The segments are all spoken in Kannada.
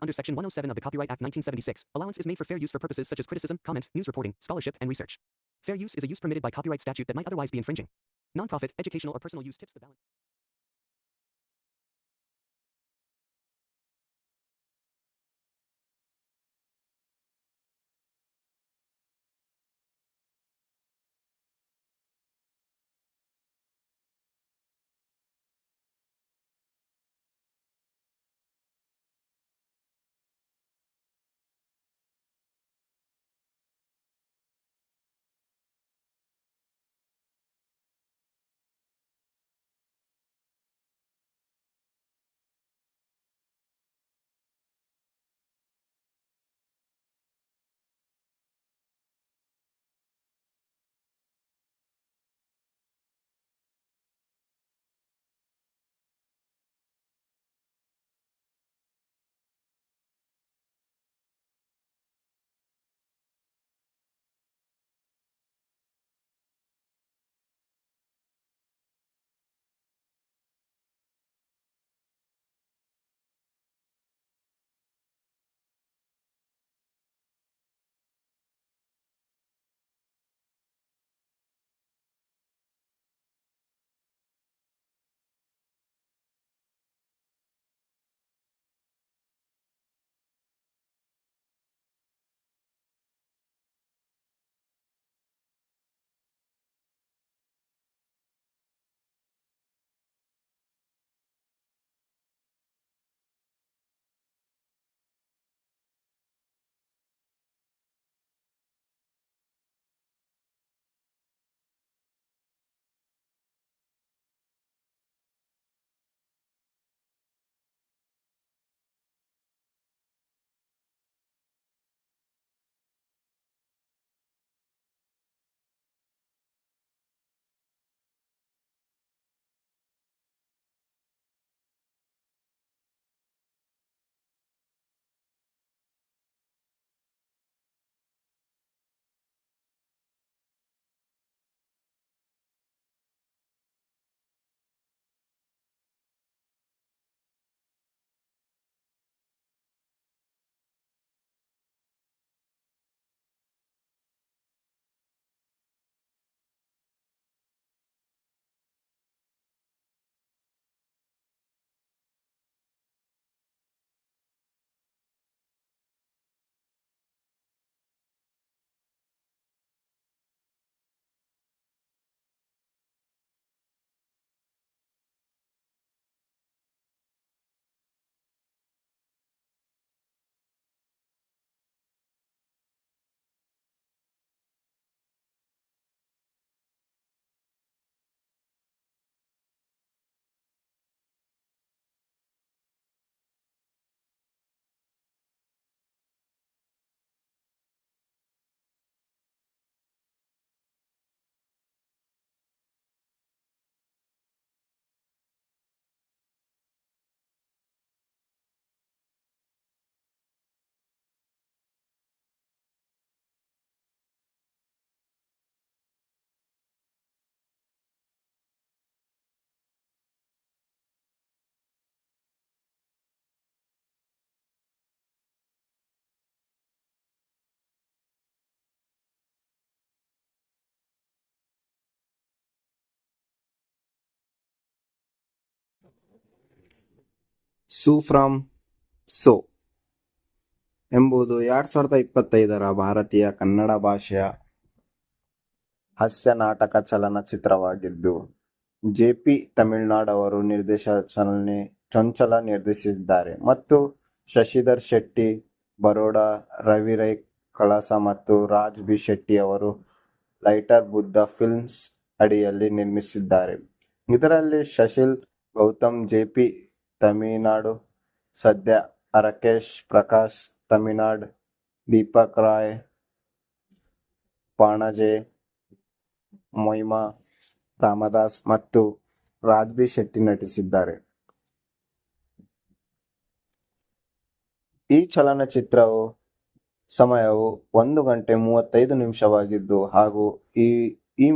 under Section 107 of the Copyright Act 1976, allowance is made for fair use for purposes such as criticism, comment, news reporting, scholarship, and research. Fair use is a use permitted by copyright statute that might otherwise be infringing. Nonprofit, educational, or personal use tips the balance. ಸು ಫ್ರಮ್ ಸೋ ಎಂಬುದು 2025ರ ಭಾರತೀಯ ಕನ್ನಡ ಭಾಷೆಯ ಹಾಸ್ಯ ನಾಟಕ ಚಲನಚಿತ್ರವಾಗಿದ್ದು, ಜೆ.ಪಿ. ತಮಿಳ್ನಾಡು ಅವರು ಚೊಂಚಲ ನಿರ್ದೇಶಿಸಿದ್ದಾರೆ ಮತ್ತು ಶಶಿಧರ್ ಶೆಟ್ಟಿ, ಬರೋಡಾ, ರವಿ ರೈ ಕಳಸ ಮತ್ತು ರಾಜ್ ಬಿ ಶೆಟ್ಟಿ ಅವರು ಲೈಟರ್ ಬುದ್ಧ ಫಿಲ್ಮ್ಸ್ ಅಡಿಯಲ್ಲಿ ನಿರ್ಮಿಸಿದ್ದಾರೆ. ಇದರಲ್ಲಿ ಶಶಿಲ್ ಗೌತಮ್ ಜೆ.ಪಿ. ತಮಿಳ್ನಾಡು, ಸದ್ಯ ರಾಕೇಶ್ ಪ್ರಕಾಶ್ ತಮಿಳ್ನಾಡು, ದೀಪಕ್ ರಾಯ್ ಪಣಜೆ, ಮೊಯ್ಮಾ ರಾಮದಾಸ್ ಮತ್ತು ರಾಜ್ ಬಿ ಶೆಟ್ಟಿ ನಟಿಸಿದ್ದಾರೆ. ಈ ಚಲನಚಿತ್ರವು ಸಮಯವು 1 ಗಂಟೆ 35 ನಿಮಿಷವಾಗಿದ್ದು ಹಾಗೂ ಈ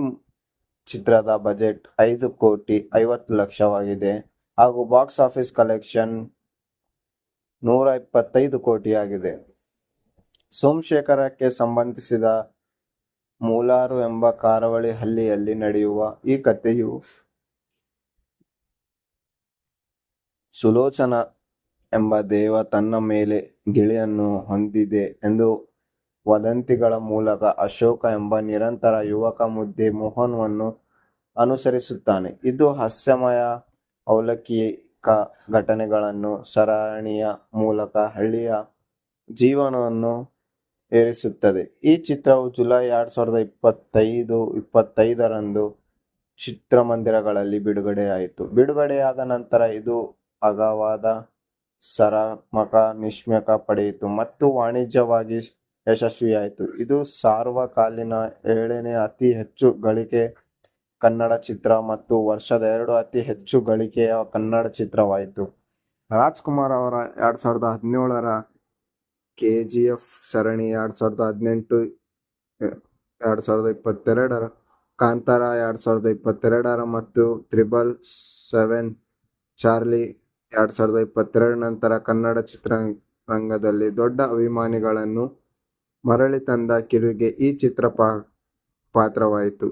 ಚಿತ್ರದ ಬಜೆಟ್ 5 ಕೋಟಿ 50 ಲಕ್ಷವಾಗಿದೆ ಹಾಗೂ ಬಾಕ್ಸ್ ಆಫೀಸ್ ಕಲೆಕ್ಷನ್ 125 ಕೋಟಿಯಾಗಿದೆ. ಸೋಮಶೇಖರಕ್ಕೆ ಸಂಬಂಧಿಸಿದ ಮೂಲಾರು ಎಂಬ ಕಾರವಳಿ ಹಳ್ಳಿಯಲ್ಲಿ ನಡೆಯುವ ಈ ಕಥೆಯು ಸುಲೋಚನ ಎಂಬ ದೇವ ತನ್ನ ಮೇಲೆ ಗಿಳಿಯನ್ನು ಹೊಂದಿದೆ ಎಂದು ವದಂತಿಗಳ ಮೂಲಕ ಅಶೋಕ ಎಂಬ ನಿರಂತರ ಯುವಕ ಮುದ್ದೆ ಮೋಹನ್ವನ್ನು ಅನುಸರಿಸುತ್ತಾನೆ. ಇದು ಹಾಸ್ಯಮಯ ಅಲೌಕಿಕ ಘಟನೆಗಳನ್ನು ಸರಣಿಯ ಮೂಲಕ ಹಳ್ಳಿಯ ಜೀವನವನ್ನು ಏರಿಸುತ್ತದೆ. ಈ ಚಿತ್ರವು ಜುಲೈ 2025ರಂದು ಚಿತ್ರಮಂದಿರಗಳಲ್ಲಿ ಬಿಡುಗಡೆಯಾಯಿತು. ಬಿಡುಗಡೆಯಾದ ನಂತರ ಇದು ಅಗಾಧವಾದ ಸಕಾರಾತ್ಮಕ ಸಮೀಕ್ಷೆ ಪಡೆಯಿತು ಮತ್ತು ವಾಣಿಜ್ಯಿಕವಾಗಿ ಯಶಸ್ವಿಯಾಯಿತು. ಇದು ಸಾರ್ವಕಾಲಿನ 7ನೇ ಅತಿ ಹೆಚ್ಚು ಗಳಿಕೆಯ ಕನ್ನಡ ಚಿತ್ರ ಮತ್ತು ವರ್ಷದ 2 ಅತಿ ಹೆಚ್ಚು ಗಳಿಕೆಯ ಕನ್ನಡ ಚಿತ್ರವಾಯಿತು. ರಾಜ್ಕುಮಾರ್ ಅವರ 2017ರ ಕೆಜಿಎಫ್ ಸರಣಿ, 2018-2022ರ ಕಾಂತಾರ, 2022ರ ಮತ್ತು 777 ಚಾರ್ಲಿ 2022 ನಂತರ ಕನ್ನಡ ಚಿತ್ರರಂಗದಲ್ಲಿ ದೊಡ್ಡ ಅಭಿಮಾನಿಗಳನ್ನು ಮರಳಿ ತಂದ ಕಿರುಗೆ ಈ ಚಿತ್ರ ಪಾತ್ರವಾಯಿತು.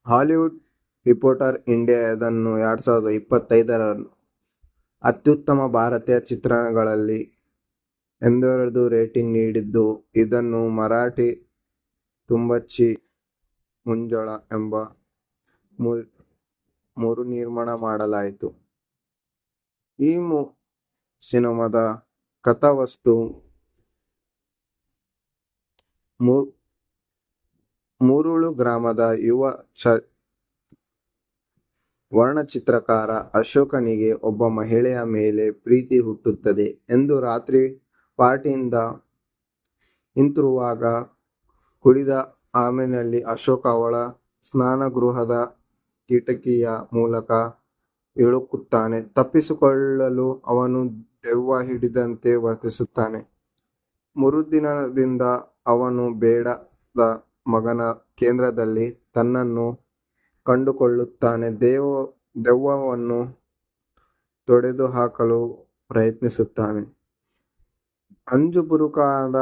ಹಾಲಿವುಡ್ ರಿಪೋರ್ಟರ್ ಇಂಡಿಯಾ ಇದನ್ನು 2025ರ ಅತ್ಯುತ್ತಮ ಭಾರತೀಯ ಚಿತ್ರಗಳಲ್ಲಿ ಎಂದೆರಡು ರೇಟಿಂಗ್ ನೀಡಿದ್ದು, ಇದನ್ನು ಮರಾಠಿ ತುಂಬಚ್ಚಿ ಮುಂಜಾಳ ಎಂಬ ಮರುನಿರ್ಮಾಣ ಮಾಡಲಾಯಿತು. ಈ ಸಿನಿಮಾದ ಕಥಾವಸ್ತು ಮುರುಳು ಗ್ರಾಮದ ಯುವ ವರ್ಣಚಿತ್ರಕಾರ ಅಶೋಕನಿಗೆ ಒಬ್ಬ ಮಹಿಳೆಯ ಮೇಲೆ ಪ್ರೀತಿ ಹುಟ್ಟುತ್ತದೆ ಎಂದು ರಾತ್ರಿ ಪಾರ್ಟಿಯಿಂದ ಹಿಂತಿರುಗುವಾಗ ಕುಡಿದ ಆಮೇಲಿನಲ್ಲಿ ಅಶೋಕ ಅವಳ ಸ್ನಾನಗೃಹದ ಕಿಟಕಿಯ ಮೂಲಕ ಇಳುಕುತ್ತಾನೆ. ತಪ್ಪಿಸಿಕೊಳ್ಳಲು ಅವನು ದೆವ್ವ ಹಿಡಿದಂತೆ ವರ್ತಿಸುತ್ತಾನೆ. ಮರುದಿನದಿಂದ ಅವನು ಬೇಡದ ಮಗನ ಕೇಂದ್ರದಲ್ಲಿ ತನ್ನನ್ನು ಕಂಡುಕೊಳ್ಳುತ್ತಾನೆ. ದೆವ್ವವನ್ನು ತೊಡೆದುಹಾಕಲು ಪ್ರಯತ್ನಿಸುತ್ತಾನೆ. ಅಂಜುಬುರುಕಾದ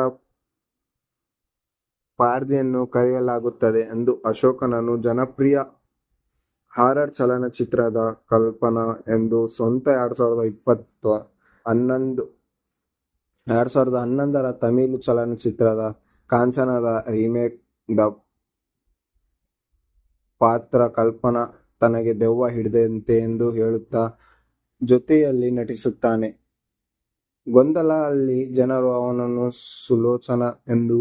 ಪಾದ್ರಿಯನ್ನು ಕರೆಯಲಾಗುತ್ತದೆ ಎಂದು ಅಶೋಕನನ್ನು ಜನಪ್ರಿಯ ಹಾರರ್ ಚಲನಚಿತ್ರದ ಕಲ್ಪನಾ ಎಂದು ಸ್ವಂತ 2011ರ ತಮಿಳು ಚಲನಚಿತ್ರ ಕಾಂಚನದ ರೀಮೇಕ್ ದ ಪಾತ್ರ ಕಲ್ಪನಾ ತನಗೆ ದೆವ್ವ ಹಿಡಿದಂತೆ ಎಂದು ಹೇಳುತ್ತಾ ಜೊತೆಯಲ್ಲಿ ನಟಿಸುತ್ತಾನೆ. ಗೊಂದಲ ಅಲ್ಲಿ ಜನರು ಅವನನ್ನು ಸುಲೋಚನಾ ಎಂದು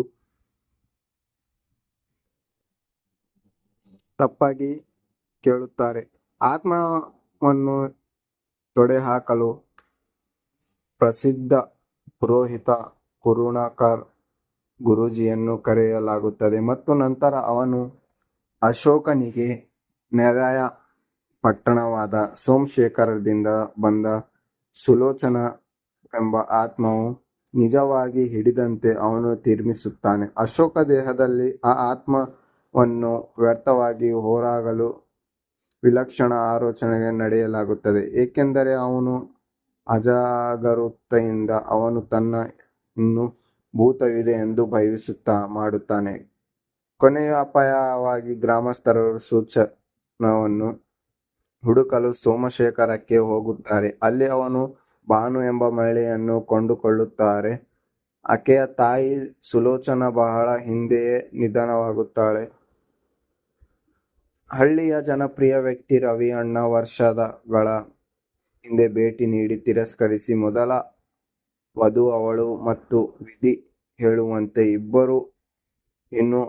ತಪ್ಪಾಗಿ ಕೇಳುತ್ತಾರೆ. ಆತ್ಮವನ್ನು ತೊಡೆದುಹಾಕಲು ಪ್ರಸಿದ್ಧ ಪುರೋಹಿತ ಕರುಣಾಕರ್ ಗುರೂಜಿಯನ್ನು ಕರೆಯಲಾಗುತ್ತದೆ ಮತ್ತು ನಂತರ ಅವನು ಅಶೋಕನಿಗೆ ನೆರೆಯ ಪಟ್ಟಣವಾದ ಸೋಮಶೇಖರದಿಂದ ಬಂದ ಸುಲೋಚನಾ ಎಂಬ ಆತ್ಮವು ನಿಜವಾಗಿ ಹಿಡಿದಂತೆ ಅವನು ತೀರ್ಮಾನಿಸುತ್ತಾನೆ. ಅಶೋಕ ದೇಹದಲ್ಲಿ ಆ ಆತ್ಮವನ್ನು ವ್ಯರ್ಥವಾಗಿ ಹೊರಹಾಕಲು ವಿಲಕ್ಷಣ ಆಲೋಚನೆ ನಡೆಸಲಾಗುತ್ತದೆ, ಏಕೆಂದರೆ ಅವನು ಅಜಾಗರೂಕತೆಯಿಂದ ಅವನು ತನ್ನ ಇನ್ನೂ ಭೂತವಿದೆ ಎಂದು ಭಾವಿಸುತ್ತಾ ಮಾಡುತ್ತಾನೆ. ಕೊನೆಯ ಅಪಾಯವಾಗಿ ಗ್ರಾಮಸ್ಥರು ಸುಲೋಚನಾವನ್ನು ಹುಡುಕಲು ಸೋಮಶೇಖರಕ್ಕೆ ಹೋಗುತ್ತಾರೆ. ಅಲ್ಲಿ ಅವನು ಭಾನು ಎಂಬ ಮಹಿಳೆಯನ್ನು ಕಂಡುಕೊಳ್ಳುತ್ತಾರೆ. ಆಕೆಯ ತಾಯಿ ಸುಲೋಚನಾ ಬಹಳ ಹಿಂದೆಯೇ ನಿಧನವಾಗುತ್ತಾಳೆ. ಹಳ್ಳಿಯ ಜನಪ್ರಿಯ ವ್ಯಕ್ತಿ ರವಿ ಅಣ್ಣ ವರ್ಷಗಳ ಹಿಂದೆ ಭೇಟಿ ನೀಡಿ ತಿರಸ್ಕರಿಸಿ ಮೊದಲ ವಧು ಅವಳು ಮತ್ತು ವಿಧಿ ಹೇಳುವಂತೆ ಇಬ್ಬರೂ ಇನ್ನೂ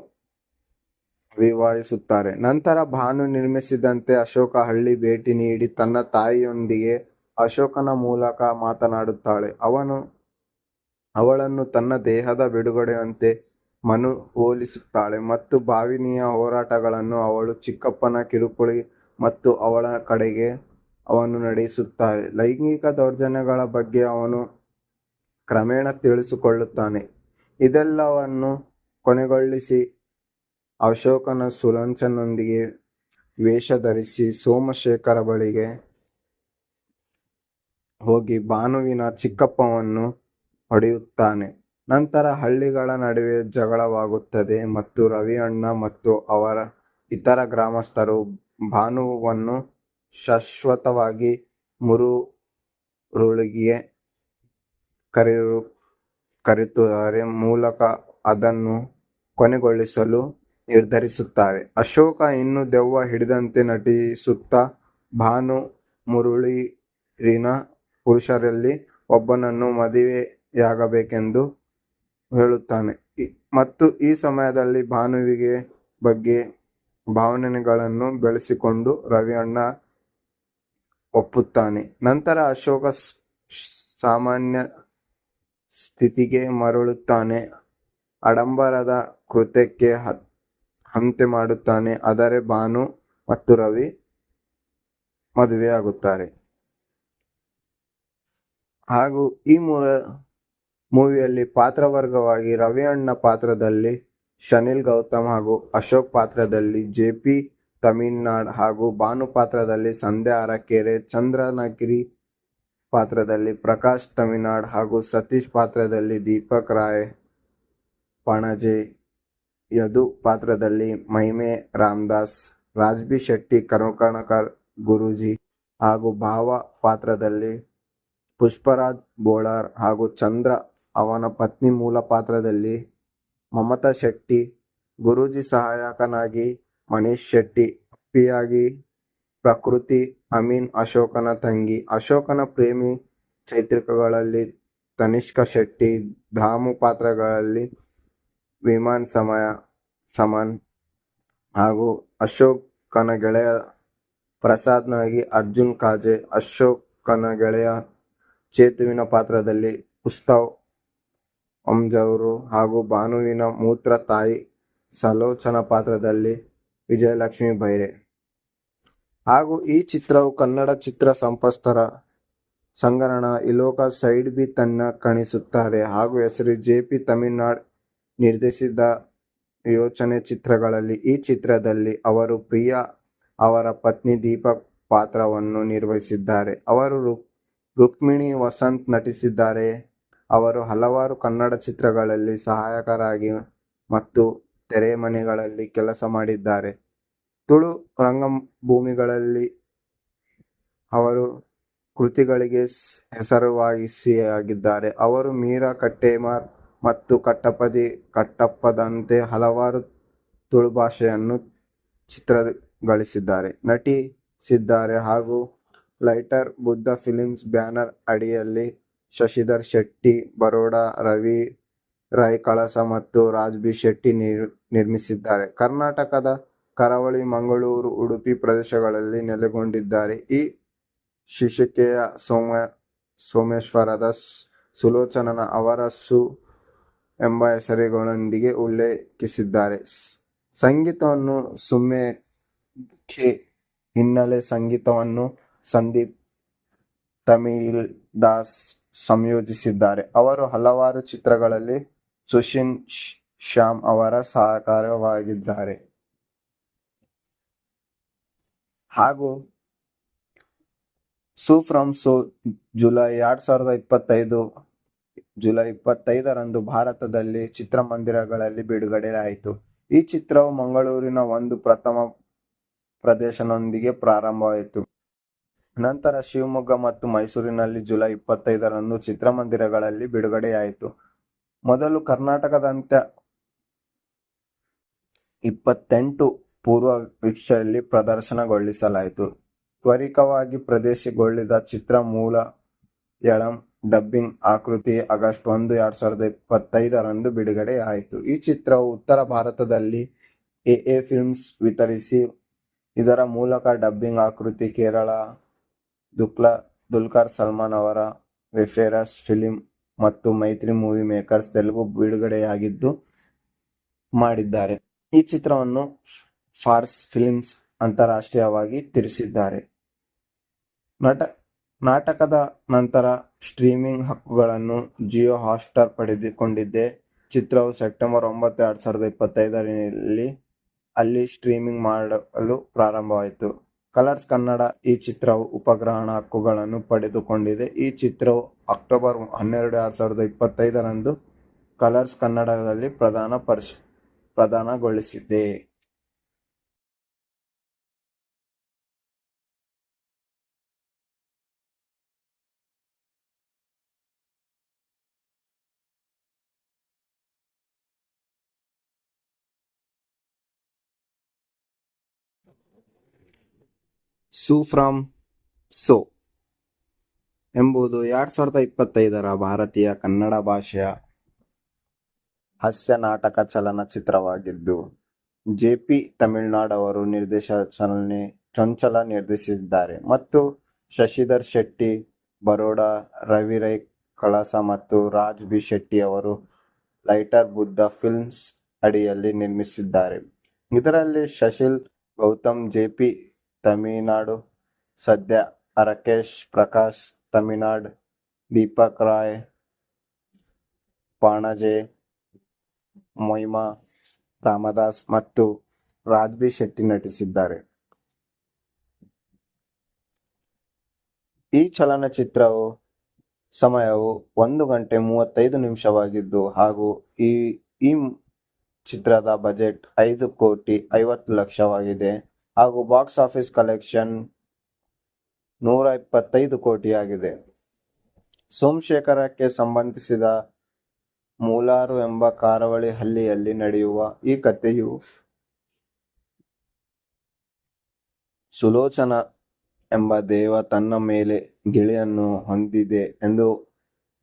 ಅವಿವಾಹಿತರಾಗುತ್ತಾರೆ. ನಂತರ ಭಾನು ನಿರ್ಮಿಸಿದಂತೆ ಅಶೋಕ ಹಳ್ಳಿ ಭೇಟಿ ನೀಡಿ ತನ್ನ ತಾಯಿಯೊಂದಿಗೆ ಅಶೋಕನ ಮೂಲಕ ಮಾತನಾಡುತ್ತಾಳೆ. ಅವಳನ್ನು ತನ್ನ ದೇಹದ ಬಿಡುಗಡೆಯಂತೆ ಮನವೊಲಿಸುತ್ತಾಳೆ ಮತ್ತು ಭಾವನೆಯ ಹೋರಾಟಗಳನ್ನು ಅವಳ ಚಿಕ್ಕಪ್ಪನ ಕಿರುಕುಳ ಮತ್ತು ಅವಳ ಕಡೆಗೆ ಅವನು ನಡೆಸುತ್ತಾನೆ. ಲೈಂಗಿಕ ದೌರ್ಜನ್ಯಗಳ ಬಗ್ಗೆ ಅವನು ಕ್ರಮೇಣ ತಿಳಿದುಕೊಳ್ಳುತ್ತಾನೆ. ಇದೆಲ್ಲವನ್ನು ಕೊನೆಗೊಳಿಸಿ ಅಶೋಕನ ಸುಲೋಚನೊಂದಿಗೆ ವೇಷ ಧರಿಸಿ ಸೋಮಶೇಖರ ಬಳಿಗೆ ಹೋಗಿ ಭಾನುವಿನ ಚಿಕ್ಕಪ್ಪವನ್ನು ಹೊಡೆಯುತ್ತಾನೆ. ನಂತರ ಹಳ್ಳಿಗಳ ನಡುವೆ ಜಗಳವಾಗುತ್ತದೆ ಮತ್ತು ರವಿಯಣ್ಣ ಮತ್ತು ಅವರ ಇತರ ಗ್ರಾಮಸ್ಥರು ಭಾನುವನ್ನು ಶಾಶ್ವತವಾಗಿ ಮುರುಳಿಗೆ ಕರೆತರುವುದರ ಮೂಲಕ ಅದನ್ನು ಕೊನೆಗೊಳಿಸಲು ನಿರ್ಧರಿಸುತ್ತಾರೆ. ಅಶೋಕ ಇನ್ನೂ ದೆವ್ವ ಹಿಡಿದಂತೆ ನಟಿಸುತ್ತಾ ಭಾನು ಮುರುಳಿನ ಪುರುಷರಲ್ಲಿ ಒಬ್ಬನನ್ನು ಮದುವೆಯಾಗಬೇಕೆಂದು ಹೇಳುತ್ತಾನೆ ಮತ್ತು ಈ ಸಮಯದಲ್ಲಿ ಭಾನುವಿಗೆ ಬಗ್ಗೆ ಭಾವನೆಗಳನ್ನು ಬೆಳೆಸಿಕೊಂಡು ರವಿಯಣ್ಣ ಒಪ್ಪುತ್ತಾನೆ. ನಂತರ ಅಶೋಕ ಸಾಮಾನ್ಯ ಸ್ಥಿತಿಗೆ ಮರಳುತ್ತಾನೆ, ಆಡಂಬರದ ಕೃತ್ಯಕ್ಕೆ ಅಂತ್ಯ ಮಾಡುತ್ತಾನೆ. ಆದರೆ ಭಾನು ಮತ್ತು ರವಿ ಮದುವೆಯಾಗುತ್ತಾರೆ. ಹಾಗೂ ಈ ಮೂವಿಯಲ್ಲಿ ಪಾತ್ರವರ್ಗವಾಗಿ ರವಿಯಣ್ಣ ಪಾತ್ರದಲ್ಲಿ ಶನಿಲ್ ಗೌತಮ್ ಹಾಗೂ ಅಶೋಕ್ ಪಾತ್ರದಲ್ಲಿ ಜೆ.ಪಿ. ತಮಿಳ್ನಾಡ್ ಹಾಗೂ ಭಾನು ಪಾತ್ರದಲ್ಲಿ ಸಂಧ್ಯಾ ಅರಕೆರೆ, ಚಂದ್ರಗಿರಿ ಪಾತ್ರದಲ್ಲಿ ಪ್ರಕಾಶ್ ತಮಿಳ್ನಾಡ್ ಹಾಗೂ ಸತೀಶ್ ಪಾತ್ರದಲ್ಲಿ ದೀಪಕ್ ರಾಯ್ ಪಣಜೆ, ಯದು ಪಾತ್ರದಲ್ಲಿ ಮಹಿಮೆ ರಾಮದಾಸ್, ರಾಜ್ಬಿ ಶೆಟ್ಟಿ ಕರುಣಾಕರ್ ಗುರೂಜಿ ಹಾಗೂ ಭಾವ ಪಾತ್ರದಲ್ಲಿ ಪುಷ್ಪರಾಜ್ ಬೋಳಾರ್ ಹಾಗೂ ಚಂದ್ರ ಅವನ ಪತ್ನಿ ಮೂಲ ಪಾತ್ರದಲ್ಲಿ ಮಮತಾ ಶೆಟ್ಟಿ, ಗುರೂಜಿ ಸಹಾಯಕನಾಗಿ ಮನೀಶ್ ಶೆಟ್ಟಿ, ಅಪ್ಪಿಯಾಗಿ ಪ್ರಕೃತಿ ಅಮೀನ್ ಅಶೋಕನ ತಂಗಿ, ಅಶೋಕನ ಪ್ರೇಮಿ ಚೈತ್ರಿಕಗಳಲ್ಲಿ ತನಿಷ್ಕಾ ಶೆಟ್ಟಿ, ಧಾಮು ಪಾತ್ರಗಳಲ್ಲಿ ವಿಮಾನ್ ಸಮನ್ ಹಾಗೂ ಅಶೋಕನ ಗೆಳೆಯ ಪ್ರಸಾದ್ನಾಗಿ ಅರ್ಜುನ್ ಕಾಜೆ, ಅಶೋಕನ ಗೆಳೆಯ ಚೇತುವಿನ ಪಾತ್ರದಲ್ಲಿ ಉತ್ಸವ್ ಅಂಜೂರು ಹಾಗೂ ಭಾನುವಿನ ಮೂತ್ರ ತಾಯಿ ಸಲೋಚನಾ ಪಾತ್ರದಲ್ಲಿ ವಿಜಯಲಕ್ಷ್ಮಿ ಬೈರೆ. ಹಾಗೂ ಈ ಚಿತ್ರವು ಕನ್ನಡ ಚಿತ್ರ ಸಂಪತ್ಸರ ಸಂಗರಣ ಇಲೋಕ ಸೈಡ್ ಬಿ ತನ್ನ ಕಾಣಿಸುತ್ತಾರೆ ಹಾಗೂ ಹೆಸರು ಜೆ.ಪಿ. ತಮಿಳ್ನಾಡ್ ನಿರ್ದೇಶಿಸಿದ ಯೋಚನೆ ಚಿತ್ರಗಳಲ್ಲಿ. ಈ ಚಿತ್ರದಲ್ಲಿ ಅವರು ಪ್ರಿಯಾ ಅವರ ಪತ್ನಿ ದೀಪಕ್ ಪಾತ್ರವನ್ನು ನಿರ್ವಹಿಸಿದ್ದಾರೆ. ಅವರು ರುಕ್ಮಿಣಿ ವಸಂತ್ ನಟಿಸಿದ್ದಾರೆ. ಅವರು ಹಲವಾರು ಕನ್ನಡ ಚಿತ್ರಗಳಲ್ಲಿ ಸಹಾಯಕರಾಗಿ ಮತ್ತು ತೆರೆಮರೆಗಳಲ್ಲಿ ಕೆಲಸ ಮಾಡಿದ್ದಾರೆ. ತುಳು ರಂಗಭೂಮಿಗಳಲ್ಲಿ ಅವರು ಕೃತಿಗಳಿಗೆ ಹೆಸರುವಾಸಿಯಾಗಿದ್ದಾರೆ. ಅವರು ಮೀರಾ ಕಟ್ಟೇಮಾರ್ ಮತ್ತು ಕಟ್ಟಪ್ಪದಂತೆ ಹಲವಾರು ತುಳು ಭಾಷೆಯನ್ನು ಚಿತ್ರಗಳಿಸಿದ್ದಾರೆ, ನಟಿಸಿದ್ದಾರೆ ಹಾಗೂ ಲೈಟರ್ ಬುದ್ಧ ಫಿಲ್ಮ್ಸ್ ಬ್ಯಾನರ್ ಅಡಿಯಲ್ಲಿ ಶಶಿಧರ್ ಶೆಟ್ಟಿ, ಬರೋಡಾ, ರವಿ ರೈ ಕಳಸ ಮತ್ತು ರಾಜ್ಬಿ ಶೆಟ್ಟಿ ನಿರ್ಮಿಸಿದ್ದಾರೆ. ಕರ್ನಾಟಕದ ಕರಾವಳಿ, ಮಂಗಳೂರು, ಉಡುಪಿ ಪ್ರದೇಶಗಳಲ್ಲಿ ನೆಲೆಗೊಂಡಿದ್ದಾರೆ. ಈ ಶೀರ್ಷಿಕೆಯ ಸೋಮೇಶ್ವರದ ಸುಲೋಚನಾ ಅವರ ಸು ಎಂಬ ಹೆಸರುಗಳೊಂದಿಗೆ ಉಲ್ಲೇಖಿಸಿದ್ದಾರೆ. ಸಂಗೀತವನ್ನು ಸುಮೇಖೆ, ಹಿನ್ನೆಲೆ ಸಂಗೀತವನ್ನು ಸಂದೀಪ್ ತಮಿಳ್ದಾಸ್ ಸಂಯೋಜಿಸಿದ್ದಾರೆ. ಅವರು ಹಲವಾರು ಚಿತ್ರಗಳಲ್ಲಿ ಸುಶೀಲ್ ಶ್ಯಾಮ್ ಅವರ ಸಹಕಾರಿಯಾಗಿದ್ದಾರೆ. ಹಾಗೂ ಸು ಫ್ರಮ್ ಸೋ ಜುಲೈ 25ರಂದು ಭಾರತದಲ್ಲಿ ಚಿತ್ರಮಂದಿರಗಳಲ್ಲಿ ಬಿಡುಗಡೆಯಾಯಿತು. ಈ ಚಿತ್ರವು ಮಂಗಳೂರಿನ ಒಂದು ಪ್ರಥಮ ಪ್ರದರ್ಶನದೊಂದಿಗೆ ಪ್ರಾರಂಭವಾಯಿತು. ನಂತರ ಶಿವಮೊಗ್ಗ ಮತ್ತು ಮೈಸೂರಿನಲ್ಲಿ ಜುಲೈ 25ರಂದು ಚಿತ್ರಮಂದಿರಗಳಲ್ಲಿ ಬಿಡುಗಡೆಯಾಯಿತು. ಮೊದಲು ಕರ್ನಾಟಕದಾದ್ಯಂತ 28 ಪೂರ್ವ ವೀಕ್ಷಣೆಯಲ್ಲಿ ಪ್ರದರ್ಶನಗೊಳಿಸಲಾಯಿತು. ತ್ವರಿತವಾಗಿ ಪ್ರದರ್ಶನಗೊಳಿಸಿದ ಚಿತ್ರ ಮಲಯಾಳಂ ಡಬ್ಬಿಂಗ್ ಆವೃತ್ತಿ ಆಗಸ್ಟ್ 1, 2025ರಂದು ಬಿಡುಗಡೆಯಾಯಿತು. ಈ ಚಿತ್ರವು ಉತ್ತರ ಭಾರತದಲ್ಲಿ ಎಎ ಫಿಲ್ಮ್ಸ್ ವಿತರಿಸಿ, ಇದರ ಮೂಲಕ ಡಬ್ಬಿಂಗ್ ಆವೃತ್ತಿ ಕೇರಳ ದುಲ್ಕರ್ ಸಲ್ಮಾನ್ ಅವರ ವೆಫೇರಸ್ ಫಿಲ್ಮ್ ಮತ್ತು ಮೈತ್ರಿ ಮೂವಿ ಮೇಕರ್ಸ್ ತೆಲುಗು ಬಿಡುಗಡೆಯಾಗಿದ್ದು ಮಾಡಿದ್ದಾರೆ. ಈ ಚಿತ್ರವನ್ನು ಫಾರ್ಸ್ ಫಿಲ್ಮ್ಸ್ ಅಂತಾರಾಷ್ಟ್ರೀಯವಾಗಿ ತರಿಸಿದ್ದಾರೆ. ನಾಟಕದ ನಂತರ ಸ್ಟ್ರೀಮಿಂಗ್ ಹಕ್ಕುಗಳನ್ನು ಜಿಯೋ ಹಾಟ್ಸ್ಟಾರ್ ಪಡೆದುಕೊಂಡಿದೆ. ಚಿತ್ರವು ಸೆಪ್ಟೆಂಬರ್ 9, 2025ರಲ್ಲಿ ಅಲ್ಲಿ ಸ್ಟ್ರೀಮಿಂಗ್ ಮಾಡಲು ಪ್ರಾರಂಭವಾಯಿತು. ಕಲರ್ಸ್ ಕನ್ನಡ ಈ ಚಿತ್ರವು ಉಪಗ್ರಹಣ ಹಕ್ಕುಗಳನ್ನು ಪಡೆದುಕೊಂಡಿದೆ. ಈ ಚಿತ್ರವು ಅಕ್ಟೋಬರ್ 12, 2025ರಂದು ಕಲರ್ಸ್ ಕನ್ನಡದಲ್ಲಿ ಪ್ರದಾನಗೊಳಿಸಿದೆ. ಸೂ ಫ್ರಮ್ ಸೋ ಎಂಬುದು 2025ರ ಭಾರತೀಯ ಕನ್ನಡ ಭಾಷೆಯ ಹಾಸ್ಯ ನಾಟಕ ಚಲನಚಿತ್ರವಾಗಿದ್ದು, ಜೆ.ಪಿ. ತಮಿಳುನಾಡು ಅವರು ಚೊಂಚಲ ನಿರ್ದೇಶಿಸಿದ್ದಾರೆ ಮತ್ತು ಶಶಿಧರ್ ಶೆಟ್ಟಿ ಬರೋಡಾ, ರವಿ ರೈ ಕಳಸ ಮತ್ತು ರಾಜ್ ಬಿ ಶೆಟ್ಟಿ ಅವರು ಲೈಟರ್ ಬುದ್ಧ ಫಿಲ್ಮ್ಸ್ ಅಡಿಯಲ್ಲಿ ನಿರ್ಮಿಸಿದ್ದಾರೆ. ಇದರಲ್ಲಿ ಶಶಿಲ್ ಗೌತಮ್ ಜೆ.ಪಿ. ತಮಿಳುನಾಡು, ಸದ್ಯ ರಾಕೇಶ್ ಪ್ರಕಾಶ್ ತಮಿಳುನಾಡು, ದೀಪಕ್ ರಾಯ್ ಪಣಜೆ, ಮೊಯ್ಮಾ ರಾಮದಾಸ್ ಮತ್ತು ರಾಜ್ ಬಿ ಶೆಟ್ಟಿ ನಟಿಸಿದ್ದಾರೆ. ಈ ಚಲನಚಿತ್ರವು ಸಮಯವು 1 ಗಂಟೆ 35 ನಿಮಿಷವಾಗಿದ್ದು ಹಾಗೂ ಈ ಚಿತ್ರದ ಬಜೆಟ್ 5,50,00,000ವಾಗಿದೆ ಹಾಗೂ ಬಾಕ್ಸ್ ಆಫೀಸ್ ಕಲೆಕ್ಷನ್ 125 ಕೋಟಿಯಾಗಿದೆ. ಸೋಮಶೇಖರಕ್ಕೆ ಸಂಬಂಧಿಸಿದ ಮೂಲಾರು ಎಂಬ ಕರಾವಳಿ ಹಳ್ಳಿಯಲ್ಲಿ ನಡೆಯುವ ಈ ಕಥೆಯು ಸುಲೋಚನಾ ಎಂಬ ದೇವ ತನ್ನ ಮೇಲೆ ಗಿಳಿಯನ್ನು ಹೊಂದಿದೆ ಎಂದು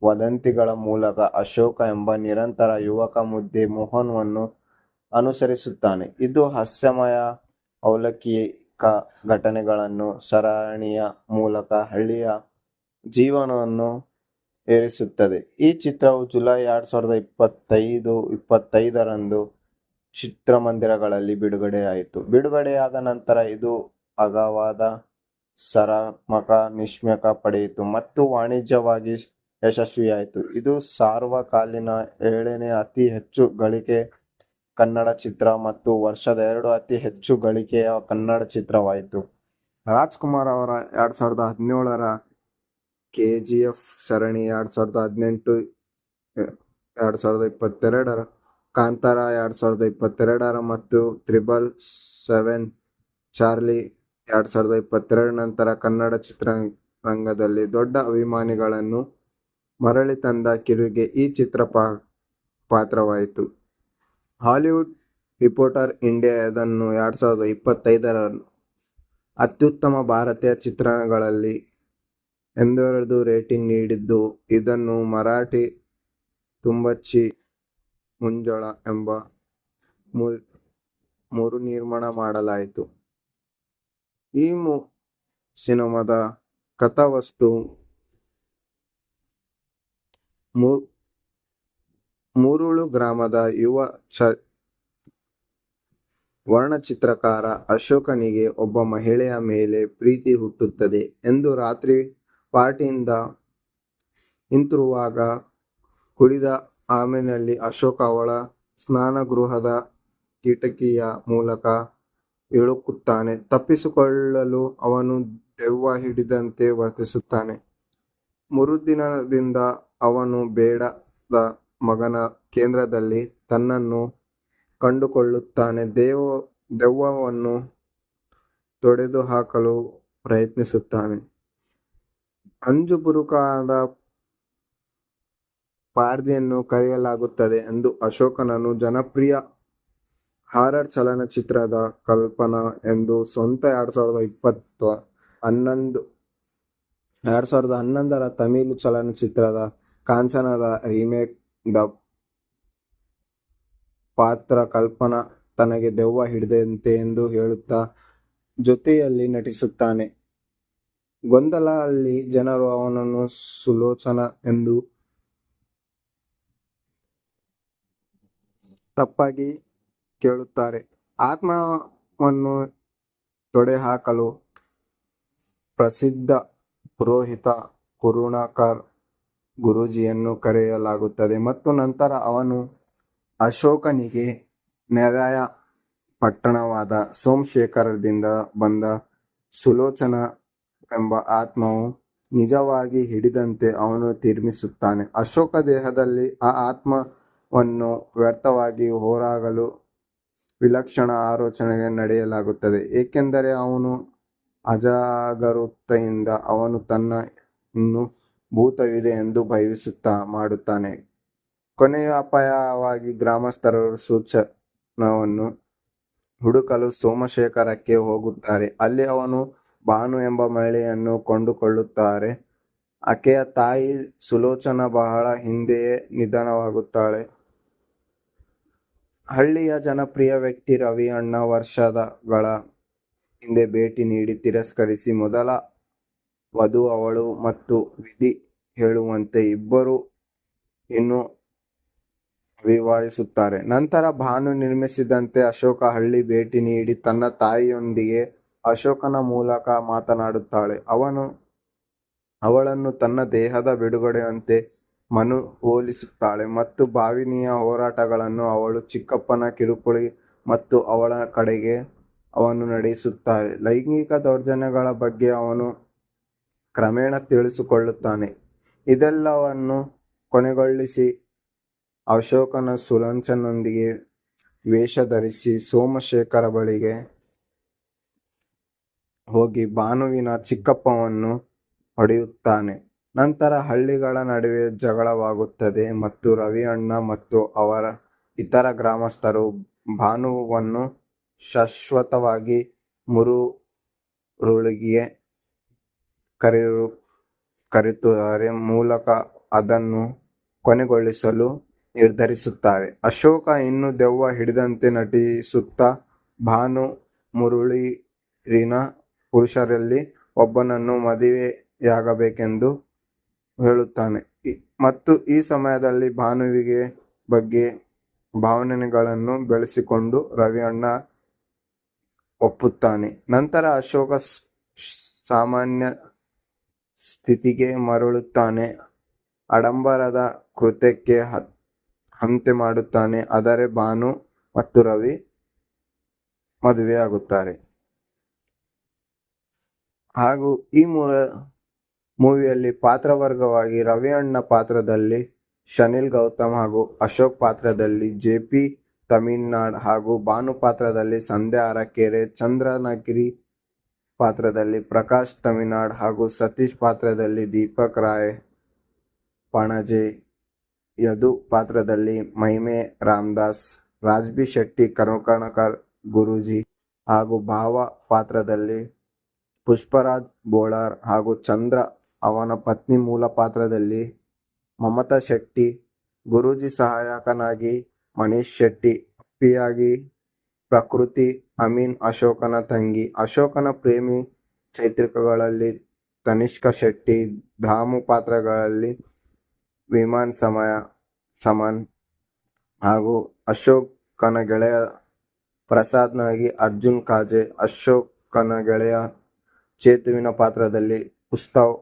ವದಂತಿಗಳ ಮೂಲಕ ಅಶೋಕ ಎಂಬ ನಿರಂತರ ಯುವಕ ಮುದ್ದೆ ಮೋಹನ್ವನ್ನು ಅನುಸರಿಸುತ್ತಾನೆ. ಇದು ಹಾಸ್ಯಮಯ ಅಲೌಕಿಕ ಘಟನೆಗಳನ್ನು ಸರಣಿಯ ಮೂಲಕ ಹಳ್ಳಿಯ ಜೀವನವನ್ನು ಏರಿಸುತ್ತದೆ. ಈ ಚಿತ್ರವು ಜುಲೈ 2025ರಂದು ಚಿತ್ರಮಂದಿರಗಳಲ್ಲಿ ಬಿಡುಗಡೆಯಾಯಿತು. ಬಿಡುಗಡೆಯಾದ ನಂತರ ಇದು ಅಗಾಧವಾದ ಸಕಾರಾತ್ಮಕ ಸಮೀಕ್ಷೆ ಪಡೆಯಿತು ಮತ್ತು ವಾಣಿಜ್ಯಿಕವಾಗಿ ಯಶಸ್ವಿಯಾಯಿತು. ಇದು ಸಾರ್ವಕಾಲಿಕ 7ನೇ ಅತಿ ಹೆಚ್ಚು ಗಳಿಕೆಯ ಕನ್ನಡ ಚಿತ್ರ ಮತ್ತು ವರ್ಷದ 2 ಅತಿ ಹೆಚ್ಚು ಗಳಿಕೆಯ ಕನ್ನಡ ಚಿತ್ರವಾಯಿತು. ರಾಜ್ಕುಮಾರ್ ಅವರ 2017ರ ಕೆಜಿಎಫ್ ಸರಣಿ, 2018-2022ರ ಕಾಂತಾರ, 2022ರ ಮತ್ತು 777 ಚಾರ್ಲಿ 2022 ನಂತರ ಕನ್ನಡ ಚಿತ್ರರಂಗದಲ್ಲಿ ದೊಡ್ಡ ಅಭಿಮಾನಿಗಳನ್ನು ಮರಳಿ ತಂದ ಕಿರುಗೆ ಈ ಚಿತ್ರ ಪಾತ್ರವಾಯಿತು. ಹಾಲಿವುಡ್ ರಿಪೋರ್ಟರ್ ಇಂಡಿಯಾ ಇದನ್ನು 2025ರ ಅತ್ಯುತ್ತಮ ಭಾರತೀಯ ಚಿತ್ರಗಳಲ್ಲಿ ಎಂದು ರೇಟಿಂಗ್ ನೀಡಿದ್ದು, ಇದನ್ನು ಮರಾಠಿ ತುಂಬಚ್ಚಿ ಮುಂಜೋಳ ಎಂಬ ಮರುನಿರ್ಮಾಣ ಮಾಡಲಾಯಿತು. ಈ ಸಿನಿಮಾದ ಕಥಾವಸ್ತು ಮುರುಳು ಗ್ರಾಮದ ಯುವ ವರ್ಣಚಿತ್ರಕಾರ ಅಶೋಕನಿಗೆ ಒಬ್ಬ ಮಹಿಳೆಯ ಮೇಲೆ ಪ್ರೀತಿ ಹುಟ್ಟುತ್ತದೆ ಎಂದು ರಾತ್ರಿ ಪಾರ್ಟಿಯಿಂದ ಹಿಂತಿರುಗುವಾಗ ಕುಡಿದ ಆಮಿನಲ್ಲಿ ಅಶೋಕ ಅವಳ ಸ್ನಾನಗೃಹದ ಕಿಟಕಿಯ ಮೂಲಕ ಇಳುಕುತ್ತಾನೆ. ತಪ್ಪಿಸಿಕೊಳ್ಳಲು ಅವನು ದೆವ್ವ ಹಿಡಿದಂತೆ ವರ್ತಿಸುತ್ತಾನೆ. ಮರುದಿನದಿಂದ ಅವನು ಬೇಡದ ಮಗನ ಕೇಂದ್ರದಲ್ಲಿ ತನ್ನನ್ನು ಕಂಡುಕೊಳ್ಳುತ್ತಾನೆ. ದೆವ್ವವನ್ನು ತೊಡೆದುಹಾಕಲು ಪ್ರಯತ್ನಿಸುತ್ತಾನೆ. ಅಂಜುಬುರುಕಾದ ಪಾದ್ರಿಯನ್ನು ಕರೆಯಲಾಗುತ್ತದೆ ಎಂದು ಅಶೋಕನನ್ನು ಜನಪ್ರಿಯ ಹಾರರ್ ಚಲನಚಿತ್ರದ ಕಲ್ಪನಾ ಎಂದು ಸ್ವಂತ 2011ರ ತಮಿಳು ಚಲನಚಿತ್ರ ಕಾಂಚನದ ರೀಮೇಕ್ ದ ಪಾತ್ರ ಕಲ್ಪನಾ ತನಗೆ ದೆವ್ವ ಹಿಡಿದಂತೆ ಎಂದು ಹೇಳುತ್ತಾ ಜೊತೆಯಲ್ಲಿ ನಟಿಸುತ್ತಾನೆ. ಗೊಂದಲ ಅಲ್ಲಿ ಜನರು ಅವನನ್ನು ಸುಲೋಚನಾ ಎಂದು ತಪ್ಪಾಗಿ ಕೇಳುತ್ತಾರೆ. ಆತ್ಮವನ್ನು ತೊಡೆದುಹಾಕಲು ಪ್ರಸಿದ್ಧ ಪುರೋಹಿತ ಕರುಣಾಕರ್ ಗುರೂಜಿಯನ್ನು ಕರೆಯಲಾಗುತ್ತದೆ ಮತ್ತು ನಂತರ ಅವನು ಅಶೋಕನಿಗೆ ನೆರೆಯ ಪಟ್ಟಣವಾದ ಸೋಮಶೇಖರದಿಂದ ಬಂದ ಸುಲೋಚನ ಎಂಬ ಆತ್ಮವು ನಿಜವಾಗಿ ಹಿಡಿದಂತೆ ಅವನು ತೀರ್ಮಿಸುತ್ತಾನೆ. ಅಶೋಕ ದೇಹದಲ್ಲಿ ಆ ಆತ್ಮವನ್ನು ವ್ಯರ್ಥವಾಗಿ ಹೊರಗಲು ವಿಲಕ್ಷಣ ಆಲೋಚನೆಗೆ ನಡೆಯಲಾಗುತ್ತದೆ, ಏಕೆಂದರೆ ಅವನು ಅಜಾಗರೂಕತೆಯಿಂದ ಅವನು ತನ್ನ ಇನ್ನೂ ಭೂತವಿದೆ ಎಂದು ಭಾವಿಸುತ್ತಾ ಮಾಡುತ್ತಾನೆ. ಕೊನೆಯ ಅಪಾಯವಾಗಿ ಗ್ರಾಮಸ್ಥರು ಸೂಚನವನ್ನು ಹುಡುಕಲು ಸೋಮಶೇಖರಕ್ಕೆ ಹೋಗುತ್ತಾರೆ. ಅಲ್ಲಿ ಅವನು ಭಾನು ಎಂಬ ಮಹಿಳೆಯನ್ನು ಕಂಡುಕೊಳ್ಳುತ್ತಾರೆ. ಆಕೆಯ ತಾಯಿ ಸುಲೋಚನ ಬಹಳ ಹಿಂದೆಯೇ ನಿಧನವಾಗುತ್ತಾಳೆ. ಹಳ್ಳಿಯ ಜನಪ್ರಿಯ ವ್ಯಕ್ತಿ ರವಿ ಅಣ್ಣ ವರ್ಷಗಳ ಹಿಂದೆ ಭೇಟಿ ನೀಡಿ ತಿರಸ್ಕರಿಸಿ ಮೊದಲ ವಧು ಅವಳು ಮತ್ತು ವಿಧಿ ಹೇಳುವಂತೆ ಇಬ್ಬರು ಇನ್ನೂ ವಿವಾಹಿಸುತ್ತಾರೆ. ನಂತರ ಭಾನು ನಿರ್ಮಿಸಿದಂತೆ ಅಶೋಕ ಹಳ್ಳಿ ಭೇಟಿ ನೀಡಿ ತನ್ನ ತಾಯಿಯೊಂದಿಗೆ ಅಶೋಕನ ಮೂಲಕ ಮಾತನಾಡುತ್ತಾಳೆ. ಅವಳನ್ನು ತನ್ನ ದೇಹದ ಬಿಡುಗಡೆಯಂತೆ ಮನವೊಲಿಸುತ್ತಾಳೆ ಮತ್ತು ಭಾವಿನಿಯ ಹೋರಾಟಗಳನ್ನು ಅವಳು ಚಿಕ್ಕಪ್ಪನ ಕಿರುಕುಳ ಮತ್ತು ಅವಳ ಕಡೆಗೆ ಅವನು ನಡೆಸುತ್ತಾರೆ. ಲೈಂಗಿಕ ದೌರ್ಜನ್ಯಗಳ ಬಗ್ಗೆ ಅವನು ಕ್ರಮೇಣ ತಿಳಿಸಿಕೊಳ್ಳುತ್ತಾನೆ. ಇದೆಲ್ಲವನ್ನು ಕೊನೆಗೊಳಿಸಿ ಅಶೋಕನ ಸುಲೋಚನೊಂದಿಗೆ ವೇಷ ಧರಿಸಿ ಸೋಮಶೇಖರ ಬಳಿಗೆ ಹೋಗಿ ಭಾನುವಿನ ಚಿಕ್ಕಪ್ಪವನ್ನು ಹೊಡೆಯುತ್ತಾನೆ. ನಂತರ ಹಳ್ಳಿಗಳ ನಡುವೆ ಜಗಳವಾಗುತ್ತದೆ ಮತ್ತು ರವಿ ಅಣ್ಣ ಮತ್ತು ಅವರ ಇತರ ಗ್ರಾಮಸ್ಥರು ಭಾನುವನ್ನು ಶಾಶ್ವತವಾಗಿ ಮುರುಳಿಗೆ ಕರೆತರುವ ಮೂಲಕ ಅದನ್ನು ಕೊನೆಗೊಳಿಸಲು ನಿರ್ಧರಿಸುತ್ತಾರೆ. ಅಶೋಕ ಇನ್ನೂ ದೆವ್ವ ಹಿಡಿದಂತೆ ನಟಿಸುತ್ತಾ ಭಾನು ಮುರುಳಿನ ಪುರುಷರಲ್ಲಿ ಒಬ್ಬನನ್ನು ಮದುವೆಯಾಗಬೇಕೆಂದು ಹೇಳುತ್ತಾನೆ ಮತ್ತು ಈ ಸಮಯದಲ್ಲಿ ಭಾನುವಿಗೆ ಬಗ್ಗೆ ಭಾವನೆಗಳನ್ನು ಬೆಳೆಸಿಕೊಂಡು ರವಿ ಅಣ್ಣ ಒಪ್ಪುತ್ತಾನೆ. ನಂತರ ಅಶೋಕ ಸಾಮಾನ್ಯ ಸ್ಥಿತಿಗೆ ಮರಳುತ್ತಾನೆ. ಆಡಂಬರದ ಕೃತ್ಯಕ್ಕೆ ಅಂತ್ಯ ಮಾಡುತ್ತಾನೆ. ಆದರೆ ಭಾನು ಮತ್ತು ರವಿ ಮದುವೆಯಾಗುತ್ತಾರೆ. ಹಾಗೂ ಈ ಮೂವಿಯಲ್ಲಿ ಪಾತ್ರವರ್ಗವಾಗಿ ರವಿ ಅಣ್ಣ ಪಾತ್ರದಲ್ಲಿ ಶನಿಲ್ ಗೌತಮ್ ಹಾಗೂ ಅಶೋಕ್ ಪಾತ್ರದಲ್ಲಿ ಜೆ.ಪಿ. ತಮಿಳ್ನಾಡ್ ಹಾಗೂ ಭಾನು ಪಾತ್ರದಲ್ಲಿ ಸಂಧ್ಯಾ ಅರಕೆರೆ, ಚಂದ್ರಗಿರಿ ಪಾತ್ರದಲ್ಲಿ ಪ್ರಕಾಶ್ ತಮಿಳ್ನಾಡ್ ಹಾಗೂ ಸತೀಶ್ ಪಾತ್ರದಲ್ಲಿ ದೀಪಕ್ ರಾಯ್ ಪಣಜೆ, ಯದು ಪಾತ್ರದಲ್ಲಿ ಮಹಿಮೆ ರಾಮದಾಸ್, ರಾಜ್ಬಿ ಶೆಟ್ಟಿ ಕರುಣಾಕರ್ ಗುರೂಜಿ ಹಾಗೂ ಭಾವ ಪಾತ್ರದಲ್ಲಿ ಪುಷ್ಪರಾಜ್ ಬೋಳಾರ್ ಹಾಗೂ ಚಂದ್ರ ಅವನ ಪತ್ನಿ ಮೂಲ ಪಾತ್ರದಲ್ಲಿ ಮಮತಾ ಶೆಟ್ಟಿ, ಗುರೂಜಿ ಸಹಾಯಕನಾಗಿ ಮನೀಶ್ ಶೆಟ್ಟಿ, ಅಪ್ಪಿಯಾಗಿ ಪ್ರಕೃತಿ ಅಮೀನ್ ಅಶೋಕನ ತಂಗಿ, ಅಶೋಕನ ಪ್ರೇಮಿ ಚೈತ್ರಿಕಗಳಲ್ಲಿ ತನಿಷ್ಕಾ ಶೆಟ್ಟಿ, ಧಾಮು ಪಾತ್ರಗಳಲ್ಲಿ ವಿಮಾನ್ ಸಮನ್ ಹಾಗೂ ಅಶೋಕನ ಗೆಳೆಯ ಪ್ರಸಾದ್ನಾಗಿ ಅರ್ಜುನ್ ಕಾಜೆ, ಅಶೋಕನ ಗೆಳೆಯ ಚೇತುವಿನ ಪಾತ್ರದಲ್ಲಿ ಉತ್ಸವ್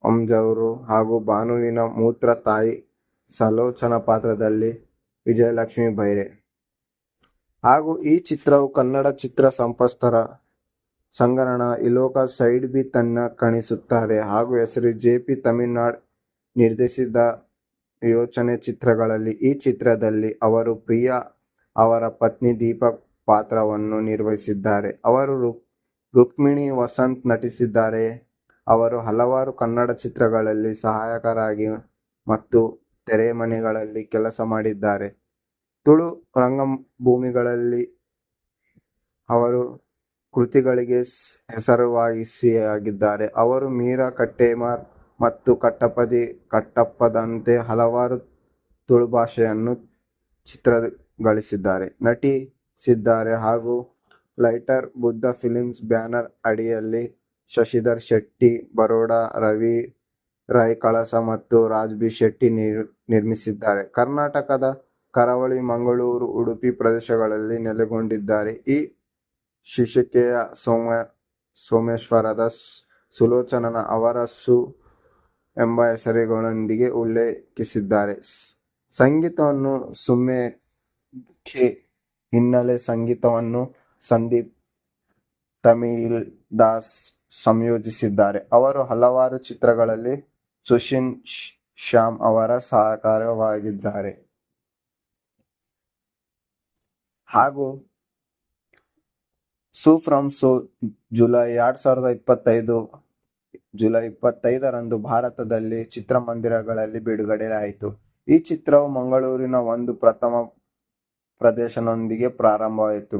ಅಂಜೂರು ಹಾಗೂ ಭಾನುವಿನ ಮೂತ್ರ ತಾಯಿ ಸುಲೋಚನ ಪಾತ್ರದಲ್ಲಿ ವಿಜಯಲಕ್ಷ್ಮಿ ಬೈರೆ. ಹಾಗೂ ಈ ಚಿತ್ರವು ಕನ್ನಡ ಚಿತ್ರ ಸಂಪತ್ಸರ ಸಂಗರಣ ಇಲೋಕ ಸೈಡ್ ಬಿ ತನ್ನ ಕಾಣಿಸುತ್ತಾರೆ ಹಾಗೂ ಹೆಸರು ಜೆ.ಪಿ. ತಮಿಳ್ನಾಡ್ ನಿರ್ದೇಶಿಸಿದ ಯೋಚನೆ ಚಿತ್ರಗಳಲ್ಲಿ. ಈ ಚಿತ್ರದಲ್ಲಿ ಅವರು ಪ್ರಿಯಾ ಅವರ ಪತ್ನಿ ದೀಪಕ್ ಪಾತ್ರವನ್ನು ನಿರ್ವಹಿಸಿದ್ದಾರೆ. ಅವರು ರುಕ್ಮಿಣಿ ವಸಂತ್ ನಟಿಸಿದ್ದಾರೆ. ಅವರು ಹಲವಾರು ಕನ್ನಡ ಚಿತ್ರಗಳಲ್ಲಿ ಸಹಾಯಕರಾಗಿ ಮತ್ತು ತೆರೆಮರೆಗಳಲ್ಲಿ ಕೆಲಸ ಮಾಡಿದ್ದಾರೆ. ತುಳು ರಂಗಭೂಮಿಗಳಲ್ಲಿ ಅವರು ಕೃತಿಗಳಿಗೆ ಹೆಸರುವಾಸಿಯಾಗಿದ್ದಾರೆ. ಅವರು ಮೀರಾ ಕಟ್ಟೇಮಾರ್ ಮತ್ತು ಕಟ್ಟಪ್ಪದಂತೆ ಹಲವಾರು ತುಳು ಭಾಷೆಯನ್ನು ಚಿತ್ರಗಳಿಸಿದ್ದಾರೆ, ನಟಿಸಿದ್ದಾರೆ ಹಾಗೂ ಲೈಟರ್ ಬುದ್ಧ ಫಿಲ್ಮ್ಸ್ ಬ್ಯಾನರ್ ಅಡಿಯಲ್ಲಿ ಶಶಿಧರ್ ಶೆಟ್ಟಿ ಬರೋಡ, ರವಿ ರೈ ಕಳಸ ಮತ್ತು ರಾಜ್ಬಿ ಶೆಟ್ಟಿ ನಿರ್ಮಿಸಿದ್ದಾರೆ. ಕರ್ನಾಟಕದ ಕರಾವಳಿ, ಮಂಗಳೂರು, ಉಡುಪಿ ಪ್ರದೇಶಗಳಲ್ಲಿ ನೆಲೆಗೊಂಡಿದ್ದಾರೆ. ಈ ಶೀರ್ಷಿಕೆಯ ಸೋಮೇಶ್ವರದ ಸುಲೋಚನನ ಅವರ ಸು ಎಂಬ ಹೆಸರುಗಳೊಂದಿಗೆ ಉಲ್ಲೇಖಿಸಿದ್ದಾರೆ. ಸಂಗೀತವನ್ನು ಸುಮೇಖ್, ಹಿನ್ನೆಲೆ ಸಂಗೀತವನ್ನು ಸಂದೀಪ್ ತಮಿಳ್ ದಾಸ್ ಸಂಯೋಜಿಸಿದ್ದಾರೆ. ಅವರು ಹಲವಾರು ಚಿತ್ರಗಳಲ್ಲಿ ಸುಶೀಲ್ ಶ್ಯಾಮ್ ಅವರ ಸಹಕಾರವಾಗಿದ್ದಾರೆ. ಹಾಗೂ ಸೂ ಫ್ರಮ್ ಸೋ ಜುಲೈ 25ರಂದು ಭಾರತದಲ್ಲಿ ಚಿತ್ರಮಂದಿರಗಳಲ್ಲಿ ಬಿಡುಗಡೆಯಾಯಿತು. ಈ ಚಿತ್ರವು ಮಂಗಳೂರಿನ ಒಂದು ಪ್ರಥಮ ಪ್ರದರ್ಶನದೊಂದಿಗೆ ಪ್ರಾರಂಭವಾಯಿತು.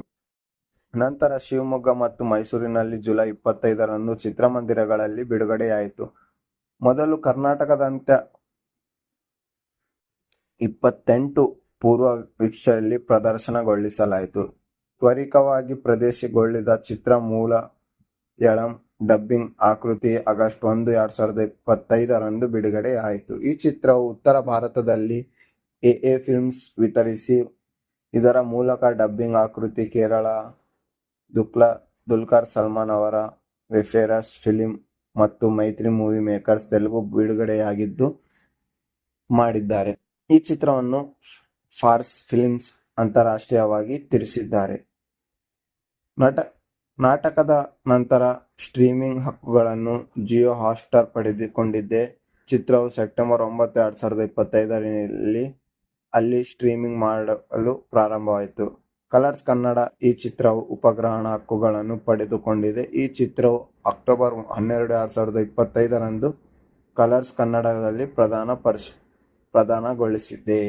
ನಂತರ ಶಿವಮೊಗ್ಗ ಮತ್ತು ಮೈಸೂರಿನಲ್ಲಿ ಜುಲೈ 25ರಂದು ಚಿತ್ರಮಂದಿರಗಳಲ್ಲಿ ಬಿಡುಗಡೆಯಾಯಿತು. ಮೊದಲು ಕರ್ನಾಟಕದಾದ್ಯಂತ 28 ಪೂರ್ವ ವೀಕ್ಷಣೆಯಲ್ಲಿ ಪ್ರದರ್ಶನಗೊಳಿಸಲಾಯಿತು. ತ್ವರಿತವಾಗಿ ಪ್ರದರ್ಶನಗೊಳಿಸಿದ ಚಿತ್ರ ಮಲಯಾಳಂ ಡಬ್ಬಿಂಗ್ ಆವೃತ್ತಿ ಆಗಸ್ಟ್ 1, 2025ರಂದು ಬಿಡುಗಡೆಯಾಯಿತು. ಈ ಚಿತ್ರವು ಉತ್ತರ ಭಾರತದಲ್ಲಿ ಎಎ ಫಿಲ್ಮ್ಸ್ ವಿತರಿಸಿ, ಇದರ ಮೂಲಕ ಡಬ್ಬಿಂಗ್ ಆವೃತ್ತಿ ಕೇರಳ ದುಲ್ಕರ್ ಸಲ್ಮಾನ್ ಅವರ ರೆಫರೆನ್ಸ್ ಫಿಲ್ಮ್ ಮತ್ತು ಮೈತ್ರಿ ಮೂವಿ ಮೇಕರ್ಸ್ ತೆಲುಗು ಬಿಡುಗಡೆಯಾಗಿದ್ದು ಮಾಡಿದ್ದಾರೆ. ಈ ಚಿತ್ರವನ್ನು ಫಾರ್ಸ್ ಫಿಲ್ಮ್ಸ್ ಅಂತಾರಾಷ್ಟ್ರೀಯವಾಗಿ ತಿರುಗಿಸಿದ್ದಾರೆ. ನಾಟಕದ ನಂತರ ಸ್ಟ್ರೀಮಿಂಗ್ ಹಕ್ಕುಗಳನ್ನು ಜಿಯೋ ಹಾಟ್ಸ್ಟಾರ್ ಪಡೆದುಕೊಂಡಿದೆ. ಚಿತ್ರವು ಸೆಪ್ಟೆಂಬರ್ 9, 2025ರಲ್ಲಿ ಅಲ್ಲಿ ಸ್ಟ್ರೀಮಿಂಗ್ ಮಾಡಲು ಪ್ರಾರಂಭವಾಯಿತು. ಕಲರ್ಸ್ ಕನ್ನಡ ಈ ಚಿತ್ರವು ಉಪಗ್ರಹಣ ಹಕ್ಕುಗಳನ್ನು ಪಡೆದುಕೊಂಡಿದೆ. ಈ ಚಿತ್ರವು ಅಕ್ಟೋಬರ್ 12, 2025ರಂದು ಕಲರ್ಸ್ ಕನ್ನಡದಲ್ಲಿ ಪ್ರದಾನಗೊಳಿಸಿದೆ.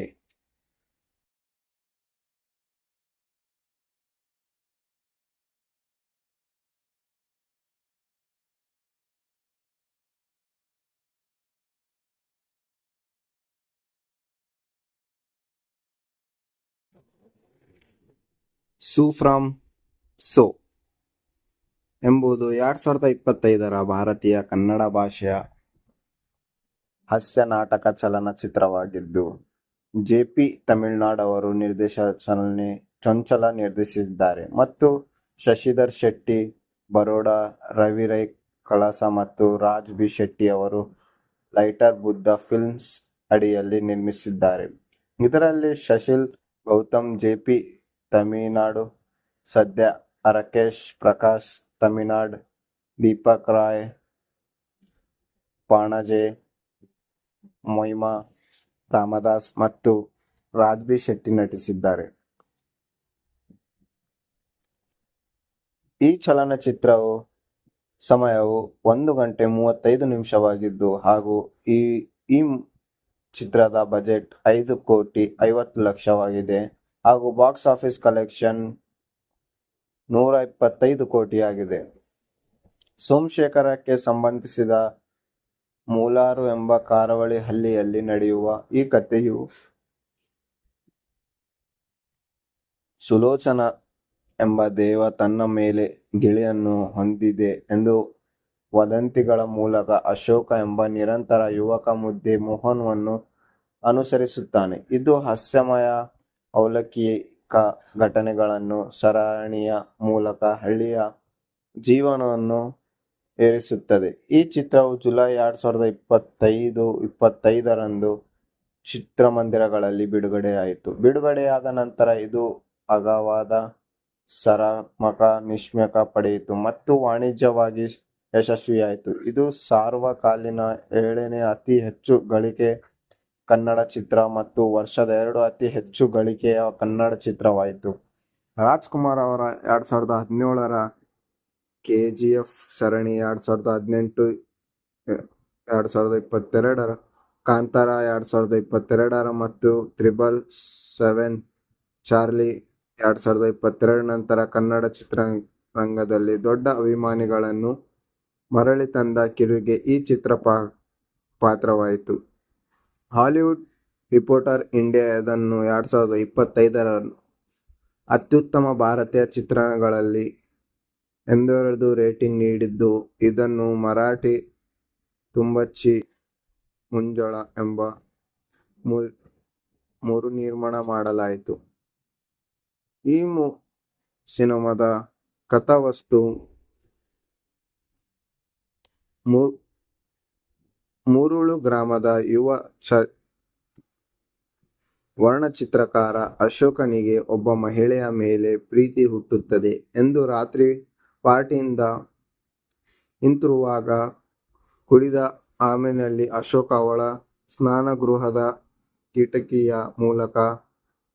ಸೂ ಫ್ರಮ್ ಸೋ ಎಂಬುದು 2025ರ ಭಾರತೀಯ ಕನ್ನಡ ಭಾಷೆಯ ಹಾಸ್ಯ ನಾಟಕ ಚಲನಚಿತ್ರವಾಗಿದ್ದು, ಜೆ.ಪಿ. ತಮಿಳುನಾಡು ಅವರು ಚೊಂಚಲ ನಿರ್ದೇಶಿಸಿದ್ದಾರೆ ಮತ್ತು ಶಶಿಧರ್ ಶೆಟ್ಟಿ ಬರೋಡಾ, ರವಿ ರೈ ಕಳಸ ಮತ್ತು ರಾಜ್ ಬಿ ಶೆಟ್ಟಿ ಅವರು ಲೈಟರ್ ಬುದ್ಧ ಫಿಲ್ಮ್ಸ್ ಅಡಿಯಲ್ಲಿ ನಿರ್ಮಿಸಿದ್ದಾರೆ. ಇದರಲ್ಲಿ ಶಶಿಲ್ ಗೌತಮ್, ಜೆ.ಪಿ. ತಮಿಳುನಾಡು, ಸದ್ಯ ರಾಕೇಶ್ ಪ್ರಕಾಶ್ ತಮಿಳುನಾಡು, ದೀಪಕ್ ರಾಯ್ ಪಣಜೆ, ಮೊಯ್ಮಾ ರಾಮದಾಸ್ ಮತ್ತು ರಾಜ್ ಬಿ ಶೆಟ್ಟಿ ನಟಿಸಿದ್ದಾರೆ. ಈ ಚಲನಚಿತ್ರವು ಸಮಯವು 1 ಗಂಟೆ 35 ನಿಮಿಷವಾಗಿದ್ದು ಹಾಗೂ ಈ ಚಿತ್ರದ ಬಜೆಟ್ 5,50,00,000ವಾಗಿದೆ ಹಾಗೂ ಬಾಕ್ಸ್ ಆಫೀಸ್ ಕಲೆಕ್ಷನ್ 125 ಕೋಟಿಯಾಗಿದೆ. ಸೋಮಶೇಖರಕ್ಕೆ ಸಂಬಂಧಿಸಿದ ಮೂಲಾರು ಎಂಬ ಕರಾವಳಿ ಹಳ್ಳಿಯಲ್ಲಿ ನಡೆಯುವ ಈ ಕಥೆಯು ಸುಲೋಚನಾ ಎಂಬ ದೇವ ತನ್ನ ಮೇಲೆ ಗಿಳಿಯನ್ನು ಹೊಂದಿದೆ ಎಂದು ವದಂತಿಗಳ ಮೂಲಕ ಅಶೋಕ ಎಂಬ ನಿರಂತರ ಯುವಕ ಮುದ್ದೆ ಮೋಹನ್ವನ್ನು ಅನುಸರಿಸುತ್ತಾನೆ. ಇದು ಹಾಸ್ಯಮಯ ಅಲೌಕಿಕ ಘಟನೆಗಳನ್ನು ಸರಣಿಯ ಮೂಲಕ ಹಳ್ಳಿಯ ಜೀವನವನ್ನು ಏರಿಸುತ್ತದೆ. ಈ ಚಿತ್ರವು ಜುಲೈ 2025ರಂದು ಚಿತ್ರಮಂದಿರಗಳಲ್ಲಿ ಬಿಡುಗಡೆಯಾಯಿತು. ಬಿಡುಗಡೆಯಾದ ನಂತರ ಇದು ಅಗಾಧವಾದ ಸಕಾರಾತ್ಮಕ ಸಮೀಕ್ಷೆ ಪಡೆಯಿತು ಮತ್ತು ವಾಣಿಜ್ಯಿಕವಾಗಿ ಯಶಸ್ವಿಯಾಯಿತು. ಇದು ಸಾರ್ವಕಾಲಿನ 7ನೇ ಅತಿ ಹೆಚ್ಚು ಗಳಿಕೆಯ ಕನ್ನಡ ಚಿತ್ರ ಮತ್ತು ವರ್ಷದ 2 ಅತಿ ಹೆಚ್ಚು ಗಳಿಕೆಯ ಕನ್ನಡ ಚಿತ್ರವಾಯಿತು. ರಾಜ್ಕುಮಾರ್ ಅವರ 2017ರ ಕೆಜಿಎಫ್ ಸರಣಿ, 2018 2022ರ ಕಾಂತಾರ, 2022ರ ಮತ್ತು 777 ಚಾರ್ಲಿ 2022 ನಂತರ ಕನ್ನಡ ಚಿತ್ರರಂಗದಲ್ಲಿ ದೊಡ್ಡ ಅಭಿಮಾನಿಗಳನ್ನು ಮರಳಿ ತಂದ ಕಿರುಗೆ ಈ ಚಿತ್ರ ಪಾತ್ರವಾಯಿತು. ಹಾಲಿವುಡ್ ರಿಪೋರ್ಟರ್ ಇಂಡಿಯಾ ಇದನ್ನು 2025ರ ಅತ್ಯುತ್ತಮ ಭಾರತೀಯ ಚಿತ್ರಗಳಲ್ಲಿ ಎಂದೆರಡು ರೇಟಿಂಗ್ ನೀಡಿದ್ದು, ಇದನ್ನು ಮರಾಠಿ ತುಂಬಚ್ಚಿ ಮುಂಜಾಳ ಎಂಬ ಮರುನಿರ್ಮಾಣ ಮಾಡಲಾಯಿತು. ಈ ಸಿನಿಮಾದ ಕಥಾವಸ್ತು ಮುರುಳು ಗ್ರಾಮದ ಯುವ ವರ್ಣಚಿತ್ರಕಾರ ಅಶೋಕನಿಗೆ ಒಬ್ಬ ಮಹಿಳೆಯ ಮೇಲೆ ಪ್ರೀತಿ ಹುಟ್ಟುತ್ತದೆ ಎಂದು ರಾತ್ರಿ ಪಾರ್ಟಿಯಿಂದ ಹಿಂತಿರುಗುವಾಗ ಕುಡಿದ ಆಮೇನಲ್ಲಿ ಅಶೋಕ ಅವಳ ಸ್ನಾನಗೃಹದ ಕಿಟಕಿಯ ಮೂಲಕ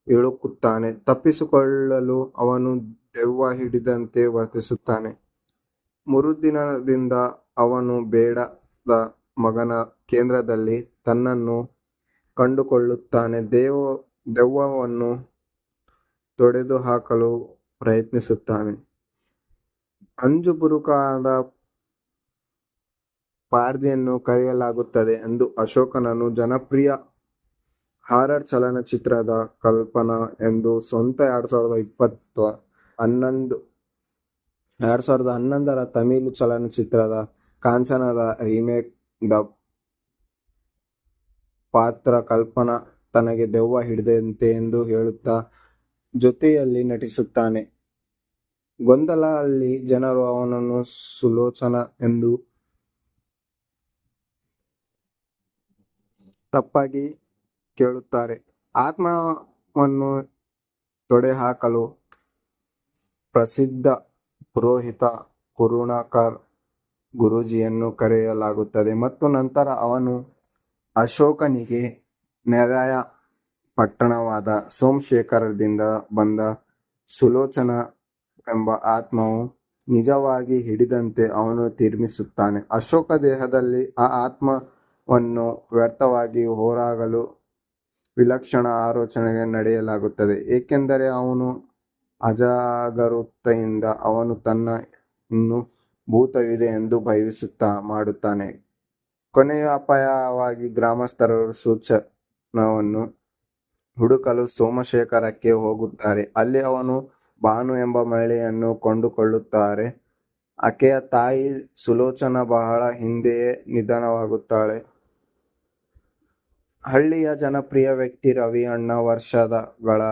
ಇಳುಕುತ್ತಾನೆ. ತಪ್ಪಿಸಿಕೊಳ್ಳಲು ಅವನು ದೆವ್ವ ಹಿಡಿದಂತೆ ವರ್ತಿಸುತ್ತಾನೆ. ಮರುದಿನದಿಂದ ಅವನು ಬೇಡದ ಮಗನ ಕೇಂದ್ರದಲ್ಲಿ ತನ್ನನ್ನು ಕಂಡುಕೊಳ್ಳುತ್ತಾನೆ. ದೆವ್ವವನ್ನು ತೊಡೆದುಹಾಕಲು ಪ್ರಯತ್ನಿಸುತ್ತಾನೆ. ಅಂಜುಬುರುಕಾದ ಪಾರ್ದಿಯನ್ನು ಕರೆಯಲಾಗುತ್ತದೆ ಎಂದು ಅಶೋಕನನ್ನು ಜನಪ್ರಿಯ ಹಾರರ್ ಚಲನಚಿತ್ರದ ಕಲ್ಪನಾ ಎಂದು ಸ್ವಂತ 2011ರ ತಮಿಳು ಚಲನಚಿತ್ರದ ಕಾಂಚನದ ರೀಮೇಕ್ ದ ಪಾತ್ರ ಕಲ್ಪನಾ ತನಗೆ ದೆವ್ವ ಹಿಡಿದಂತೆ ಎಂದು ಹೇಳುತ್ತಾ ಜೊತೆಯಲ್ಲಿ ನಟಿಸುತ್ತಾನೆ. ಗೊಂದಲ ಅಲ್ಲಿ ಜನರು ಅವನನ್ನು ಸುಲೋಚನಾ ಎಂದು ತಪ್ಪಾಗಿ ಕೇಳುತ್ತಾರೆ. ಆತ್ಮವನ್ನು ತೊಡೆಹಾಕಲು ಪ್ರಸಿದ್ಧ ಪುರೋಹಿತ ಕರುಣಾಕರ್ ಗುರೂಜಿಯನ್ನು ಕರೆಯಲಾಗುತ್ತದೆ ಮತ್ತು ನಂತರ ಅವನು ಅಶೋಕನಿಗೆ ನೆರೆಯ ಪಟ್ಟಣವಾದ ಸೋಮಶೇಖರದಿಂದ ಬಂದ ಸುಲೋಚನಾ ಎಂಬ ಆತ್ಮವು ನಿಜವಾಗಿ ಹಿಡಿದಂತೆ ಅವನು ತೀರ್ಮಾನಿಸುತ್ತಾನೆ. ಅಶೋಕ ದೇಹದಲ್ಲಿ ಆ ಆತ್ಮವನ್ನು ವ್ಯರ್ಥವಾಗಿ ಹೊರಹಾಕಲು ವಿಲಕ್ಷಣ ಆಲೋಚನೆ ನಡೆಸಲಾಗುತ್ತದೆ, ಏಕೆಂದರೆ ಅವನು ಅಜಾಗರೂಕತೆಯಿಂದ ಅವನು ತನ್ನ ಇನ್ನೂ ಭೂತವಿದೆ ಎಂದು ಭಾವಿಸುತ್ತಾ ಮಾಡುತ್ತಾನೆ. ಕೊನೆಯ ಅಪಾಯವಾಗಿ ಗ್ರಾಮಸ್ಥರು ಸುಲೋಚನಾವನ್ನು ಹುಡುಕಲು ಸೋಮಶೇಖರಕ್ಕೆ ಹೋಗುತ್ತಾರೆ. ಅಲ್ಲಿ ಅವನು ಭಾನು ಎಂಬ ಮಹಿಳೆಯನ್ನು ಕಂಡುಕೊಳ್ಳುತ್ತಾರೆ. ಆಕೆಯ ತಾಯಿ ಸುಲೋಚನಾ ಬಹಳ ಹಿಂದೆಯೇ ನಿಧನವಾಗುತ್ತಾಳೆ. ಹಳ್ಳಿಯ ಜನಪ್ರಿಯ ವ್ಯಕ್ತಿ ರವಿ ಅಣ್ಣ ವರ್ಷಗಳ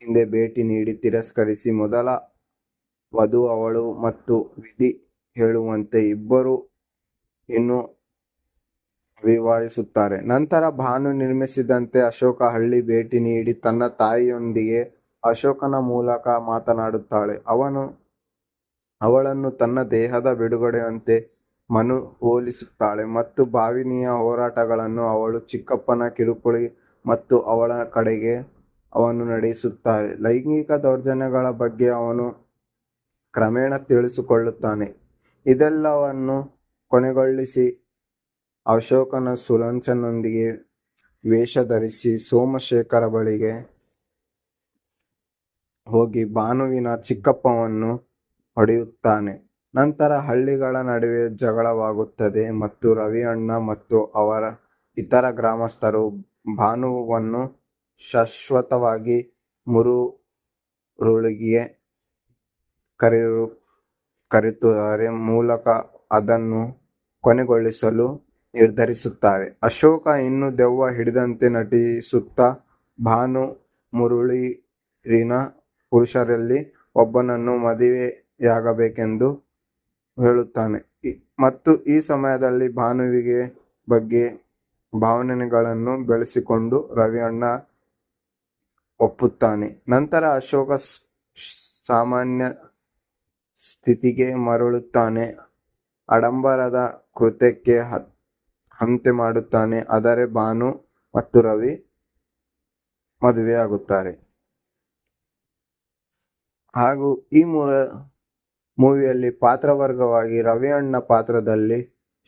ಹಿಂದೆ ಭೇಟಿ ನೀಡಿ ತಿರಸ್ಕರಿಸಿ ಮೊದಲ ವಧು ಅವಳು ಮತ್ತು ವಿಧಿ ಹೇಳುವಂತೆ ಇಬ್ಬರೂ ಇನ್ನೂ ಅವಿವಾಹಿತರಾಗುತ್ತಾರೆ. ನಂತರ ಭಾನು ನಿರ್ಮಿಸಿದಂತೆ ಅಶೋಕ ಹಳ್ಳಿ ಭೇಟಿ ನೀಡಿ ತನ್ನ ತಾಯಿಯೊಂದಿಗೆ ಅಶೋಕನ ಮೂಲಕ ಮಾತನಾಡುತ್ತಾಳೆ. ಅವಳನ್ನು ತನ್ನ ದೇಹದ ಬಿಡುಗಡೆಯಂತೆ ಮನವೊಲಿಸುತ್ತಾಳೆ ಮತ್ತು ಭಾವನೀಯ ಹೋರಾಟಗಳನ್ನು ಅವಳ ಚಿಕ್ಕಪ್ಪನ ಕಿರುಕುಳ ಮತ್ತು ಅವಳ ಕಡೆಗೆ ಅವನು ನಡೆಸುತ್ತಾನೆ. ಲೈಂಗಿಕ ದೌರ್ಜನ್ಯಗಳ ಬಗ್ಗೆ ಅವನು ಕ್ರಮೇಣ ತಿಳಿದುಕೊಳ್ಳುತ್ತಾನೆ. ಇದೆಲ್ಲವನ್ನು ಕೊನೆಗೊಳಿಸಿ ಅಶೋಕನ ಸುಲೋಚನೊಂದಿಗೆ ವೇಷ ಧರಿಸಿ ಸೋಮಶೇಖರ ಬಳಿಗೆ ಹೋಗಿ ಭಾನುವಿನ ಚಿಕ್ಕಪ್ಪನನ್ನು ಹೊಡೆಯುತ್ತಾನೆ. ನಂತರ ಹಳ್ಳಿಗಳ ನಡುವೆ ಜಗಳವಾಗುತ್ತದೆ ಮತ್ತು ರವಿ ಅಣ್ಣ ಮತ್ತು ಅವರ ಇತರ ಗ್ರಾಮಸ್ಥರು ಭಾನುವನ್ನು ಶಾಶ್ವತವಾಗಿ ಮರಳುಗಳಿಗೆ ಕರೆತರುವ ಮೂಲಕ ಅದನ್ನು ಕೊನೆಗೊಳಿಸಲು ನಿರ್ಧರಿಸುತ್ತಾರೆ. ಅಶೋಕ ಇನ್ನೂ ದೆವ್ವ ಹಿಡಿದಂತೆ ನಟಿಸುತ್ತಾ ಭಾನು ಮರಳಿನ ಪುರುಷರಲ್ಲಿ ಒಬ್ಬನನ್ನು ಮದುವೆಯಾಗಬೇಕೆಂದು ಹೇಳುತ್ತಾನೆ ಮತ್ತು ಈ ಸಮಯದಲ್ಲಿ ಭಾನುವಿಗೆ ಬಗ್ಗೆ ಭಾವನೆಗಳನ್ನು ಬೆಳೆಸಿಕೊಂಡು ರವಿ ಅಣ್ಣ ಒಪ್ಪುತ್ತಾನೆ. ನಂತರ ಅಶೋಕ ಸಾಮಾನ್ಯ ಸ್ಥಿತಿಗೆ ಮರಳುತ್ತಾನೆ. ಆಡಂಬರದ ಕೃತ್ಯಕ್ಕೆ ಅಂತ್ಯ ಮಾಡುತ್ತಾನೆ. ಆದರೆ ಭಾನು ಮತ್ತು ರವಿ ಮದುವೆಯಾಗುತ್ತಾರೆ. ಹಾಗೂ ಈ ಮೂವಿಯಲ್ಲಿ ಪಾತ್ರವರ್ಗವಾಗಿ ರವಿ ಅಣ್ಣ ಪಾತ್ರದಲ್ಲಿ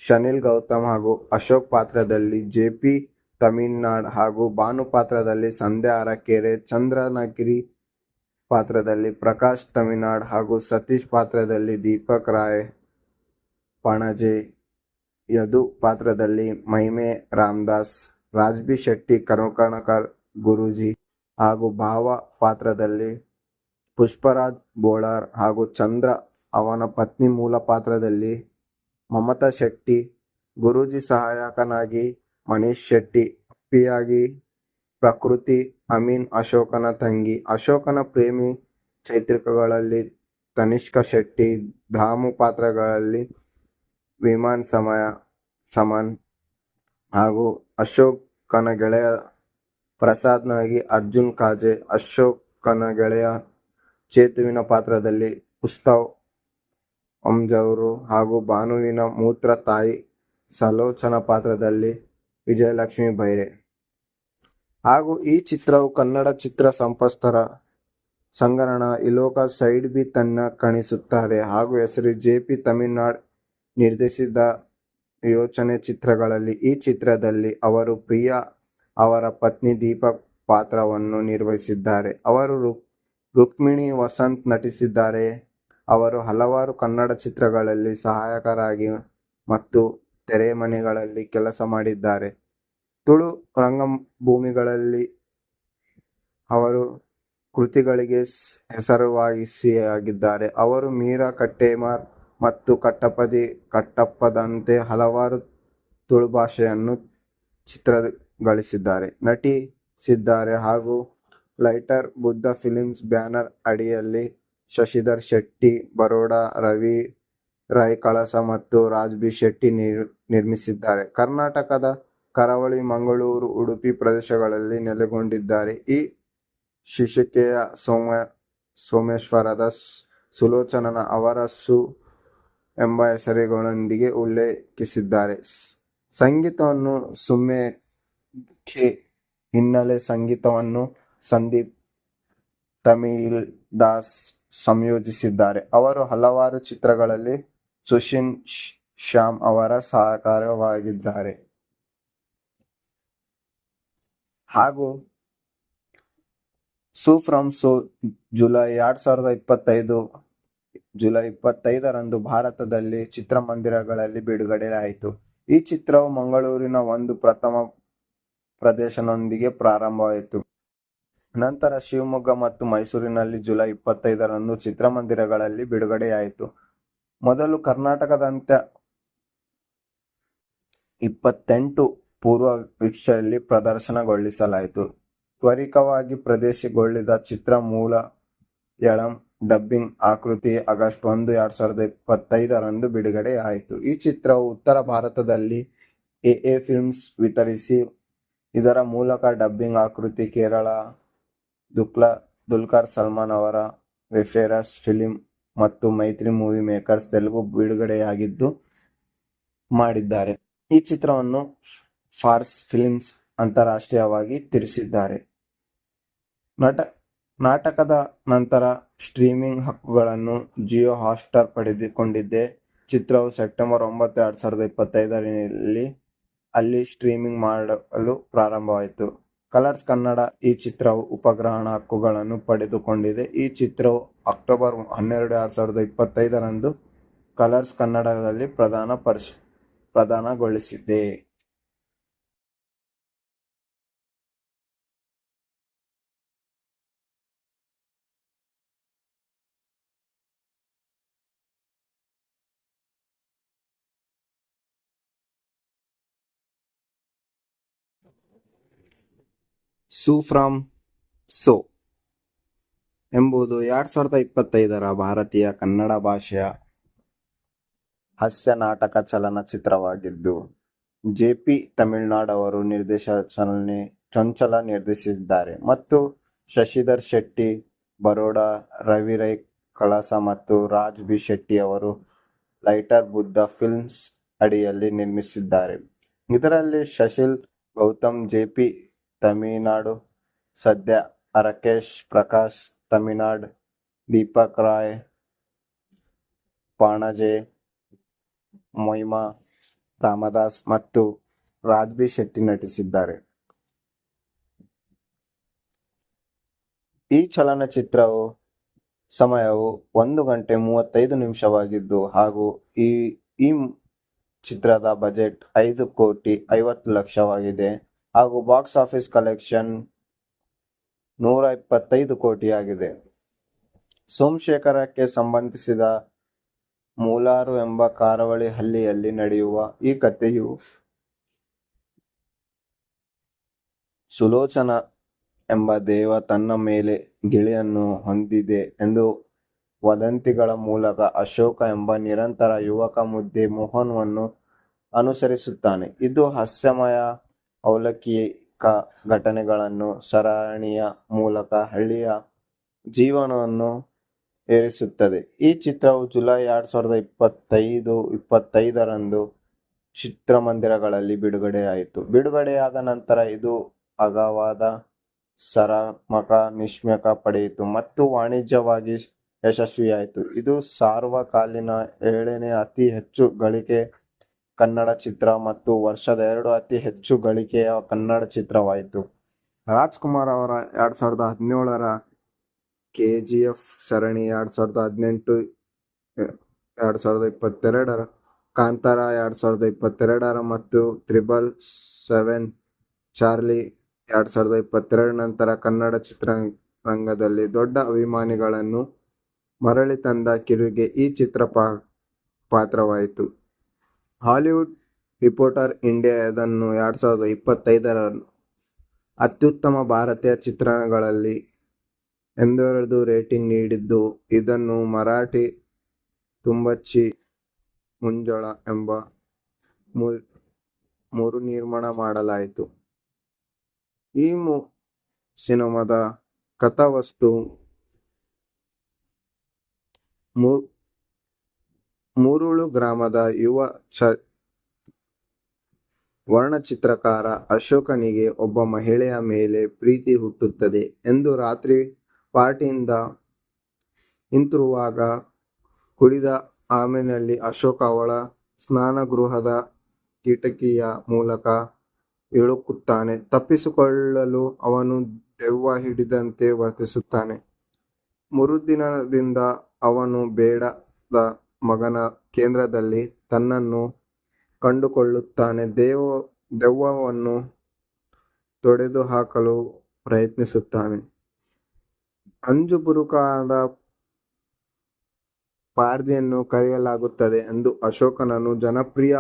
ಶನಿಲ್ ಗೌತಮ್ ಹಾಗೂ ಅಶೋಕ್ ಪಾತ್ರದಲ್ಲಿ ಜೆ.ಪಿ. ತಮಿಳ್ನಾಡ್ ಹಾಗೂ ಭಾನು ಪಾತ್ರದಲ್ಲಿ ಸಂಧ್ಯಾ ಅರಕೆರೆ, ಚಂದ್ರಗಿರಿ ಪಾತ್ರದಲ್ಲಿ ಪ್ರಕಾಶ್ ತಮಿಳ್ನಾಡ್ ಹಾಗೂ ಸತೀಶ್ ಪಾತ್ರದಲ್ಲಿ ದೀಪಕ್ ರಾಯ್ ಪಣಜೆ, ಯದು ಪಾತ್ರದಲ್ಲಿ ಮೈಮೆ ರಾಮದಾಸ್, ರಾಜ್ಬಿ ಶೆಟ್ಟಿ ಕರುಣಾಕರ್ ಗುರೂಜಿ ಹಾಗೂ ಭಾವ ಪಾತ್ರದಲ್ಲಿ ಪುಷ್ಪರಾಜ್ ಬೋಳಾರ್ ಹಾಗೂ ಚಂದ್ರ ಅವನ ಪತ್ನಿ ಮೂಲ ಪಾತ್ರದಲ್ಲಿ ಮಮತಾ ಶೆಟ್ಟಿ, ಗುರೂಜಿ ಸಹಾಯಕನಾಗಿ ಮನೀಶ್ ಶೆಟ್ಟಿ, ಅಪ್ಪಿಯಾಗಿ ಪ್ರಕೃತಿ ಅಮೀನ್ ಅಶೋಕನ ತಂಗಿ, ಅಶೋಕನ ಪ್ರೇಮಿ ಚೈತ್ರಿಕಗಳಲ್ಲಿ ತನಿಷ್ಕಾ ಶೆಟ್ಟಿ, ಧಾಮು ಪಾತ್ರಗಳಲ್ಲಿ ವಿಮಾನ್ ಸಮನ್ ಹಾಗೂ ಅಶೋಕನ ಗೆಳೆಯ ಪ್ರಸಾದ್ನಾಗಿ ಅರ್ಜುನ್ ಕಾಜೆ, ಅಶೋಕನ ಗೆಳೆಯ ಚೇತುವಿನ ಪಾತ್ರದಲ್ಲಿ ಉತ್ಸವ್ ಅಂಜವರು ಹಾಗೂ ಭಾನುವಿನ ಮೂತ್ರ ತಾಯಿ ಸಲೋಚನಾ ಪಾತ್ರದಲ್ಲಿ ವಿಜಯಲಕ್ಷ್ಮಿ ಬೈರೆ. ಹಾಗೂ ಈ ಚಿತ್ರವು ಕನ್ನಡ ಚಿತ್ರ ಸಂಪತ್ಸರ ಸಂಗರಣ ಇಲೋಕ ಸೈಡ್ ಬಿ ತನ್ನ ಕಾಣಿಸುತ್ತಾರೆ ಹಾಗೂ ಹೆಸರು ಜೆ.ಪಿ. ತಮಿಳ್ನಾಡ್ ನಿರ್ದೇಶಿಸಿದ ಯೋಚನೆ ಚಿತ್ರಗಳಲ್ಲಿ. ಈ ಚಿತ್ರದಲ್ಲಿ ಅವರು ಪ್ರಿಯಾ ಅವರ ಪತ್ನಿ ದೀಪಾ ಪಾತ್ರವನ್ನು ನಿರ್ವಹಿಸಿದ್ದಾರೆ. ಅವರು ರುಕ್ಮಿಣಿ ವಸಂತ್ ನಟಿಸಿದ್ದಾರೆ. ಅವರು ಹಲವಾರು ಕನ್ನಡ ಚಿತ್ರಗಳಲ್ಲಿ ಸಹಾಯಕರಾಗಿ ಮತ್ತು ತೆರೆಮನೆಗಳಲ್ಲಿ ಕೆಲಸ ಮಾಡಿದ್ದಾರೆ. ತುಳು ರಂಗಭೂಮಿಗಳಲ್ಲಿ ಅವರು ಕೃತಿಗಳಿಗೆ ಹೆಸರುವಾಸಿಯಾಗಿದ್ದಾರೆ. ಅವರು ಮೀರಾ ಕಟ್ಟೇಮಾರ್ ಮತ್ತು ಕಟ್ಟಪ್ಪದಂತೆ ಹಲವಾರು ತುಳು ಭಾಷೆಯನ್ನು ಚಿತ್ರಗಳಿಸಿದ್ದಾರೆ, ನಟಿಸಿದ್ದಾರೆ ಹಾಗೂ ಲೈಟರ್ ಬುದ್ಧ ಫಿಲ್ಮ್ಸ್ ಬ್ಯಾನರ್ ಅಡಿಯಲ್ಲಿ ಶಶಿಧರ್ ಶೆಟ್ಟಿ, ಬರೋಡಾ, ರವಿ ರೈ ಕಳಸ ಮತ್ತು ರಾಜ್ ಬಿ ಶೆಟ್ಟಿ ನಿರ್ಮಿಸಿದ್ದಾರೆ. ಕರ್ನಾಟಕದ ಕರಾವಳಿ, ಮಂಗಳೂರು, ಉಡುಪಿ ಪ್ರದೇಶಗಳಲ್ಲಿ ನೆಲೆಗೊಂಡಿದ್ದಾರೆ. ಈ ಶೀರ್ಷಿಕೆಯ ಸೋಮೇಶ್ವರದ ಸುಲೋಚನಾ ಅವರ ಸು ಎಂಬ ಹೆಸರುಗಳೊಂದಿಗೆ ಉಲ್ಲೇಖಿಸಿದ್ದಾರೆ. ಸಂಗೀತವನ್ನು ಸುಮ್ಮೆಕ್ಕೆ, ಹಿನ್ನೆಲೆ ಸಂಗೀತವನ್ನು ಸಂದೀಪ್ ತಮಿಳ್ದಾಸ್ ಸಂಯೋಜಿಸಿದ್ದಾರೆ. ಅವರು ಹಲವಾರು ಚಿತ್ರಗಳಲ್ಲಿ ಸುಶೀಲ್ ಶ್ಯಾಮ್ ಅವರ ಸಹಕಾರಿಯಾಗಿದ್ದಾರೆ. ಹಾಗೂ ಸು ಫ್ರಮ್ ಸೋ ಜುಲೈ 25ರಂದು ಭಾರತದಲ್ಲಿ ಚಿತ್ರಮಂದಿರಗಳಲ್ಲಿ ಬಿಡುಗಡೆಯಾಯಿತು. ಈ ಚಿತ್ರವು ಮಂಗಳೂರಿನ ಒಂದು ಪ್ರಥಮ ಪ್ರದರ್ಶನದೊಂದಿಗೆ ಪ್ರಾರಂಭವಾಯಿತು. ನಂತರ ಶಿವಮೊಗ್ಗ ಮತ್ತು ಮೈಸೂರಿನಲ್ಲಿ ಜುಲೈ 25ರಂದು ಚಿತ್ರಮಂದಿರಗಳಲ್ಲಿ ಬಿಡುಗಡೆಯಾಯಿತು. ಮೊದಲು ಕರ್ನಾಟಕದಾದ್ಯಂತ 28 ಪೂರ್ವ ವೀಕ್ಷಣೆಯಲ್ಲಿ ಪ್ರದರ್ಶನಗೊಳಿಸಲಾಯಿತು. ತ್ವರಿತವಾಗಿ ಪ್ರದರ್ಶನಗೊಳಿಸಿದ ಚಿತ್ರ ಮಲಯಾಳಂ ಡಬ್ಬಿಂಗ್ ಆವೃತ್ತಿ ಆಗಸ್ಟ್ 1, 2025ರಂದು ಬಿಡುಗಡೆಯಾಯಿತು. ಈ ಚಿತ್ರವು ಉತ್ತರ ಭಾರತದಲ್ಲಿ ಎಎ ಫಿಲ್ಮ್ಸ್ ವಿತರಿಸಿ, ಇದರ ಮೂಲಕ ಡಬ್ಬಿಂಗ್ ಆವೃತ್ತಿ ಕೇರಳ ದುಲ್ಕರ್ ಸಲ್ಮಾನ್ ಅವರ ರೆಫರೆನ್ಸ್ ಫಿಲ್ಮ್ ಮತ್ತು ಮೈತ್ರಿ ಮೂವಿ ಮೇಕರ್ಸ್ ತೆಲುಗು ಬಿಡುಗಡೆಯಾಗಿದ್ದು ಮಾಡಿದ್ದಾರೆ. ಈ ಚಿತ್ರವನ್ನು ಫಾರ್ಸ್ ಫಿಲ್ಮ್ಸ್ ಅಂತಾರಾಷ್ಟ್ರೀಯವಾಗಿ ತರಿಸಿದ್ದಾರೆ. ನಾಟಕದ ನಂತರ ಸ್ಟ್ರೀಮಿಂಗ್ ಹಕ್ಕುಗಳನ್ನು ಜಿಯೋ ಹಾಟ್ಸ್ಟಾರ್ ಪಡೆದುಕೊಂಡಿದೆ. ಚಿತ್ರವು ಸೆಪ್ಟೆಂಬರ್ 9, 2025ರಲ್ಲಿ ಅಲ್ಲಿ ಸ್ಟ್ರೀಮಿಂಗ್ ಮಾಡಲು ಪ್ರಾರಂಭವಾಯಿತು. ಕಲರ್ಸ್ ಕನ್ನಡ ಈ ಚಿತ್ರವು ಉಪಗ್ರಹ ಹಕ್ಕುಗಳನ್ನು ಪಡೆದುಕೊಂಡಿದೆ. ಈ ಚಿತ್ರವು ಅಕ್ಟೋಬರ್ 12, 2025ರಂದು ಕಲರ್ಸ್ ಕನ್ನಡದಲ್ಲಿ ಪ್ರದಾನಗೊಳಿಸಿದೆ. ಸು ಫ್ರಮ್ ಸೋ ಎಂಬುದು 2025ರ ಭಾರತೀಯ ಕನ್ನಡ ಭಾಷೆಯ ಹಾಸ್ಯ ನಾಟಕ ಚಲನಚಿತ್ರವಾಗಿದ್ದು, ಜೆ.ಪಿ. ತಮಿಳ್ನಾಡ್ ಅವರು ಚಂಚಲ ನಿರ್ದೇಶಿಸಿದ್ದಾರೆ ಮತ್ತು ಶಶಿಧರ್ ಶೆಟ್ಟಿ, ಬರೋಡಾ, ರವಿ ರೈ ಕಳಸ ಮತ್ತು ರಾಜ್ ಬಿ ಶೆಟ್ಟಿ ಅವರು ಲೈಟರ್ ಬುದ್ಧ ಫಿಲ್ಮ್ಸ್ ಅಡಿಯಲ್ಲಿ ನಿರ್ಮಿಸಿದ್ದಾರೆ. ಇದರಲ್ಲಿ ಶಶಿಲ್ ಗೌತಮ್, ಜೆ.ಪಿ. ತಮಿಳ್ನಾಡು, ಸದ್ಯ ರಾಕೇಶ್ ಪ್ರಕಾಶ್ ತಮಿಳ್ನಾಡ್, ದೀಪಕ್ ರಾಯ್ ಪಾಣಾಜೆ, ಮೊಯ್ಮಾ ರಾಮದಾಸ್ ಮತ್ತು ರಾಜ್ ಬಿ ಶೆಟ್ಟಿ ನಟಿಸಿದ್ದಾರೆ. ಈ ಚಲನಚಿತ್ರವು ಸಮಯವು 1 ಗಂಟೆ 35 ನಿಮಿಷವಾಗಿದ್ದು ಹಾಗೂ ಈ ಚಿತ್ರದ ಬಜೆಟ್ 5,50,00,000ವಾಗಿದೆ ಹಾಗೂ ಬಾಕ್ಸ್ ಆಫೀಸ್ ಕಲೆಕ್ಷನ್ 125 ಕೋಟಿಯಾಗಿದೆ. ಸೋಮಶೇಖರಕ್ಕೆ ಸಂಬಂಧಿಸಿದ ಮೂಲಾರು ಎಂಬ ಕರಾವಳಿ ಹಳ್ಳಿಯಲ್ಲಿ ನಡೆಯುವ ಈ ಕಥೆಯು ಸುಲೋಚನಾ ಎಂಬ ದೇವ ತನ್ನ ಮೇಲೆ ಗಿಳಿಯನ್ನು ಹೊಂದಿದೆ ಎಂದು ವದಂತಿಗಳ ಮೂಲಕ ಅಶೋಕ ಎಂಬ ನಿರಂತರ ಯುವಕ ಮುದ್ದೆ ಮೋಹನ್ವನ್ನು ಅನುಸರಿಸುತ್ತಾನೆ. ಇದು ಹಾಸ್ಯಮಯ ಅಲೌಕಿಕ ಘಟನೆಗಳನ್ನು ಸರಣಿಯ ಮೂಲಕ ಹಳ್ಳಿಯ ಜೀವನವನ್ನು ಏರಿಸುತ್ತದೆ. ಈ ಚಿತ್ರವು ಜುಲೈ 2025ರಂದು ಚಿತ್ರಮಂದಿರಗಳಲ್ಲಿ ಬಿಡುಗಡೆಯಾಯಿತು. ಬಿಡುಗಡೆಯಾದ ನಂತರ ಇದು ಅಗಾಧವಾದ ಸಕಾರಾತ್ಮಕ ಸಮೀಕ್ಷೆ ಪಡೆಯಿತು ಮತ್ತು ವಾಣಿಜ್ಯಿಕವಾಗಿ ಯಶಸ್ವಿಯಾಯಿತು. ಇದು ಸಾರ್ವಕಾಲಿಕ 7ನೇ ಅತಿ ಹೆಚ್ಚು ಗಳಿಕೆಯ ಕನ್ನಡ ಚಿತ್ರ ಮತ್ತು ವರ್ಷದ 2 ಅತಿ ಹೆಚ್ಚು ಗಳಿಕೆಯ ಕನ್ನಡ ಚಿತ್ರವಾಯಿತು. ರಾಜ್ಕುಮಾರ್ ಅವರ 2017ರ ಕೆಜಿಎಫ್ ಸರಣಿ, 2018-2022ರ ಕಾಂತಾರ, 2022ರ ಮತ್ತು 777 ಚಾರ್ಲಿ 2022 ನಂತರ ಕನ್ನಡ ಚಿತ್ರರಂಗದಲ್ಲಿ ದೊಡ್ಡ ಅಭಿಮಾನಿಗಳನ್ನು ಮರಳಿ ತಂದ ಕಿರುಗೆ ಈ ಚಿತ್ರ ಪಾತ್ರವಾಯಿತು. ಹಾಲಿವುಡ್ ರಿಪೋರ್ಟರ್ ಇಂಡಿಯಾ ಇದನ್ನು 2025ರ ಅತ್ಯುತ್ತಮ ಭಾರತೀಯ ಚಿತ್ರಗಳಲ್ಲಿ ಎಂದು ರೇಟಿಂಗ್ ನೀಡಿದ್ದು, ಇದನ್ನು ಮರಾಠಿ ತುಂಬಚ್ಚಿ ಮುಂಜಾಳ ಎಂಬ ಮರುನಿರ್ಮಾಣ ಮಾಡಲಾಯಿತು. ಈ ಸಿನಿಮಾದ ಕಥಾವಸ್ತು ಮುರುಳು ಗ್ರಾಮದ ಯುವ ವರ್ಣಚಿತ್ರಕಾರ ಅಶೋಕನಿಗೆ ಒಬ್ಬ ಮಹಿಳೆಯ ಮೇಲೆ ಪ್ರೀತಿ ಹುಟ್ಟುತ್ತದೆ ಎಂದು ರಾತ್ರಿ ಪಾರ್ಟಿಯಿಂದ ಹಿಂತಿರುಗುವಾಗ ಕುಡಿದ ಆಮಿನಲ್ಲಿ ಅಶೋಕ ಅವಳ ಸ್ನಾನಗೃಹದ ಕಿಟಕಿಯ ಮೂಲಕ ಇಳುಕುತ್ತಾನೆ. ತಪ್ಪಿಸಿಕೊಳ್ಳಲು ಅವನು ದೆವ್ವ ಹಿಡಿದಂತೆ ವರ್ತಿಸುತ್ತಾನೆ. ಮರುದಿನದಿಂದ ಅವನು ಬೇಡದ ಮಗನ ಕೇಂದ್ರದಲ್ಲಿ ತನ್ನನ್ನು ಕಂಡುಕೊಳ್ಳುತ್ತಾನೆ. ದೆವ್ವವನ್ನು ತೊಡೆದುಹಾಕಲು ಪ್ರಯತ್ನಿಸುತ್ತಾನೆ. ಅಂಜುಬುರುಕಾದ ಪಾದ್ರಿಯನ್ನು ಕರೆಯಲಾಗುತ್ತದೆ ಎಂದು ಅಶೋಕನನ್ನು ಜನಪ್ರಿಯ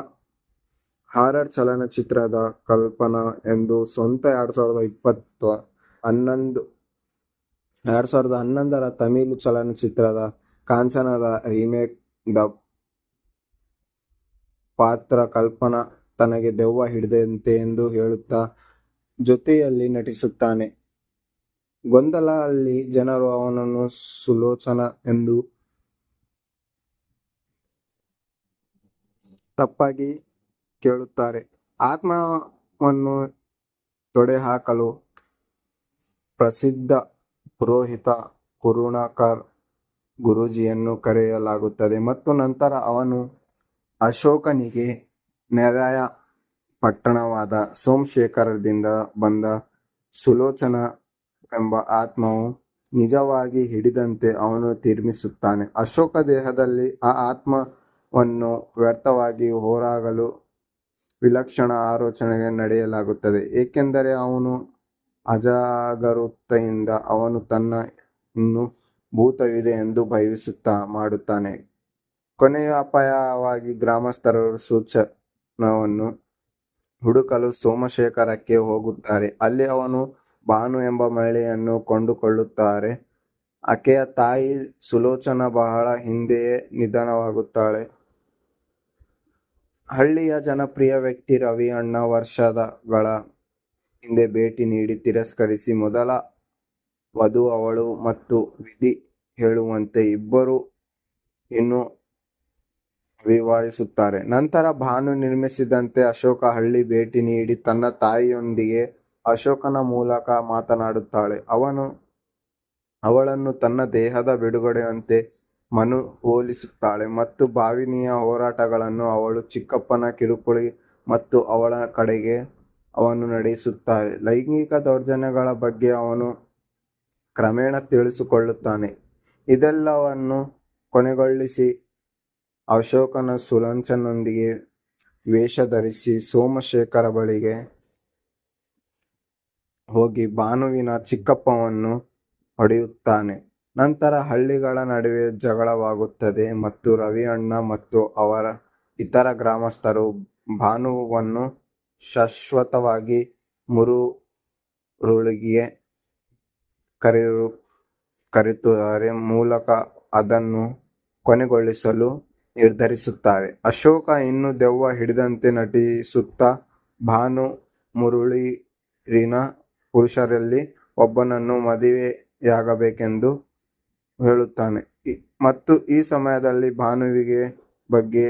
ಹಾರರ್ ಚಲನಚಿತ್ರದ ಕಲ್ಪನಾ ಎಂದು ಸ್ವಂತ 2011ರ ತಮಿಳು ಚಲನಚಿತ್ರ ಕಾಂಚನದ ರೀಮೇಕ್ ದ ಪಾತ್ರ ಕಲ್ಪನಾ ತನಗೆ ದೆವ್ವ ಹಿಡಿದಂತೆ ಎಂದು ಹೇಳುತ್ತಾ ಜೊತೆಯಲ್ಲಿ ನಟಿಸುತ್ತಾನೆ. ಗೊಂದಲ ಅಲ್ಲಿ ಜನರು ಅವನನ್ನು ಸುಲೋಚನಾ ಎಂದು ತಪ್ಪಾಗಿ ಕೇಳುತ್ತಾರೆ. ಆತ್ಮವನ್ನು ತೊಡೆದುಹಾಕಲು ಪ್ರಸಿದ್ಧ ಪುರೋಹಿತ ಕರುಣಾಕರ್ ಗುರೂಜಿಯನ್ನು ಕರೆಯಲಾಗುತ್ತದೆ ಮತ್ತು ನಂತರ ಅವನು ಅಶೋಕನಿಗೆ ನೆರೆಯ ಪಟ್ಟಣವಾದ ಸೋಮಶೇಖರದಿಂದ ಬಂದ ಸುಲೋಚನಾ ಎಂಬ ಆತ್ಮವು ನಿಜವಾಗಿ ಹಿಡಿದಂತೆ ಅವನು ತೀರ್ಮಾನಿಸುತ್ತಾನೆ. ಅಶೋಕ ದೇಹದಲ್ಲಿ ಆ ಆತ್ಮವನ್ನು ವ್ಯರ್ಥವಾಗಿ ಹೊರಹಾಕಲು ವಿಲಕ್ಷಣ ಆಲೋಚನೆ ನಡೆಸಲಾಗುತ್ತದೆ, ಏಕೆಂದರೆ ಅವನು ಅಜಾಗರೂಕತೆಯಿಂದ ಅವನು ತನ್ನ ಇನ್ನೂ ಭೂತವಿದೆ ಎಂದು ಭಾವಿಸುತ್ತಾ ಮಾಡುತ್ತಾನೆ. ಕೊನೆಯ ಅಪಾಯವಾಗಿ ಗ್ರಾಮಸ್ಥರು ಸುಲೋಚನಾವನ್ನು ಹುಡುಕಲು ಸೋಮಶೇಖರಕ್ಕೆ ಹೋಗುತ್ತಾರೆ. ಅಲ್ಲಿ ಅವನು ಭಾನು ಎಂಬ ಮಹಿಳೆಯನ್ನು ಕಂಡುಕೊಳ್ಳುತ್ತಾರೆ. ಆಕೆಯ ತಾಯಿ ಸುಲೋಚನಾ ಬಹಳ ಹಿಂದೆಯೇ ನಿಧನವಾಗುತ್ತಾಳೆ. ಹಳ್ಳಿಯ ಜನಪ್ರಿಯ ವ್ಯಕ್ತಿ ರವಿ ಅಣ್ಣ ವರ್ಷಗಳ ಹಿಂದೆ ಭೇಟಿ ನೀಡಿ ತಿರಸ್ಕರಿಸಿ ಮೊದಲ ವಧು ಅವಳು ಮತ್ತು ವಿಧಿ ಹೇಳುವಂತೆ ಇಬ್ಬರೂ ಇನ್ನೂ ಅವಿವಾಹಿತರಾಗುತ್ತಾರೆ. ನಂತರ ಭಾನು ನಿರ್ಮಿಸಿದಂತೆ ಅಶೋಕ ಹಳ್ಳಿ ಭೇಟಿ ನೀಡಿ ತನ್ನ ತಾಯಿಯೊಂದಿಗೆ ಅಶೋಕನ ಮೂಲಕ ಮಾತನಾಡುತ್ತಾಳೆ. ಅವಳನ್ನು ತನ್ನ ದೇಹದ ಬಿಡುಗಡೆಯಂತೆ ಮನವೊಲಿಸುತ್ತಾಳೆ ಮತ್ತು ಭಾವನೆಯ ಹೋರಾಟಗಳನ್ನು ಅವಳ ಚಿಕ್ಕಪ್ಪನ ಕಿರುಕುಳ ಮತ್ತು ಅವಳ ಕಡೆಗೆ ಅವನು ನಡೆಸುತ್ತಾನೆ. ಲೈಂಗಿಕ ದೌರ್ಜನ್ಯಗಳ ಬಗ್ಗೆ ಅವನು ಕ್ರಮೇಣ ತಿಳಿದುಕೊಳ್ಳುತ್ತಾನೆ. ಇದೆಲ್ಲವನ್ನು ಕೊನೆಗೊಳಿಸಿ ಅಶೋಕನ ಸುಲೋಚನೊಂದಿಗೆ ವೇಷ ಧರಿಸಿ ಸೋಮಶೇಖರ ಬಳಿಗೆ ಹೋಗಿ ಭಾನುವಿನ ಚಿಕ್ಕಪ್ಪನನ್ನು ಹೊಡೆಯುತ್ತಾನೆ. ನಂತರ ಹಳ್ಳಿಗಳ ನಡುವೆ ಜಗಳವಾಗುತ್ತದೆ ಮತ್ತು ರವಿ ಅಣ್ಣ ಮತ್ತು ಅವರ ಇತರ ಗ್ರಾಮಸ್ಥರು ಭಾನುವನ್ನು ಶಾಶ್ವತವಾಗಿ ಮುರುಳಿಗೆ ಕರೆತರುವ ಮೂಲಕ ಅದನ್ನು ಕೊನೆಗೊಳಿಸಲು ನಿರ್ಧರಿಸುತ್ತಾರೆ. ಅಶೋಕ ಇನ್ನೂ ದೆವ್ವ ಹಿಡಿದಂತೆ ನಟಿಸುತ್ತಾ ಭಾನು ಮುರುಳಿನ ಪುರುಷರಲ್ಲಿ ಒಬ್ಬನನ್ನು ಮದುವೆಯಾಗಬೇಕೆಂದು ಹೇಳುತ್ತಾನೆ. ಮತ್ತು ಈ ಸಮಯದಲ್ಲಿ ಭಾನುವಿಗೆ ಬಗ್ಗೆ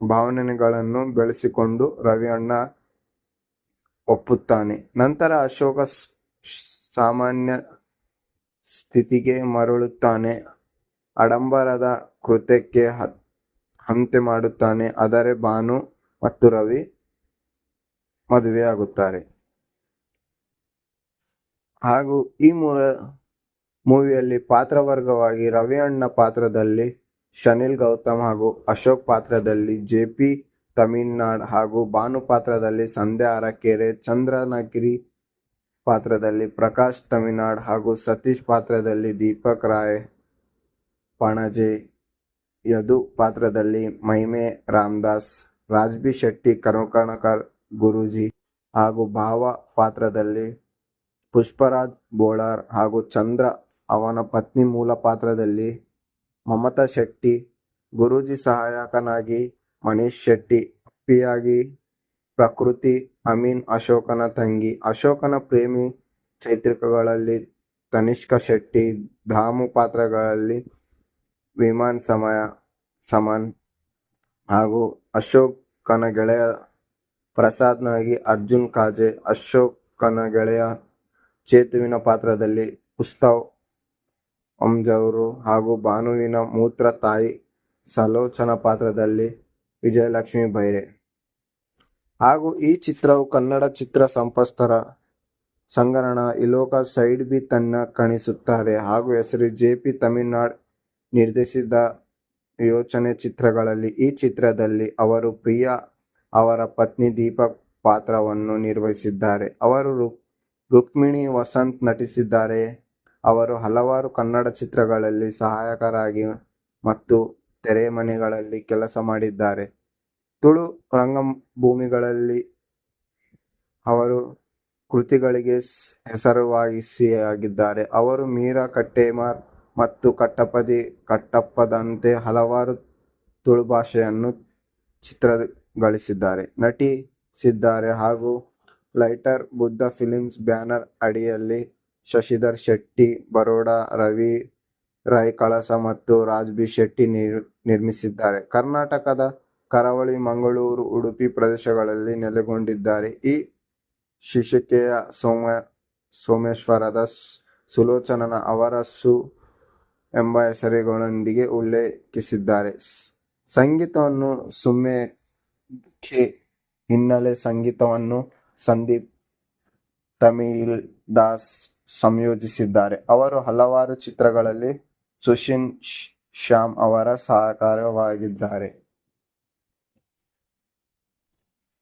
ಭಾವನೆಗಳನ್ನು ಬೆಳೆಸಿಕೊಂಡು ರವಿ ಅಣ್ಣ ಒಪ್ಪುತ್ತಾನೆ. ನಂತರ ಅಶೋಕ ಸಾಮಾನ್ಯ ಸ್ಥಿತಿಗೆ ಮರಳುತ್ತಾನೆ. ಆಡಂಬರದ ಕೃತ್ಯಕ್ಕೆ ಅಂತ್ಯ ಮಾಡುತ್ತಾನೆ. ಆದರೆ ಭಾನು ಮತ್ತು ರವಿ ಮದುವೆಯಾಗುತ್ತಾರೆ. ಹಾಗೂ ಈ ಮೂವಿಯಲ್ಲಿ ಪಾತ್ರವರ್ಗವಾಗಿ ರವಿ ಅಣ್ಣ ಪಾತ್ರದಲ್ಲಿ ಶನಿಲ್ ಗೌತಮ್ ಹಾಗೂ ಅಶೋಕ್ ಪಾತ್ರದಲ್ಲಿ ಜೆ.ಪಿ. ತಮಿಳ್ನಾಡ್ ಹಾಗೂ ಭಾನು ಪಾತ್ರದಲ್ಲಿ ಸಂಧ್ಯಾ ಅರಕೆರೆ, ಚಂದ್ರನಗಿರಿ ಪಾತ್ರದಲ್ಲಿ ಪ್ರಕಾಶ್ ತಮಿಳ್ನಾಡ್ ಹಾಗೂ ಸತೀಶ್ ಪಾತ್ರದಲ್ಲಿ ದೀಪಕ್ ರಾಯ್ ಪಣಜೆ, ಯದು ಪಾತ್ರದಲ್ಲಿ ಮೈಮೆ ರಾಮದಾಸ್, ರಾಜ್ಬಿ ಶೆಟ್ಟಿ ಕರುಣಾಕರ್ ಗುರೂಜಿ ಹಾಗೂ ಭಾವ ಪಾತ್ರದಲ್ಲಿ ಪುಷ್ಪರಾಜ್ ಬೋಳಾರ್ ಹಾಗೂ ಚಂದ್ರ ಅವನ ಪತ್ನಿ ಮೂಲ ಪಾತ್ರದಲ್ಲಿ ಮಮತಾ ಶೆಟ್ಟಿ, ಗುರೂಜಿ ಸಹಾಯಕನಾಗಿ ಮನೀಶ್ ಶೆಟ್ಟಿ, ಅಪ್ಪಿಯಾಗಿ ಪ್ರಕೃತಿ, ಅಮೀನ್ ಅಶೋಕನ ತಂಗಿ, ಅಶೋಕನ ಪ್ರೇಮಿ ಚೈತ್ರಿಕಗಳಲ್ಲಿ ತನಿಷ್ಕಾ ಶೆಟ್ಟಿ, ಧಾಮು ಪಾತ್ರಗಳಲ್ಲಿ ವಿಮಾನ್ ಸಮನ್ ಹಾಗೂ ಅಶೋಕನ ಗೆಳೆಯ ಪ್ರಸಾದ್ನಾಗಿ ಅರ್ಜುನ್ ಕಾಜೆ, ಅಶೋಕನ ಗೆಳೆಯ ಚೇತುವಿನ ಪಾತ್ರದಲ್ಲಿ ಉತ್ಸವ್ ಅಂಜೂರು ಹಾಗೂ ಭಾನುವಿನ ಮೂತ್ರ ತಾಯಿ ಸಲೋಚನಾ ಪಾತ್ರದಲ್ಲಿ ವಿಜಯಲಕ್ಷ್ಮಿ ಬೈರೆ. ಹಾಗೂ ಈ ಚಿತ್ರವು ಕನ್ನಡ ಚಿತ್ರ ಸಂಪತ್ಸರ ಸಂಗರಣ ಇಲೋಕ ಸೈಡ್ ಬಿ ತನ್ನ ಕಾಣಿಸುತ್ತಾರೆ ಹಾಗೂ ಹೆಸರು ಜೆ.ಪಿ. ತಮಿಳ್ನಾಡ್ ನಿರ್ದೇಶಿಸಿದ ಯೋಚನೆ ಚಿತ್ರಗಳಲ್ಲಿ ಈ ಚಿತ್ರದಲ್ಲಿ ಅವರು ಪ್ರಿಯಾ ಅವರ ಪತ್ನಿ ದೀಪಕ್ ಪಾತ್ರವನ್ನು ನಿರ್ವಹಿಸಿದ್ದಾರೆ. ಅವರು ರುಕ್ಮಿಣಿ ವಸಂತ್ ನಟಿಸಿದ್ದಾರೆ. ಅವರು ಹಲವಾರು ಕನ್ನಡ ಚಿತ್ರಗಳಲ್ಲಿ ಸಹಾಯಕರಾಗಿ ಮತ್ತು ತೆರೆಮನೆಗಳಲ್ಲಿ ಕೆಲಸ ಮಾಡಿದ್ದಾರೆ. ತುಳು ರಂಗಭೂಮಿಗಳಲ್ಲಿ ಅವರು ಕೃತಿಗಳಿಗೆ ಹೆಸರುವಾಸಿಯಾಗಿದ್ದಾರೆ. ಅವರು ಮೀರಾ ಕಟ್ಟೇಮಾರ್ ಮತ್ತು ಕಟ್ಟಪ್ಪದಂತೆ ಹಲವಾರು ತುಳು ಭಾಷೆಯನ್ನು ಚಿತ್ರಗಳಿಸಿದ್ದಾರೆ, ನಟಿಸಿದ್ದಾರೆ ಹಾಗೂ ಲೈಟರ್ ಬುದ್ಧ ಫಿಲ್ಮ್ಸ್ ಬ್ಯಾನರ್ ಅಡಿಯಲ್ಲಿ ಶಶಿಧರ್ ಶೆಟ್ಟಿ ಬರೋಡ, ರವಿ ರೈ ಕಳಸ ಮತ್ತು ರಾಜ್ಬಿ ಶೆಟ್ಟಿ ನಿರ್ಮಿಸಿದ್ದಾರೆ. ಕರ್ನಾಟಕದ ಕರಾವಳಿ, ಮಂಗಳೂರು, ಉಡುಪಿ ಪ್ರದೇಶಗಳಲ್ಲಿ ನೆಲೆಗೊಂಡಿದ್ದಾರೆ. ಈ ಶೀರ್ಷಿಕೆಯ ಸೋಮೇಶ್ವರದ ಸುಲೋಚನಾ ಅವರ ಸು ಎಂಬ ಹೆಸರುಗಳೊಂದಿಗೆ ಉಲ್ಲೇಖಿಸಿದ್ದಾರೆ. ಸಂಗೀತವನ್ನು ಸುಮೇಖೆ, ಹಿನ್ನೆಲೆ ಸಂಗೀತವನ್ನು ಸಂದೀಪ್ ತಮಿಳ್ದಾಸ್ ಸಂಯೋಜಿಸಿದ್ದಾರೆ. ಅವರು ಹಲವಾರು ಚಿತ್ರಗಳಲ್ಲಿ ಸುಶೀಲ್ ಶ್ಯಾಮ್ ಅವರ ಸಹಕಾರಿಯಾಗಿದ್ದಾರೆ.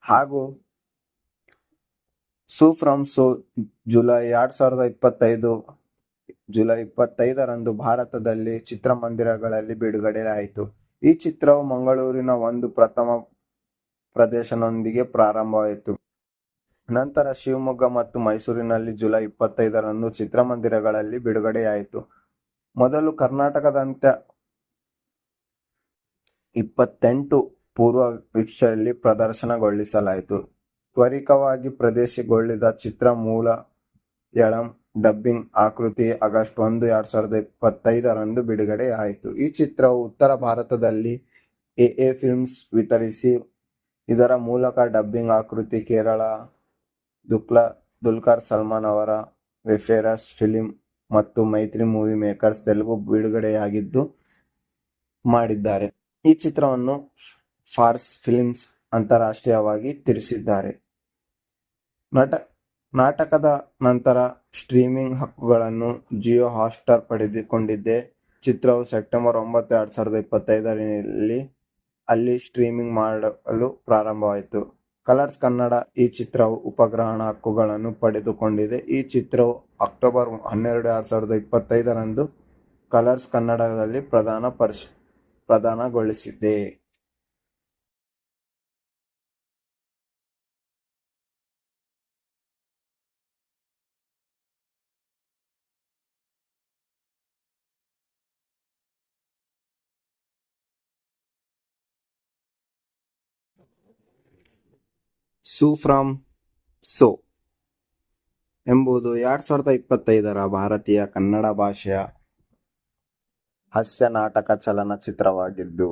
ಹಾಗೂ ಸು ಫ್ರಮ್ ಸೋ ಜುಲೈ 25ರಂದು ಭಾರತದಲ್ಲಿ ಚಿತ್ರಮಂದಿರಗಳಲ್ಲಿ ಬಿಡುಗಡೆಯಾಯಿತು. ಈ ಚಿತ್ರವು ಮಂಗಳೂರಿನ ಒಂದು ಪ್ರಥಮ ಪ್ರದರ್ಶನದೊಂದಿಗೆ ಪ್ರಾರಂಭವಾಯಿತು. ನಂತರ ಶಿವಮೊಗ್ಗ ಮತ್ತು ಮೈಸೂರಿನಲ್ಲಿ ಜುಲೈ 25ರಂದು ಚಿತ್ರಮಂದಿರಗಳಲ್ಲಿ ಬಿಡುಗಡೆಯಾಯಿತು. ಮೊದಲು ಕರ್ನಾಟಕದಾದ್ಯಂತ 28 ಪೂರ್ವ ವೀಕ್ಷಣೆಯಲ್ಲಿ ಪ್ರದರ್ಶನಗೊಳಿಸಲಾಯಿತು. ತ್ವರಿತವಾಗಿ ಪ್ರದರ್ಶನಗೊಳಿಸಿದ ಚಿತ್ರ ಮಲಯಾಳಂ ಡಬ್ಬಿಂಗ್ ಆಕೃತಿ ಆಗಸ್ಟ್ 1, 2025ರಂದು ಬಿಡುಗಡೆಯಾಯಿತು. ಈ ಚಿತ್ರವು ಉತ್ತರ ಭಾರತದಲ್ಲಿ ಎಎ ಫಿಲ್ಮ್ಸ್ ವಿತರಿಸಿ, ಇದರ ಮೂಲಕ ಡಬ್ಬಿಂಗ್ ಆಕೃತಿ ಕೇರಳ ದುಲ್ಕರ್ ಸಲ್ಮಾನ್ ಅವರ ವೆಫೇರಸ್ ಫಿಲ್ಮ್ ಮತ್ತು ಮೈತ್ರಿ ಮೂವಿ ಮೇಕರ್ಸ್ ತೆಲುಗು ಬಿಡುಗಡೆಯಾಗಿದ್ದು ಮಾಡಿದ್ದಾರೆ. ಈ ಚಿತ್ರವನ್ನು ಫಾರ್ಸ್ ಫಿಲ್ಮ್ಸ್ ಅಂತಾರಾಷ್ಟ್ರೀಯವಾಗಿ ತಿರುಗಿಸಿದ್ದಾರೆ. ನಾಟಕದ ನಂತರ ಸ್ಟ್ರೀಮಿಂಗ್ ಹಕ್ಕುಗಳನ್ನು ಜಿಯೋ ಹಾಟ್ಸ್ಟಾರ್ ಪಡೆದುಕೊಂಡಿದೆ. ಚಿತ್ರವು ಸೆಪ್ಟೆಂಬರ್ 9, 2025ರಲ್ಲಿ ಅಲ್ಲಿ ಸ್ಟ್ರೀಮಿಂಗ್ ಮಾಡಲು ಪ್ರಾರಂಭವಾಯಿತು. ಕಲರ್ಸ್ ಕನ್ನಡ ಈ ಚಿತ್ರವು ಉಪಗ್ರಹ ಹಕ್ಕುಗಳನ್ನು ಪಡೆದುಕೊಂಡಿದೆ. ಈ ಚಿತ್ರವು ಅಕ್ಟೋಬರ್ 12, 2025ರಂದು ಕಲರ್ಸ್ ಕನ್ನಡದಲ್ಲಿ ಪ್ರದಾನಗೊಳಿಸಿದೆ. ಸು ಫ್ರಮ್ ಸೋ ಎಂಬುದು 2025ರ ಭಾರತೀಯ ಕನ್ನಡ ಭಾಷೆಯ ಹಾಸ್ಯ ನಾಟಕ ಚಲನಚಿತ್ರವಾಗಿದ್ದು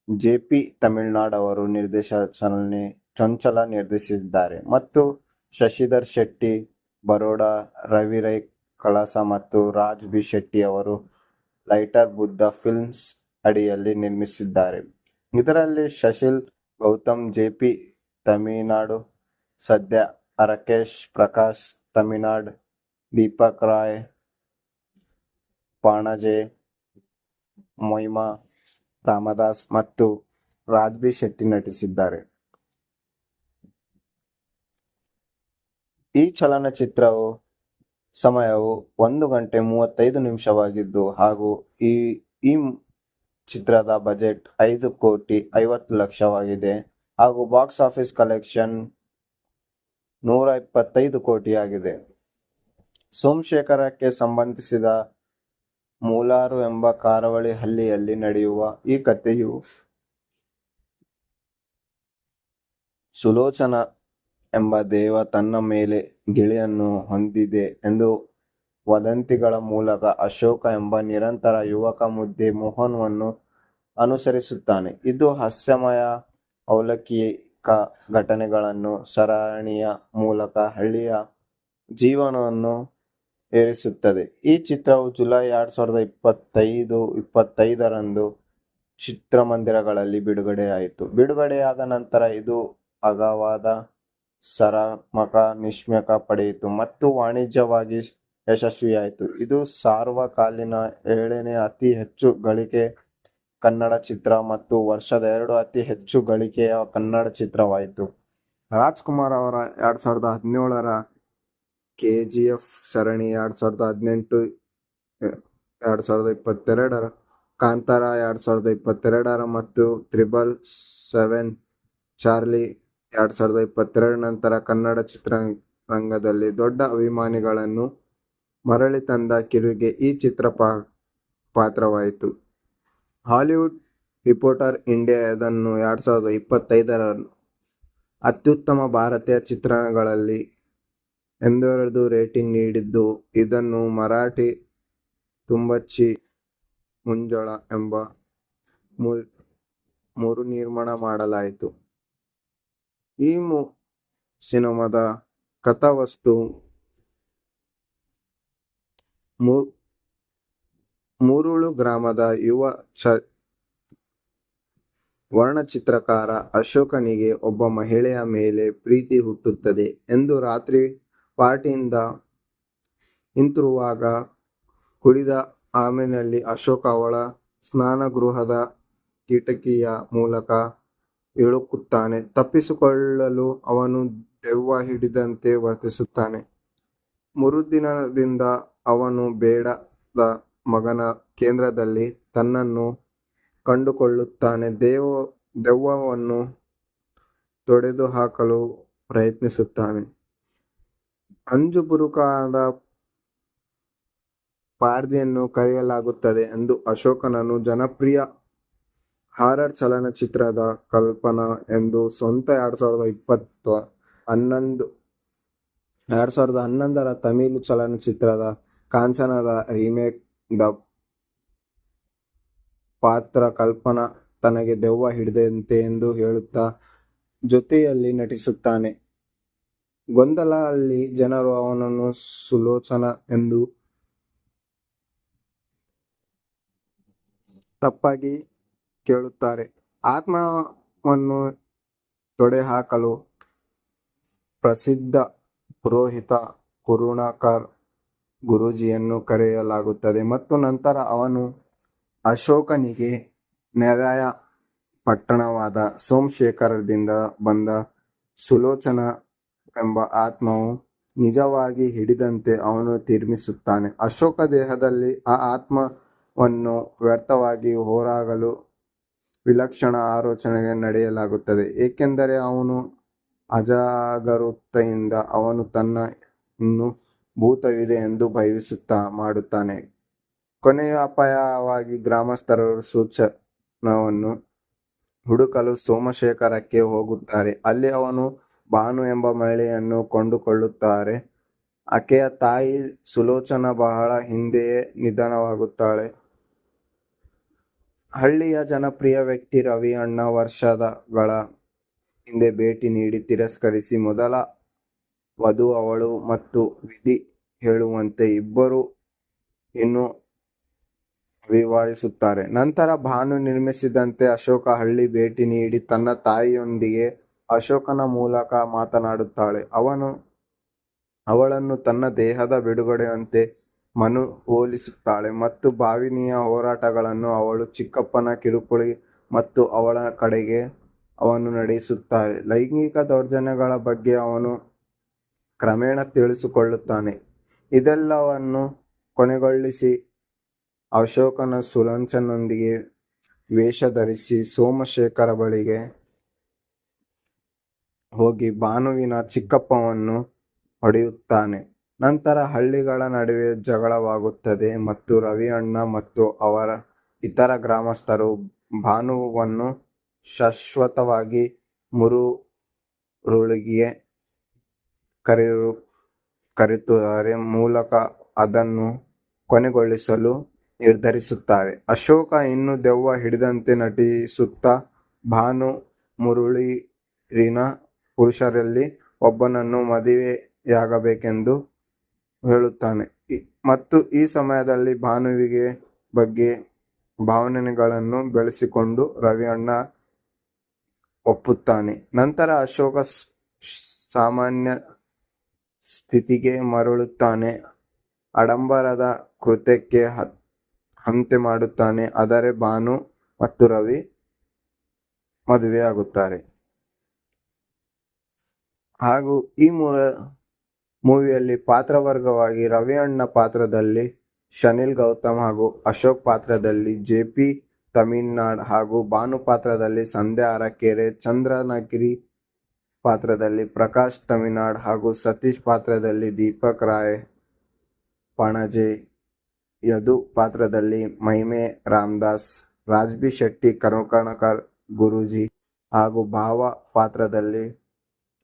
ಜೆ.ಪಿ. ತಮಿಳ್ನಾಡು ಅವರು ಚೊಂಚಲ ನಿರ್ದೇಶಿಸಿದ್ದಾರೆ ಮತ್ತು ಶಶಿಧರ್ ಶೆಟ್ಟಿ, ಬರೋಡಾ, ರವಿ ರೈ ಕಳಸ ಮತ್ತು ರಾಜ್ ಬಿ ಶೆಟ್ಟಿ ಅವರು ಲೈಟರ್ ಬುದ್ಧ ಫಿಲ್ಮ್ಸ್ ಅಡಿಯಲ್ಲಿ ನಿರ್ಮಿಸಿದ್ದಾರೆ. ಇದರಲ್ಲಿ ಶಶಿಲ್ ಗೌತಮ್, ಜೆ.ಪಿ. ತಮಿಳ್ನಾಡು, ಸದ್ಯ ರಾಕೇಶ್ ಪ್ರಕಾಶ್ ತಮಿಳ್ನಾಡು, ದೀಪಕ್ ರಾಯ್ ಪಾಣಾಜೆ, ಮೊಯ್ಮಾ ರಾಮದಾಸ್ ಮತ್ತು ರಾಜ್ ಬಿ ಶೆಟ್ಟಿ ನಟಿಸಿದ್ದಾರೆ. ಈ ಚಲನಚಿತ್ರವು ಸಮಯವು 1 ಗಂಟೆ 35 ನಿಮಿಷವಾಗಿದ್ದು ಹಾಗೂ ಈ ಚಿತ್ರದ ಬಜೆಟ್ 5 ಕೋಟಿ 50 ಲಕ್ಷವಾಗಿದೆ ಹಾಗೂ ಬಾಕ್ಸ್ ಆಫೀಸ್ ಕಲೆಕ್ಷನ್ 125 ಕೋಟಿಯಾಗಿದೆ. ಸೋಮಶೇಖರಕ್ಕೆ ಸಂಬಂಧಿಸಿದ ಮೂಲಾರು ಎಂಬ ಕರಾವಳಿ ಹಳ್ಳಿಯಲ್ಲಿ ನಡೆಯುವ ಈ ಕಥೆಯು ಸುಲೋಚನಾ ಎಂಬ ದೇವ ತನ್ನ ಮೇಲೆ ಗಿಳಿಯನ್ನು ಹೊಂದಿದೆ ಎಂದು ವದಂತಿಗಳ ಮೂಲಕ ಅಶೋಕ ಎಂಬ ನಿರಂತರ ಯುವಕ ಮುದ್ದೆ ಮೋಹನ್ವನ್ನು ಅನುಸರಿಸುತ್ತಾನೆ. ಇದು ಹಾಸ್ಯಮಯ ಅಲೌಕಿಕ ಘಟನೆಗಳನ್ನು ಸರಣಿಯ ಮೂಲಕ ಹಳ್ಳಿಯ ಜೀವನವನ್ನು ಏರಿಸುತ್ತದೆ. ಈ ಚಿತ್ರವು ಜುಲೈ 2025ರಂದು ಚಿತ್ರಮಂದಿರಗಳಲ್ಲಿ ಬಿಡುಗಡೆಯಾಯಿತು. ಬಿಡುಗಡೆಯಾದ ನಂತರ ಇದು ಅಗಾಧವಾದ ಸಮಾರಂಭ ನಿಷ್ಕ್ರಮಣ ಪಡೆಯಿತು ಮತ್ತು ವಾಣಿಜ್ಯಿಕವಾಗಿ ಯಶಸ್ವಿಯಾಯಿತು. ಇದು ಸಾರ್ವಕಾಲಿಕ 7ನೇ ಅತಿ ಹೆಚ್ಚು ಗಳಿಕೆಯ ಕನ್ನಡ ಚಿತ್ರ ಮತ್ತು ವರ್ಷದ 2 ಅತಿ ಹೆಚ್ಚು ಗಳಿಕೆಯ ಕನ್ನಡ ಚಿತ್ರವಾಯಿತು. ರಾಜ್ಕುಮಾರ್ ಅವರ 2017ರ ಕೆಜಿಎಫ್ ಸರಣಿ, 2018-2022ರ ಕಾಂತಾರ, 2022ರ ಮತ್ತು 777 ಚಾರ್ಲಿ 2022 ನಂತರ ಕನ್ನಡ ಚಿತ್ರರಂಗದಲ್ಲಿ ದೊಡ್ಡ ಅಭಿಮಾನಿಗಳನ್ನು ಮರಳಿ ತಂದ ಕಿರುಗೆ ಈ ಚಿತ್ರ ಪಾತ್ರವಾಯಿತು. ಹಾಲಿವುಡ್ ರಿಪೋರ್ಟರ್ ಇಂಡಿಯಾ ಇದನ್ನು 2025ರ ಅತ್ಯುತ್ತಮ ಭಾರತೀಯ ಚಿತ್ರಗಳಲ್ಲಿ ಎಂದು ರೇಟಿಂಗ್ ನೀಡಿದ್ದು, ಇದನ್ನು ಮರಾಠಿ ತುಂಬಚ್ಚಿ ಮುಂಜಾಳ ಎಂಬ ಮರುನಿರ್ಮಾಣ ಮಾಡಲಾಯಿತು. ಈ ಸಿನಿಮಾದ ಕಥಾವಸ್ತು ಮುರುಳು ಗ್ರಾಮದ ಯುವ ವರ್ಣಚಿತ್ರಕಾರ ಅಶೋಕನಿಗೆ ಒಬ್ಬ ಮಹಿಳೆಯ ಮೇಲೆ ಪ್ರೀತಿ ಹುಟ್ಟುತ್ತದೆ ಎಂದು ರಾತ್ರಿ ಪಾರ್ಟಿಯಿಂದ ಹಿಂತಿರುಗುವಾಗ ಕುಡಿದ ಆಮಿನಲ್ಲಿ ಅಶೋಕ ಅವಳ ಸ್ನಾನಗೃಹದ ಕಿಟಕಿಯ ಮೂಲಕ ಇಳುಕುತ್ತಾನೆ. ತಪ್ಪಿಸಿಕೊಳ್ಳಲು ಅವನು ದೆವ್ವ ಹಿಡಿದಂತೆ ವರ್ತಿಸುತ್ತಾನೆ. ಮರುದಿನದಿಂದ ಅವನು ಬೇಡದ ಮಗನ ಕೇಂದ್ರದಲ್ಲಿ ತನ್ನನ್ನು ಕಂಡುಕೊಳ್ಳುತ್ತಾನೆ. ದೆವ್ವವನ್ನು ತೊಡೆದುಹಾಕಲು ಪ್ರಯತ್ನಿಸುತ್ತಾನೆ. ಅಂಜುಬುರುಕಾದ ಪಾದ್ರಿಯನ್ನು ಕರೆಯಲಾಗುತ್ತದೆ ಎಂದು ಅಶೋಕನನ್ನು ಜನಪ್ರಿಯ ಹಾರರ್ ಚಲನಚಿತ್ರದ ಕಲ್ಪನಾ ಎಂದು ಸ್ವಂತ 2011ರ ತಮಿಳು ಚಲನಚಿತ್ರ ಕಾಂಚನದ ರೀಮೇಕ್ ದ ಪಾತ್ರ ಕಲ್ಪನಾ ತನಗೆ ದೆವ್ವ ಹಿಡಿದಂತೆ ಎಂದು ಹೇಳುತ್ತಾ ಜೊತೆಯಲ್ಲಿ ನಟಿಸುತ್ತಾನೆ. ಗೊಂದಲದಲ್ಲಿ ಜನರು ಅವನನ್ನು ಸುಲೋಚನಾ ಎಂದು ತಪ್ಪಾಗಿ ಕೇಳುತ್ತಾರೆ. ಆತ್ಮವನ್ನು ತೊಡೆದುಹಾಕಲು ಪ್ರಸಿದ್ಧ ಪುರೋಹಿತ ಕರುಣಾಕರ್ ಗುರೂಜಿಯನ್ನು ಕರೆಯಲಾಗುತ್ತದೆ ಮತ್ತು ನಂತರ ಅವನು ಅಶೋಕನಿಗೆ ನೆರೆಯ ಪಟ್ಟಣವಾದ ಸೋಮಶೇಖರದಿಂದ ಬಂದ ಸುಲೋಚನಾ ಎಂಬ ಆತ್ಮವು ನಿಜವಾಗಿ ಹಿಡಿದಂತೆ ಅವನು ತೀರ್ಮಾನಿಸುತ್ತಾನೆ. ಅಶೋಕ ದೇಹದಲ್ಲಿ ಆ ಆತ್ಮವನ್ನು ವ್ಯರ್ಥವಾಗಿ ಹೊರಹಾಕಲು ವಿಲಕ್ಷಣ ಆಲೋಚನೆ ನಡೆಸಲಾಗುತ್ತದೆ, ಏಕೆಂದರೆ ಅವನು ಅಜಾಗರೂಕತೆಯಿಂದ ಅವನು ತನ್ನ ಇನ್ನೂ ಭೂತವಿದೆ ಎಂದು ಭಾವಿಸುತ್ತಾ ಮಾಡುತ್ತಾನೆ. ಕೊನೆಯ ಅಪಾಯವಾಗಿ ಗ್ರಾಮಸ್ಥರು ಸುಲೋಚನಾವನ್ನು ಹುಡುಕಲು ಸೋಮಶೇಖರಕ್ಕೆ ಹೋಗುತ್ತಾರೆ. ಅಲ್ಲಿ ಅವನು ಭಾನು ಎಂಬ ಮಹಿಳೆಯನ್ನು ಕಂಡುಕೊಳ್ಳುತ್ತಾರೆ. ಆಕೆಯ ತಾಯಿ ಸುಲೋಚನಾ ಬಹಳ ಹಿಂದೆಯೇ ನಿಧನವಾಗುತ್ತಾಳೆ. ಹಳ್ಳಿಯ ಜನಪ್ರಿಯ ವ್ಯಕ್ತಿ ರವಿ ಅಣ್ಣ ವರ್ಷಗಳ ಹಿಂದೆ ಭೇಟಿ ನೀಡಿ ತಿರಸ್ಕರಿಸಿ ಮೊದಲ ವಧು ಅವಳು ಮತ್ತು ವಿಧಿ ಹೇಳುವಂತೆ ಇಬ್ಬರು ಇನ್ನು ವಿವಾಹಿಸುತ್ತಾರೆ. ನಂತರ ಭಾನು ನಿರ್ಮಿಸಿದಂತೆ ಅಶೋಕ ಹಳ್ಳಿ ಭೇಟಿ ನೀಡಿ ತನ್ನ ತಾಯಿಯೊಂದಿಗೆ ಅಶೋಕನ ಮೂಲಕ ಮಾತನಾಡುತ್ತಾಳೆ. ಅವಳನ್ನು ತನ್ನ ದೇಹದ ಬಿಡುಗಡೆಯಂತೆ ಮನವೊಲಿಸುತ್ತಾಳೆ ಮತ್ತು ಭಾವಿನಿಯ ಹೋರಾಟಗಳನ್ನು ಅವಳು ಚಿಕ್ಕಪ್ಪನ ಕಿರುಕುಳ ಮತ್ತು ಅವಳ ಕಡೆಗೆ ಅವನು ನಡೆಸುತ್ತಾರೆ. ಲೈಂಗಿಕ ದೌರ್ಜನ್ಯಗಳ ಬಗ್ಗೆ ಅವನು ಕ್ರಮೇಣ ತಿಳಿಸಿಕೊಳ್ಳುತ್ತಾನೆ. ಇದೆಲ್ಲವನ್ನು ಕೊನೆಗೊಳಿಸಿ ಅಶೋಕನ ಸುಲೋಚನೊಂದಿಗೆ ವೇಷ ಧರಿಸಿ ಸೋಮಶೇಖರ ಬಳಿಗೆ ಹೋಗಿ ಭಾನುವಿನ ಚಿಕ್ಕಪ್ಪವನ್ನು ಹೊಡೆಯುತ್ತಾನೆ. ನಂತರ ಹಳ್ಳಿಗಳ ನಡುವೆ ಜಗಳವಾಗುತ್ತದೆ ಮತ್ತು ರವಿ ಅಣ್ಣ ಮತ್ತು ಅವರ ಇತರ ಗ್ರಾಮಸ್ಥರು ಭಾನುವನ್ನು ಶಾಶ್ವತವಾಗಿ ಮುರುಳಿಗೆ ಕರೆತರುವುದರ ಮೂಲಕ ಅದನ್ನು ಕೊನೆಗೊಳಿಸಲು ನಿರ್ಧರಿಸುತ್ತಾರೆ. ಅಶೋಕ ಇನ್ನೂ ದೆವ್ವ ಹಿಡಿದಂತೆ ನಟಿಸುತ್ತಾ ಭಾನು ಮುರುಳಿನ ಪುರುಷರಲ್ಲಿ ಒಬ್ಬನನ್ನು ಮದುವೆಯಾಗಬೇಕೆಂದು ಹೇಳುತ್ತಾನೆ ಮತ್ತು ಈ ಸಮಯದಲ್ಲಿ ಭಾನುವಿಗೆ ಬಗ್ಗೆ ಭಾವನೆಗಳನ್ನು ಬೆಳೆಸಿಕೊಂಡು ರವಿ ಅಣ್ಣ ಒಪ್ಪುತ್ತಾನೆ. ನಂತರ ಅಶೋಕ ಸಾಮಾನ್ಯ ಸ್ಥಿತಿಗೆ ಮರಳುತ್ತಾನೆ. ಆಡಂಬರದ ಕೃತ್ಯಕ್ಕೆ ಅಂತ್ಯ ಮಾಡುತ್ತಾನೆ. ಆದರೆ ಭಾನು ಮತ್ತು ರವಿ ಮದುವೆಯಾಗುತ್ತಾರೆ. ಹಾಗೂ ಈ ಮೂವಿಯಲ್ಲಿ ಪಾತ್ರವರ್ಗವಾಗಿ ರವಿ ಅಣ್ಣ ಪಾತ್ರದಲ್ಲಿ ಶನಿಲ್ ಗೌತಮ್ ಹಾಗೂ ಅಶೋಕ್ ಪಾತ್ರದಲ್ಲಿ ಜೆ.ಪಿ. ತಮಿಳ್ನಾಡ್ ಹಾಗೂ ಭಾನು ಪಾತ್ರದಲ್ಲಿ ಸಂಧ್ಯಾ ಅರಕೆರೆ, ಚಂದ್ರಗಿರಿ ಪಾತ್ರದಲ್ಲಿ ಪ್ರಕಾಶ್ ತಮಿಳ್ನಾಡ್ ಹಾಗೂ ಸತೀಶ್ ಪಾತ್ರದಲ್ಲಿ ದೀಪಕ್ ರಾಯ್ ಪಣಜೆ, ಯದು ಪಾತ್ರದಲ್ಲಿ ಮೈಮೆ ರಾಮದಾಸ್, ರಾಜ್ಬಿ ಶೆಟ್ಟಿ ಕರುಣಾಕರ್ ಗುರೂಜಿ ಹಾಗೂ ಭಾವ ಪಾತ್ರದಲ್ಲಿ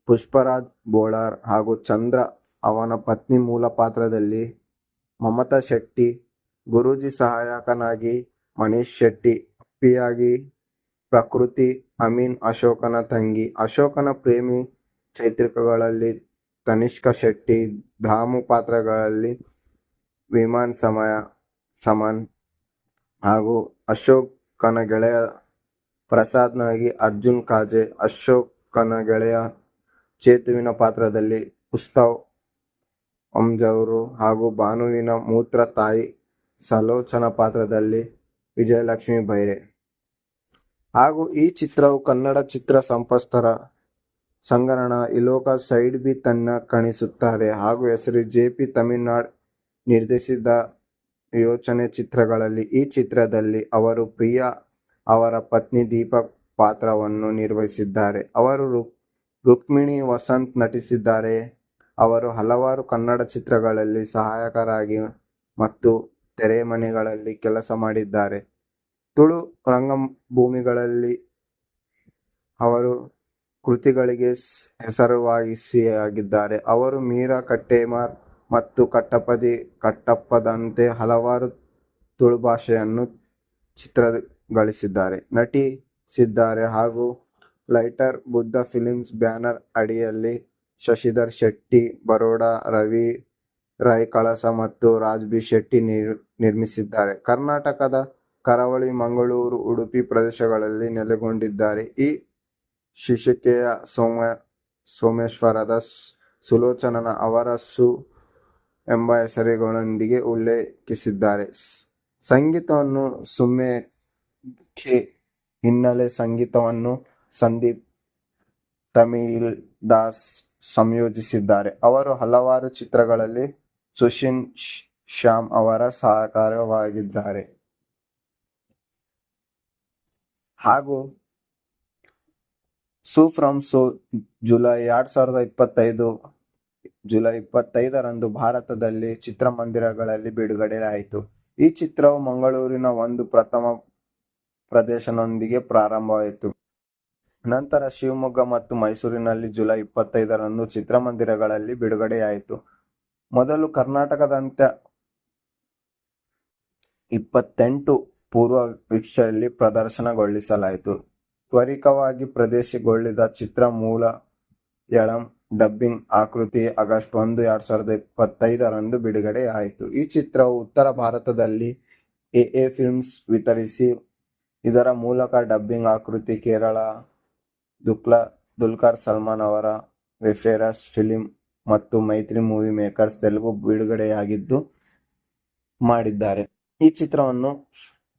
ಪುಷ್ಪರಾಜ್ ಬೋಳಾರ್ ಹಾಗೂ ಚಂದ್ರ ಅವನ ಪತ್ನಿ ಮೂಲ ಪಾತ್ರದಲ್ಲಿ ಮಮತಾ ಶೆಟ್ಟಿ, ಗುರೂಜಿ ಸಹಾಯಕನಾಗಿ ಮನೀಶ್ ಶೆಟ್ಟಿ, ಅಪ್ಪಿಯಾಗಿ ಪ್ರಕೃತಿ ಅಮೀನ್ ಅಶೋಕನ ತಂಗಿ, ಅಶೋಕನ ಪ್ರೇಮಿ ಚೈತ್ರಿಕಗಳಲ್ಲಿ ತನಿಷ್ಕಾ ಶೆಟ್ಟಿ, ಧಾಮು ಪಾತ್ರಗಳಲ್ಲಿ ವಿಮಾನ್ ಸಮನ್ ಹಾಗೂ ಅಶೋಕನ ಗೆಳೆಯ ಪ್ರಸಾದ್ನಾಗಿ ಅರ್ಜುನ್ ಕಾಜೆ, ಅಶೋಕನ ಗೆಳೆಯ ಚೇತುವಿನ ಪಾತ್ರದಲ್ಲಿ ಉತ್ಸವ್ ಅಂಜೂರು ಹಾಗೂ ಭಾನುವಿನ ಮೂತ್ರ ತಾಯಿ ಸುಲೋಚನಾ ಪಾತ್ರದಲ್ಲಿ ವಿಜಯಲಕ್ಷ್ಮಿ ಬೈರೆ. ಹಾಗೂ ಈ ಚಿತ್ರವು ಕನ್ನಡ ಚಿತ್ರ ಸಂಪತ್ಸರ ಸಂಗರಣ ಇಲೋಕ ಸೈಡ್ ಬಿ ತನ್ನ ಕಾಣಿಸುತ್ತಾರೆ ಹಾಗೂ ಹೆಸರು ಜೆ.ಪಿ. ತಮಿಳ್ನಾಡ್ ನಿರ್ದೇಶಿಸಿದ ಯೋಚನೆ ಚಿತ್ರಗಳಲ್ಲಿ. ಈ ಚಿತ್ರದಲ್ಲಿ ಅವರು ಪ್ರಿಯಾ ಅವರ ಪತ್ನಿ ದೀಪಕ್ ಪಾತ್ರವನ್ನು ನಿರ್ವಹಿಸಿದ್ದಾರೆ. ಅವರು ರುಕ್ಮಿಣಿ ವಸಂತ್ ನಟಿಸಿದ್ದಾರೆ. ಅವರು ಹಲವಾರು ಕನ್ನಡ ಚಿತ್ರಗಳಲ್ಲಿ ಸಹಾಯಕರಾಗಿ ಮತ್ತು ತೆರೆಮರೆಗಳಲ್ಲಿ ಕೆಲಸ ಮಾಡಿದ್ದಾರೆ. ತುಳು ರಂಗಭೂಮಿಗಳಲ್ಲಿ ಅವರು ಕೃತಿಗಳಿಗೆ ಹೆಸರುವಾಸಿಯಾಗಿದ್ದಾರೆ. ಅವರು ಮೀರಾ ಕಟ್ಟೇಮಾರ್ ಮತ್ತು ಕಟ್ಟಪ್ಪದಂತೆ ಹಲವಾರು ತುಳು ಭಾಷೆಯನ್ನು ಚಿತ್ರಗಳಿಸಿದ್ದಾರೆ, ನಟಿಸಿದ್ದಾರೆ ಹಾಗೂ ಲೈಟರ್ ಬುದ್ಧ ಫಿಲ್ಮ್ಸ್ ಬ್ಯಾನರ್ ಅಡಿಯಲ್ಲಿ ಶಶಿಧರ್ ಶೆಟ್ಟಿ, ಬರೋಡ, ರವಿ ರೈ ಕಳಸ ಮತ್ತು ರಾಜ್ಬಿ ಶೆಟ್ಟಿ ನಿರ್ಮಿಸಿದ್ದಾರೆ. ಕರ್ನಾಟಕದ ಕರಾವಳಿ, ಮಂಗಳೂರು, ಉಡುಪಿ ಪ್ರದೇಶಗಳಲ್ಲಿ ನೆಲೆಗೊಂಡಿದ್ದಾರೆ. ಈ ಶೀರ್ಷಿಕೆಯ ಸೋಮೇಶ್ವರದ ಸುಲೋಚನಾ ಅವರ ಸು ಎಂಬ ಹೆಸರುಗಳೊಂದಿಗೆ ಉಲ್ಲೇಖಿಸಿದ್ದಾರೆ. ಸಂಗೀತವನ್ನು ಸುಮೇಖೆ, ಹಿನ್ನೆಲೆ ಸಂಗೀತವನ್ನು ಸಂದೀಪ್ ತಮಿಳ್ದಾಸ್ ಸಂಯೋಜಿಸಿದ್ದಾರೆ. ಅವರು ಹಲವಾರು ಚಿತ್ರಗಳಲ್ಲಿ ಸುಶೀಲ್ ಶ್ಯಾಮ್ ಅವರ ಸಹಕಾರಿಯಾಗಿದ್ದಾರೆ. ಹಾಗೂ ಸೂ ಫ್ರಮ್ ಸೋ ಜುಲೈ 25ರಂದು ಭಾರತದಲ್ಲಿ ಚಿತ್ರಮಂದಿರಗಳಲ್ಲಿ ಬಿಡುಗಡೆಯಾಯಿತು. ಈ ಚಿತ್ರವು ಮಂಗಳೂರಿನ ಒಂದು ಪ್ರಥಮ ಪ್ರದರ್ಶನದೊಂದಿಗೆ ಪ್ರಾರಂಭವಾಯಿತು. ನಂತರ ಶಿವಮೊಗ್ಗ ಮತ್ತು ಮೈಸೂರಿನಲ್ಲಿ ಜುಲೈ 25ರಂದು ಚಿತ್ರಮಂದಿರಗಳಲ್ಲಿ ಬಿಡುಗಡೆಯಾಯಿತು. ಮೊದಲು ಕರ್ನಾಟಕದಾದ್ಯಂತ 28 ಪೂರ್ವ ವೀಕ್ಷಣೆಯಲ್ಲಿ ಪ್ರದರ್ಶನಗೊಳಿಸಲಾಯಿತು. ತ್ವರಿತವಾಗಿ ಪ್ರದರ್ಶನಗೊಳಿಸಿದ ಚಿತ್ರ ಮಲಯಾಳಂ ಡಬ್ಬಿಂಗ್ ಆವೃತ್ತಿ ಆಗಸ್ಟ್ 1, 2025 ಬಿಡುಗಡೆಯಾಯಿತು. ಈ ಚಿತ್ರವು ಉತ್ತರ ಭಾರತದಲ್ಲಿ ಎಎ ಫಿಲ್ಮ್ಸ್ ವಿತರಿಸಿ, ಇದರ ಮೂಲಕ ಡಬ್ಬಿಂಗ್ ಆವೃತ್ತಿ ಕೇರಳ ದುಲ್ಕರ್ ಸಲ್ಮಾನ್ ಅವರ ರೆಫರೆನ್ಸ್ ಫಿಲ್ಮ್ ಮತ್ತು ಮೈತ್ರಿ ಮೂವಿ ಮೇಕರ್ಸ್ ತೆಲುಗು ಬಿಡುಗಡೆಯಾಗಿದ್ದು ಮಾಡಿದ್ದಾರೆ. ಈ ಚಿತ್ರವನ್ನು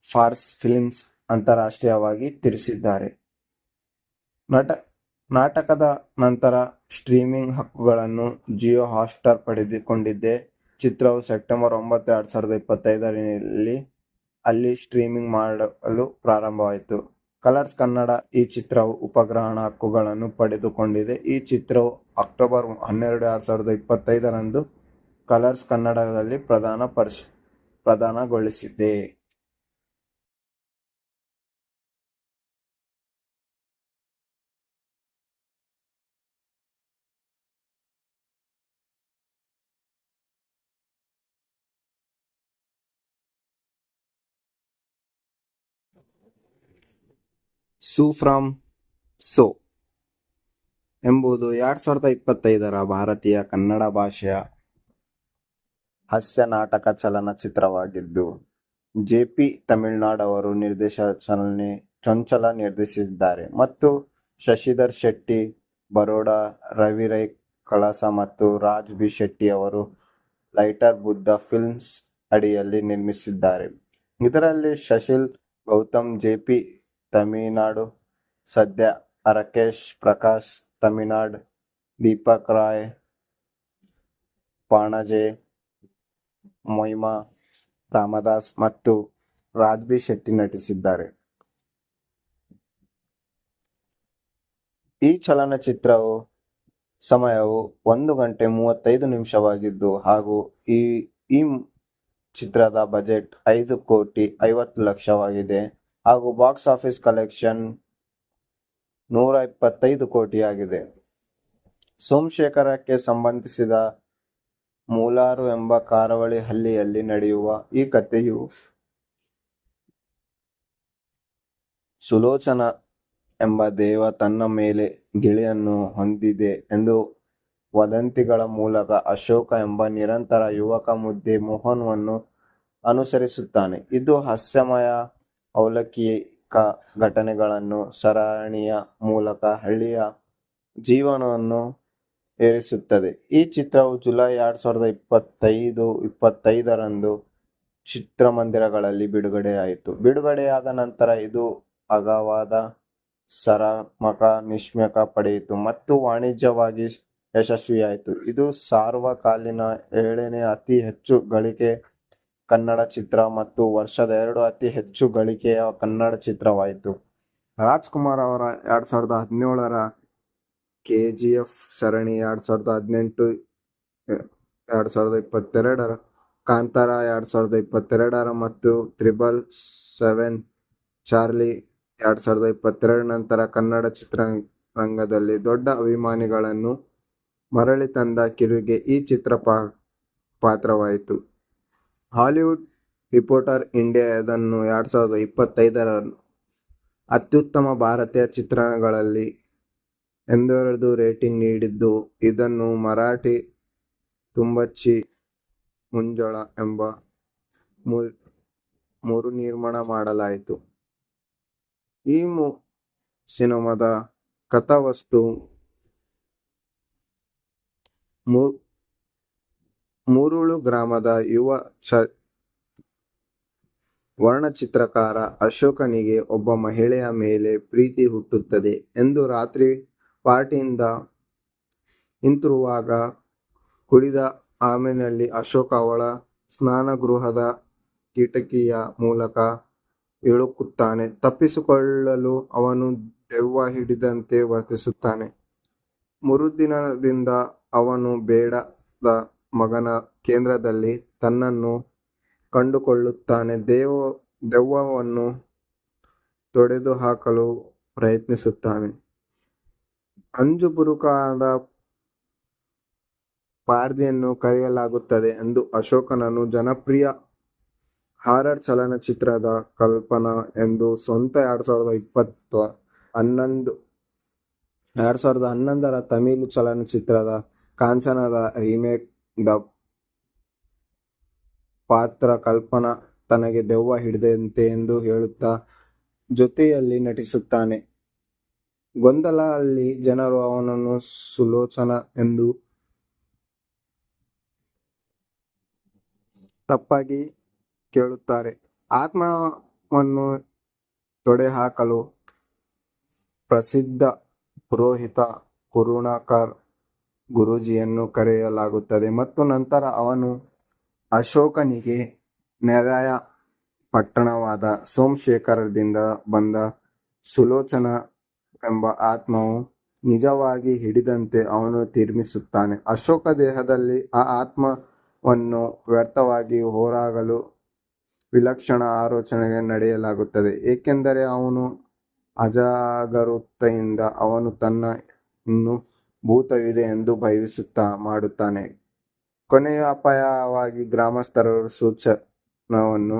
ಫಾರ್ಸ್ ಫಿಲ್ಮ್ಸ್ ಅಂತಾರಾಷ್ಟ್ರೀಯವಾಗಿ ತರಿಸಿದ್ದಾರೆ. ನಾಟಕದ ನಂತರ ಸ್ಟ್ರೀಮಿಂಗ್ ಹಕ್ಕುಗಳನ್ನು ಜಿಯೋ ಹಾಟ್ಸ್ಟಾರ್ ಪಡೆದುಕೊಂಡಿದೆ. ಚಿತ್ರವು ಸೆಪ್ಟೆಂಬರ್ 9, 2025 ಅಲ್ಲಿ ಸ್ಟ್ರೀಮಿಂಗ್ ಮಾಡಲು ಪ್ರಾರಂಭವಾಯಿತು. ಕಲರ್ಸ್ ಕನ್ನಡ ಈ ಚಿತ್ರವು ಉಪಗ್ರಹಣ ಹಕ್ಕುಗಳನ್ನು ಪಡೆದುಕೊಂಡಿದೆ. ಈ ಚಿತ್ರವು ಅಕ್ಟೋಬರ್ 12, 2025 ಕಲರ್ಸ್ ಕನ್ನಡದಲ್ಲಿ ಪ್ರದಾನಗೊಳಿಸಿದೆ. ಸೂ ಫ್ರಮ್ ಸೋ ಎಂಬುದು 2025 ಭಾರತೀಯ ಕನ್ನಡ ಭಾಷೆಯ ಹಾಸ್ಯ ನಾಟಕ ಚಲನಚಿತ್ರವಾಗಿದ್ದು, ಜೆ.ಪಿ. ತಮಿಳುನಾಡು ಅವರು ಚೊಂಚಲ ನಿರ್ದೇಶಿಸಿದ್ದಾರೆ ಮತ್ತು ಶಶಿಧರ್ ಶೆಟ್ಟಿ ಬರೋಡಾ, ರವಿ ರೈ ಕಳಸ ಮತ್ತು ರಾಜ್ ಬಿ ಶೆಟ್ಟಿ ಅವರು ಲೈಟರ್ ಬುದ್ಧ ಫಿಲ್ಮ್ಸ್ ಅಡಿಯಲ್ಲಿ ನಿರ್ಮಿಸಿದ್ದಾರೆ. ಇದರಲ್ಲಿ ಶಶಿಲ್ ಗೌತಮ್ ಜೆ.ಪಿ. ತಮಿಳುನಾಡು, ಸದ್ಯ ರಾಕೇಶ್ ಪ್ರಕಾಶ್ ತಮಿಳುನಾಡು, ದೀಪಕ್ ರಾಯ್ ಪಣಜೆ, ಮೊಯ್ಮಾ ರಾಮದಾಸ್ ಮತ್ತು ರಾಜ್ ಬಿ ಶೆಟ್ಟಿ ನಟಿಸಿದ್ದಾರೆ. ಈ ಚಲನಚಿತ್ರವು ಸಮಯವು 1 ಗಂಟೆ 35 ನಿಮಿಷವಾಗಿದ್ದು ಹಾಗೂ ಈ ಚಿತ್ರದ ಬಜೆಟ್ 5,50,00,000 ಹಾಗೂ ಬಾಕ್ಸ್ ಆಫೀಸ್ ಕಲೆಕ್ಷನ್ 125 ಕೋಟಿಯಾಗಿದೆ. ಸೋಮಶೇಖರಕ್ಕೆ ಸಂಬಂಧಿಸಿದ ಮೂಲಾರು ಎಂಬ ಕರಾವಳಿ ಹಳ್ಳಿಯಲ್ಲಿ ನಡೆಯುವ ಈ ಕಥೆಯು ಸುಲೋಚನಾ ಎಂಬ ದೇವ ತನ್ನ ಮೇಲೆ ಗಿಳಿಯನ್ನು ಹೊಂದಿದೆ ಎಂದು ವದಂತಿಗಳ ಮೂಲಕ ಅಶೋಕ ಎಂಬ ನಿರಂತರ ಯುವಕ ಮುದ್ದೆ ಮೋಹನ್ವನ್ನು ಅನುಸರಿಸುತ್ತಾನೆ. ಇದು ಹಾಸ್ಯಮಯ ಅಲೌಕಿಕ ಘಟನೆಗಳನ್ನು ಸರಣಿಯ ಮೂಲಕ ಹಳ್ಳಿಯ ಜೀವನವನ್ನು ಏರಿಸುತ್ತದೆ. ಈ ಚಿತ್ರವು ಜುಲೈ 2025 ಚಿತ್ರಮಂದಿರಗಳಲ್ಲಿ ಬಿಡುಗಡೆಯಾಯಿತು. ಬಿಡುಗಡೆಯಾದ ನಂತರ ಇದು ಅಗಾಧವಾದ ಸಕಾರಾತ್ಮಕ ಸಮೀಕ್ಷೆ ಪಡೆಯಿತು ಮತ್ತು ವಾಣಿಜ್ಯಿಕವಾಗಿ ಯಶಸ್ವಿಯಾಯಿತು. ಇದು ಸಾರ್ವಕಾಲಿಕ 7ನೇ ಅತಿ ಹೆಚ್ಚು ಗಳಿಕೆಯ ಕನ್ನಡ ಚಿತ್ರ ಮತ್ತು ವರ್ಷದ 2 ಅತಿ ಹೆಚ್ಚು ಗಳಿಕೆಯ ಕನ್ನಡ ಚಿತ್ರವಾಯಿತು. ರಾಜ್ಕುಮಾರ್ ಅವರ 2017ರ ಕೆಜಿಎಫ್ ಸರಣಿ, 2018 2022ರ ಕಾಂತಾರ, 2022ರ ಮತ್ತು 777 ಚಾರ್ಲಿ 2022 ನಂತರ ಕನ್ನಡ ಚಿತ್ರರಂಗದಲ್ಲಿ ದೊಡ್ಡ ಅಭಿಮಾನಿಗಳನ್ನು ಮರಳಿ ತಂದ ಕಿರುಗೆ ಈ ಚಿತ್ರ ಪಾತ್ರವಾಯಿತು. ಹಾಲಿವುಡ್ ರಿಪೋರ್ಟರ್ ಇಂಡಿಯಾ ಇದನ್ನು 2025ರ ಅತ್ಯುತ್ತಮ ಭಾರತೀಯ ಚಿತ್ರಗಳಲ್ಲಿ ಎಂದು ರೇಟಿಂಗ್ ನೀಡಿದ್ದು, ಇದನ್ನು ಮರಾಠಿ ತುಂಬಚ್ಚಿ ಮುಂಜಾಳ ಎಂಬ ಮರುನಿರ್ಮಾಣ ಮಾಡಲಾಯಿತು. ಈ ಸಿನಿಮಾದ ಕಥಾವಸ್ತು ಮುರುಳು ಗ್ರಾಮದ ಯುವ ವರ್ಣಚಿತ್ರಕಾರ ಅಶೋಕನಿಗೆ ಒಬ್ಬ ಮಹಿಳೆಯ ಮೇಲೆ ಪ್ರೀತಿ ಹುಟ್ಟುತ್ತದೆ ಎಂದು ರಾತ್ರಿ ಪಾರ್ಟಿಯಿಂದ ಹಿಂತಿರುಗುವಾಗ ಕುಡಿದ ಆಮೇನಲ್ಲಿ ಅಶೋಕ ಅವಳ ಸ್ನಾನಗೃಹದ ಕಿಟಕಿಯ ಮೂಲಕ ಇಳುಕುತ್ತಾನೆ. ತಪ್ಪಿಸಿಕೊಳ್ಳಲು ಅವನು ದೆವ್ವ ಹಿಡಿದಂತೆ ವರ್ತಿಸುತ್ತಾನೆ. ಮರುದಿನದಿಂದ ಅವನು ಬೇಡದ ಮಗನ ಕೇಂದ್ರದಲ್ಲಿ ತನ್ನನ್ನು ಕಂಡುಕೊಳ್ಳುತ್ತಾನೆ. ದೆವ್ವವನ್ನು ತೊಡೆದುಹಾಕಲು ಪ್ರಯತ್ನಿಸುತ್ತಾನೆ. ಅಂಜುಬುರುಕಾದ ಪಾದ್ರಿಯನ್ನು ಕರೆಯಲಾಗುತ್ತದೆ ಎಂದು ಅಶೋಕನನ್ನು ಜನಪ್ರಿಯ ಹಾರರ್ ಚಲನಚಿತ್ರದ ಕಲ್ಪನಾ ಎಂದು ಸ್ವಂತ 2011ರ ತಮಿಳು ಚಲನಚಿತ್ರದ ಕಾಂಚನದ ರೀಮೇಕ್ ದ ಪಾತ್ರ ಕಲ್ಪನಾ ತನಗೆ ದೆವ್ವ ಹಿಡಿದಂತೆ ಎಂದು ಹೇಳುತ್ತಾ ಜೊತೆಯಲ್ಲಿ ನಟಿಸುತ್ತಾನೆ. ಗೊಂದಲ ಅಲ್ಲಿ ಜನರು ಅವನನ್ನು ಸುಲೋಚನಾ ಎಂದು ತಪ್ಪಾಗಿ ಕೇಳುತ್ತಾರೆ. ಆತ್ಮವನ್ನು ತೊಡೆಹಾಕಲು ಪ್ರಸಿದ್ಧ ಪುರೋಹಿತ ಕರುಣಾಕರ್ ಗುರೂಜಿಯನ್ನು ಕರೆಯಲಾಗುತ್ತದೆ ಮತ್ತು ನಂತರ ಅವನು ಅಶೋಕನಿಗೆ ನೆರೆಯ ಪಟ್ಟಣವಾದ ಸೋಮಶೇಖರದಿಂದ ಬಂದ ಸುಲೋಚನಾ ಎಂಬ ಆತ್ಮವು ನಿಜವಾಗಿ ಹಿಡಿದಂತೆ ಅವನು ತೀರ್ಮಾನಿಸುತ್ತಾನೆ. ಅಶೋಕ ದೇಹದಲ್ಲಿ ಆ ಆತ್ಮವನ್ನು ವ್ಯರ್ಥವಾಗಿ ಹೊರಹಾಕಲು ವಿಲಕ್ಷಣ ಆಲೋಚನೆ ನಡೆಸಲಾಗುತ್ತದೆ, ಏಕೆಂದರೆ ಅವನು ಅಜಾಗರೂಕತೆಯಿಂದ ಅವನು ತನ್ನ ಇನ್ನೂ ಭೂತವಿದೆ ಎಂದು ಭಾವಿಸುತ್ತಾ ಮಾಡುತ್ತಾನೆ. ಕೊನೆಯ ಅಪಾಯವಾಗಿ ಗ್ರಾಮಸ್ಥರು ಸುಲೋಚನಾವನ್ನು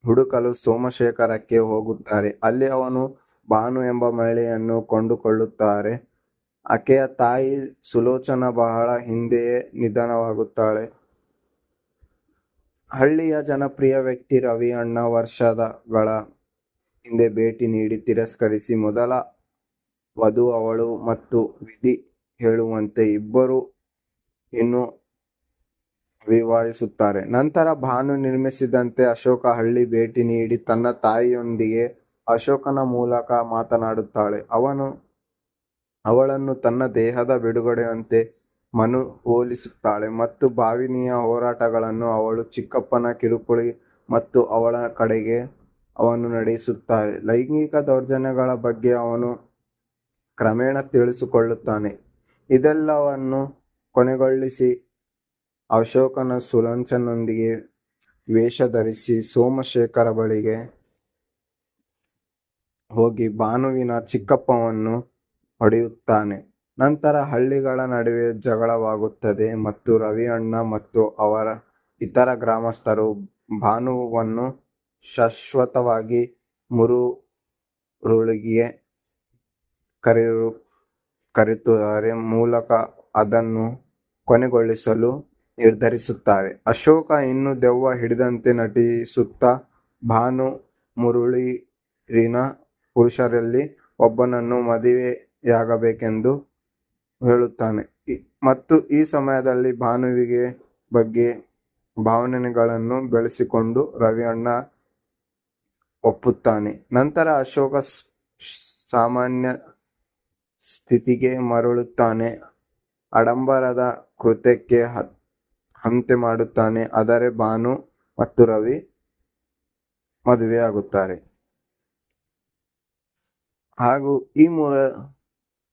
ಹುಡುಕಲು ಸೋಮಶೇಖರಕ್ಕೆ ಹೋಗುತ್ತಾರೆ. ಅಲ್ಲಿ ಅವನು ಭಾನು ಎಂಬ ಮಹಿಳೆಯನ್ನು ಕಂಡುಕೊಳ್ಳುತ್ತಾರೆ. ಆಕೆಯ ತಾಯಿ ಸುಲೋಚನಾ ಬಹಳ ಹಿಂದೆಯೇ ನಿಧನವಾಗುತ್ತಾಳೆ. ಹಳ್ಳಿಯ ಜನಪ್ರಿಯ ವ್ಯಕ್ತಿ ರವಿ ಅಣ್ಣ ವರ್ಷಗಳ ಹಿಂದೆ ಭೇಟಿ ನೀಡಿ ತಿರಸ್ಕರಿಸಿ ಮೊದಲ ವಧು ಅವಳು ಮತ್ತು ವಿಧಿ ಹೇಳುವಂತೆ ಇಬ್ಬರೂ ಇನ್ನೂ ಅವಿವಾಹಿತರಾಗುತ್ತಾರೆ. ನಂತರ ಭಾನು ನಿರ್ಮಿಸಿದಂತೆ ಅಶೋಕ ಹಳ್ಳಿ ಭೇಟಿ ನೀಡಿ ತನ್ನ ತಾಯಿಯೊಂದಿಗೆ ಅಶೋಕನ ಮೂಲಕ ಮಾತನಾಡುತ್ತಾಳೆ. ಅವಳನ್ನು ತನ್ನ ದೇಹದ ಬಿಡುಗಡೆಯಂತೆ ಮನವೊಲಿಸುತ್ತಾಳೆ ಮತ್ತು ಭಾವನೆಯ ಹೋರಾಟಗಳನ್ನು ಅವಳ ಚಿಕ್ಕಪ್ಪನ ಕಿರುಕುಳ ಮತ್ತು ಅವಳ ಕಡೆಗೆ ಅವನು ನಡೆಸುತ್ತಾನೆ. ಲೈಂಗಿಕ ದೌರ್ಜನ್ಯಗಳ ಬಗ್ಗೆ ಅವನು ಕ್ರಮೇಣ ತಿಳಿದುಕೊಳ್ಳುತ್ತಾನೆ. ಇದೆಲ್ಲವನ್ನು ಕೊನೆಗೊಳಿಸಿ ಅಶೋಕನ ಸುಲೋಚನೊಂದಿಗೆ ವೇಷ ಧರಿಸಿ ಸೋಮಶೇಖರ ಬಳಿಗೆ ಹೋಗಿ ಭಾನುವಿನ ಚಿಕ್ಕಪ್ಪನನ್ನು ಹೊಡೆಯುತ್ತಾನೆ. ನಂತರ ಹಳ್ಳಿಗಳ ನಡುವೆ ಜಗಳವಾಗುತ್ತದೆ ಮತ್ತು ರವಿ ಅಣ್ಣ ಮತ್ತು ಅವರ ಇತರ ಗ್ರಾಮಸ್ಥರು ಭಾನುವನ್ನು ಶಾಶ್ವತವಾಗಿ ಮರುಳುವಿಕೆಗೆ ಕರೆತರುವ ಮೂಲಕ ಅದನ್ನು ಕೊನೆಗೊಳಿಸಲು ನಿರ್ಧರಿಸುತ್ತಾರೆ. ಅಶೋಕ ಇನ್ನೂ ದೆವ್ವ ಹಿಡಿದಂತೆ ನಟಿಸುತ್ತಾ ಭಾನು ಮರುಳೂರಿನ ಪುರುಷರಲ್ಲಿ ಒಬ್ಬನನ್ನು ಮದುವೆಯಾಗಬೇಕೆಂದು ಹೇಳುತ್ತಾನೆ ಮತ್ತು ಈ ಸಮಯದಲ್ಲಿ ಭಾನುವಿಗೆ ಬಗ್ಗೆ ಭಾವನೆಗಳನ್ನು ಬೆಳೆಸಿಕೊಂಡು ರವಿ ಅಣ್ಣ ಒಪ್ಪುತ್ತಾನೆ. ನಂತರ ಅಶೋಕ ಸಾಮಾನ್ಯ ಸ್ಥಿತಿಗೆ ಮರಳುತ್ತಾನೆ, ಆಡಂಬರದ ಕೃತ್ಯಕ್ಕೆ ಅಂತ್ಯ ಮಾಡುತ್ತಾನೆ, ಆದರೆ ಭಾನು ಮತ್ತು ರವಿ ಮದುವೆಯಾಗುತ್ತಾರೆ. ಹಾಗೂ ಈ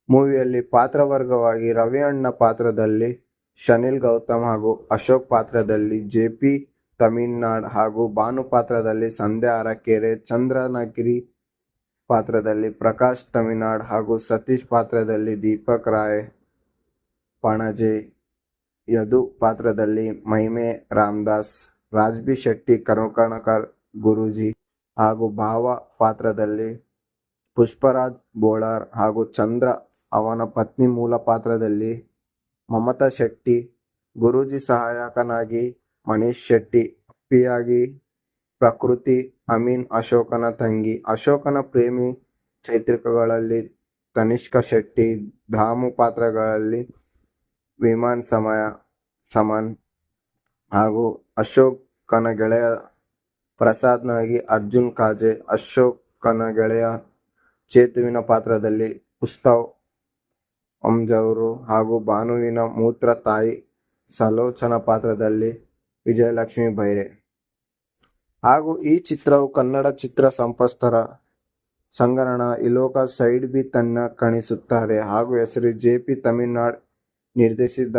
ಮೂವಿಯಲ್ಲಿ ಪಾತ್ರವರ್ಗವಾಗಿ ರವಿ ಅಣ್ಣ ಪಾತ್ರದಲ್ಲಿ ಶನಿಲ್ ಗೌತಮ್ ಹಾಗೂ ಅಶೋಕ್ ಪಾತ್ರದಲ್ಲಿ ಜೆ.ಪಿ. ತಮಿಳ್ನಾಡ್ ಹಾಗೂ ಭಾನು ಪಾತ್ರದಲ್ಲಿ ಸಂಧ್ಯಾ ಅರಕೆರೆ, ಚಂದ್ರಗಿರಿ ಪಾತ್ರದಲ್ಲಿ ಪ್ರಕಾಶ್ ತಮಿಳ್ನಾಡ್ ಹಾಗೂ ಸತೀಶ್ ಪಾತ್ರದಲ್ಲಿ ದೀಪಕ್ ರಾಯ್ ಪಣಜೆ, ಯದು ಪಾತ್ರದಲ್ಲಿ ಮೈಮೆ ರಾಮದಾಸ್, ರಾಜ್ಬಿ ಶೆಟ್ಟಿ ಕರುಣಾಕರ್ ಗುರೂಜಿ ಹಾಗೂ ಭಾವ ಪಾತ್ರದಲ್ಲಿ ಪುಷ್ಪರಾಜ್ ಬೋಳಾರ್ ಹಾಗೂ ಚಂದ್ರ ಅವನ ಪತ್ನಿ ಮೂಲ ಪಾತ್ರದಲ್ಲಿ ಮಮತಾ ಶೆಟ್ಟಿ, ಗುರೂಜಿ ಸಹಾಯಕನಾಗಿ ಮನೀಶ್ ಶೆಟ್ಟಿ, ಅಪ್ಪಿಯಾಗಿ ಪ್ರಕೃತಿ ಅಮೀನ್ ಅಶೋಕನ ತಂಗಿ, ಅಶೋಕನ ಪ್ರೇಮಿ ಚೈತ್ರಿಕಗಳಲ್ಲಿ ತನಿಷ್ಕಾ ಶೆಟ್ಟಿ, ಧಾಮು ಪಾತ್ರಗಳಲ್ಲಿ ವಿಮಾನ್ ಸಮನ್ ಹಾಗೂ ಅಶೋಕನ ಗೆಳೆಯ ಪ್ರಸಾದ್ನಾಗಿ ಅರ್ಜುನ್ ಕಾಜೆ, ಅಶೋಕನ ಗೆಳೆಯ ಚೇತುವಿನ ಪಾತ್ರದಲ್ಲಿ ಉತ್ಸವ್ ಅಂಜೂರು ಹಾಗೂ ಭಾನುವಿನ ಮೂತ್ರ ತಾಯಿ ಸುಲೋಚನಾ ಪಾತ್ರದಲ್ಲಿ ವಿಜಯಲಕ್ಷ್ಮಿ ಬೈರೆ. ಹಾಗೂ ಈ ಚಿತ್ರವು ಕನ್ನಡ ಚಿತ್ರ ಸಂಸ್ಥರ ಸಂಗ್ರಹಣ ಇಲೋಕ ಸೈಡ್ ಬಿ ತನ್ನ ಕಾಣಿಸುತ್ತಾರೆ ಹಾಗೂ ಹೆಸರು ಜೆ.ಪಿ. ತಮಿಳ್ನಾಡ್ ನಿರ್ದೇಶಿಸಿದ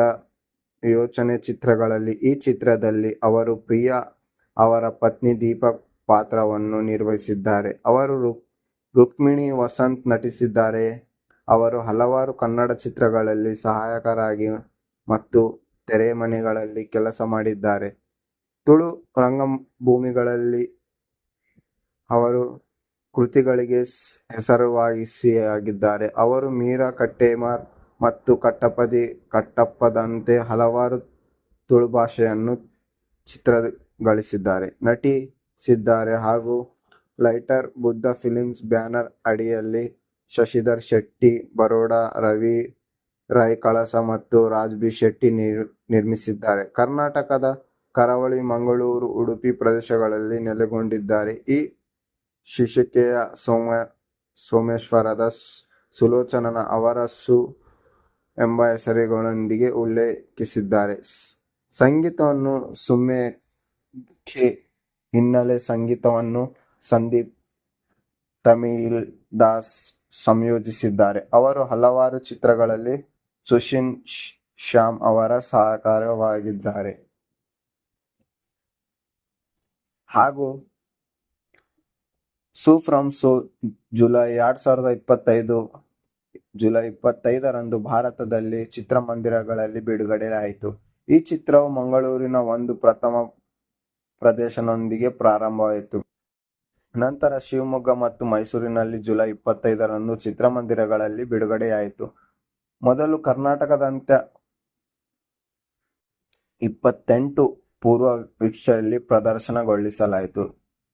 ಯೋಚನೆ ಚಿತ್ರಗಳಲ್ಲಿ. ಈ ಚಿತ್ರದಲ್ಲಿ ಅವರು ಪ್ರಿಯಾ ಅವರ ಪತ್ನಿ ದೀಪಕ್ ಪಾತ್ರವನ್ನು ನಿರ್ವಹಿಸಿದ್ದಾರೆ. ಅವರು ರುಕ್ಮಿಣಿ ವಸಂತ್ ನಟಿಸಿದ್ದಾರೆ. ಅವರು ಹಲವಾರು ಕನ್ನಡ ಚಿತ್ರಗಳಲ್ಲಿ ಸಹಾಯಕರಾಗಿ ಮತ್ತು ತೆರೆಮರೆಯಲ್ಲಿ ಕೆಲಸ ಮಾಡಿದ್ದಾರೆ. ತುಳು ರಂಗಭೂಮಿಗಳಲ್ಲಿ ಅವರು ಕೃತಿಗಳಿಗೆ ಹೆಸರುವಾಸಿಯಾಗಿದ್ದಾರೆ. ಅವರು ಮೀರಾ ಕಟ್ಟೇಮಾರ್ ಮತ್ತು ಕಟ್ಟಪ್ಪದಂತೆ ಹಲವಾರು ತುಳು ಭಾಷೆಯನ್ನು ಚಿತ್ರಗಳಿಸಿದ್ದಾರೆ, ನಟಿಸಿದ್ದಾರೆ ಹಾಗೂ ಲೈಟರ್ ಬುದ್ಧ ಫಿಲ್ಮ್ಸ್ ಬ್ಯಾನರ್ ಅಡಿಯಲ್ಲಿ ಶಶಿಧರ್ ಶೆಟ್ಟಿ, ಬರೋಡಾ, ರವಿ ರೈ ಕಳಸ ಮತ್ತು ರಾಜ್ ಬಿ ಶೆಟ್ಟಿ ನಿರ್ಮಿಸಿದ್ದಾರೆ. ಕರ್ನಾಟಕದ ಕರಾವಳಿ, ಮಂಗಳೂರು, ಉಡುಪಿ ಪ್ರದೇಶಗಳಲ್ಲಿ ನೆಲೆಗೊಂಡಿದ್ದಾರೆ. ಈ ಶಿಶಿಕೆಯ ಸೋಮೇಶ್ವರದ ಸುಲೋಚನನ ಅವರ ಸು ಎಂಬ ಹೆಸರುಗಳೊಂದಿಗೆ ಉಲ್ಲೇಖಿಸಿದ್ದಾರೆ. ಸಂಗೀತವನ್ನು ಸುಮ್ಮೆಕ್ಕೆ, ಹಿನ್ನೆಲೆ ಸಂಗೀತವನ್ನು ಸಂದೀಪ್ ತಮಿಳ್ದಾಸ್ ಸಂಯೋಜಿಸಿದ್ದಾರೆ. ಅವರು ಹಲವಾರು ಚಿತ್ರಗಳಲ್ಲಿ ಸುಶೀಲ್ ಶ್ಯಾಮ್ ಅವರ ಸಹಕಾರಿಯಾಗಿದ್ದಾರೆ ಹಾಗೂ ಸು ಫ್ರಮ್ ಸೋ ಜುಲೈ 25ರಂದು ಭಾರತದಲ್ಲಿ ಚಿತ್ರಮಂದಿರಗಳಲ್ಲಿ ಬಿಡುಗಡೆಯಾಯಿತು. ಈ ಚಿತ್ರವು ಮಂಗಳೂರಿನ ಒಂದು ಪ್ರಥಮ ಪ್ರದರ್ಶನದೊಂದಿಗೆ ಪ್ರಾರಂಭವಾಯಿತು. ನಂತರ ಶಿವಮೊಗ್ಗ ಮತ್ತು ಮೈಸೂರಿನಲ್ಲಿ ಜುಲೈ 25ರಂದು ಚಿತ್ರಮಂದಿರಗಳಲ್ಲಿ ಬಿಡುಗಡೆಯಾಯಿತು. ಮೊದಲು ಕರ್ನಾಟಕದಾದ್ಯಂತ 28 ಪೂರ್ವ ವೀಕ್ಷಣೆಯಲ್ಲಿ ಪ್ರದರ್ಶನಗೊಳಿಸಲಾಯಿತು.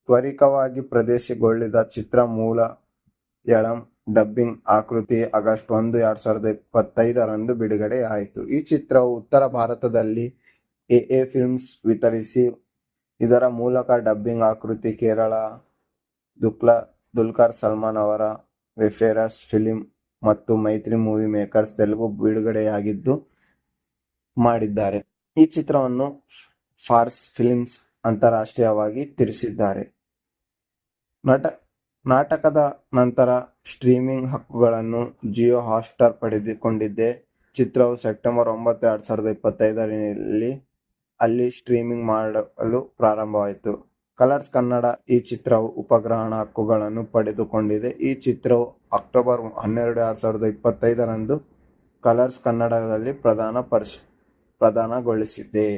ತ್ವರಿತವಾಗಿ ಪ್ರದರ್ಶನಗೊಳಿಸಿದ ಚಿತ್ರ ಮಲಯಾಳಂ ಡಬ್ಬಿಂಗ್ ಆವೃತ್ತಿ ಆಗಸ್ಟ್ 1, 2025ರಂದು ಬಿಡುಗಡೆಯಾಯಿತು. ಈ ಚಿತ್ರವು ಉತ್ತರ ಭಾರತದಲ್ಲಿ ಎಎ ಫಿಲ್ಮ್ಸ್ ವಿತರಿಸಿ, ಇದರ ಮೂಲಕ ಡಬ್ಬಿಂಗ್ ಆವೃತ್ತಿ ಕೇರಳ ದುಲ್ಕರ್ ಸಲ್ಮಾನ್ ಅವರ ರೆಫರೆನ್ಸ್ ಫಿಲ್ಮ್ ಮತ್ತು ಮೈತ್ರಿ ಮೂವಿ ಮೇಕರ್ಸ್ ತೆಲುಗು ಬಿಡುಗಡೆಯಾಗಿದ್ದು ಮಾಡಿದ್ದಾರೆ. ಈ ಚಿತ್ರವನ್ನು ಫಾರ್ಸ್ ಫಿಲ್ಮ್ಸ್ ಅಂತಾರಾಷ್ಟ್ರೀಯವಾಗಿ ತರಿಸಿದ್ದಾರೆ. ನಾಟಕದ ನಂತರ ಸ್ಟ್ರೀಮಿಂಗ್ ಹಕ್ಕುಗಳನ್ನು ಜಿಯೋ ಹಾಟ್ಸ್ಟಾರ್ ಪಡೆದುಕೊಂಡಿದೆ. ಚಿತ್ರವು ಸೆಪ್ಟೆಂಬರ್ 9, 2025ರಲ್ಲಿ ಅಲ್ಲಿ ಸ್ಟ್ರೀಮಿಂಗ್ ಮಾಡಲು ಪ್ರಾರಂಭವಾಯಿತು. ಕಲರ್ಸ್ ಕನ್ನಡ ಈ ಚಿತ್ರವು ಉಪಗ್ರಹ ಹಕ್ಕುಗಳನ್ನು ಪಡೆದುಕೊಂಡಿದೆ. ಈ ಚಿತ್ರವು ಅಕ್ಟೋಬರ್ 12, 2025ರಂದು ಕಲರ್ಸ್ ಕನ್ನಡದಲ್ಲಿ ಪ್ರದಾನಗೊಳಿಸಿದೆ.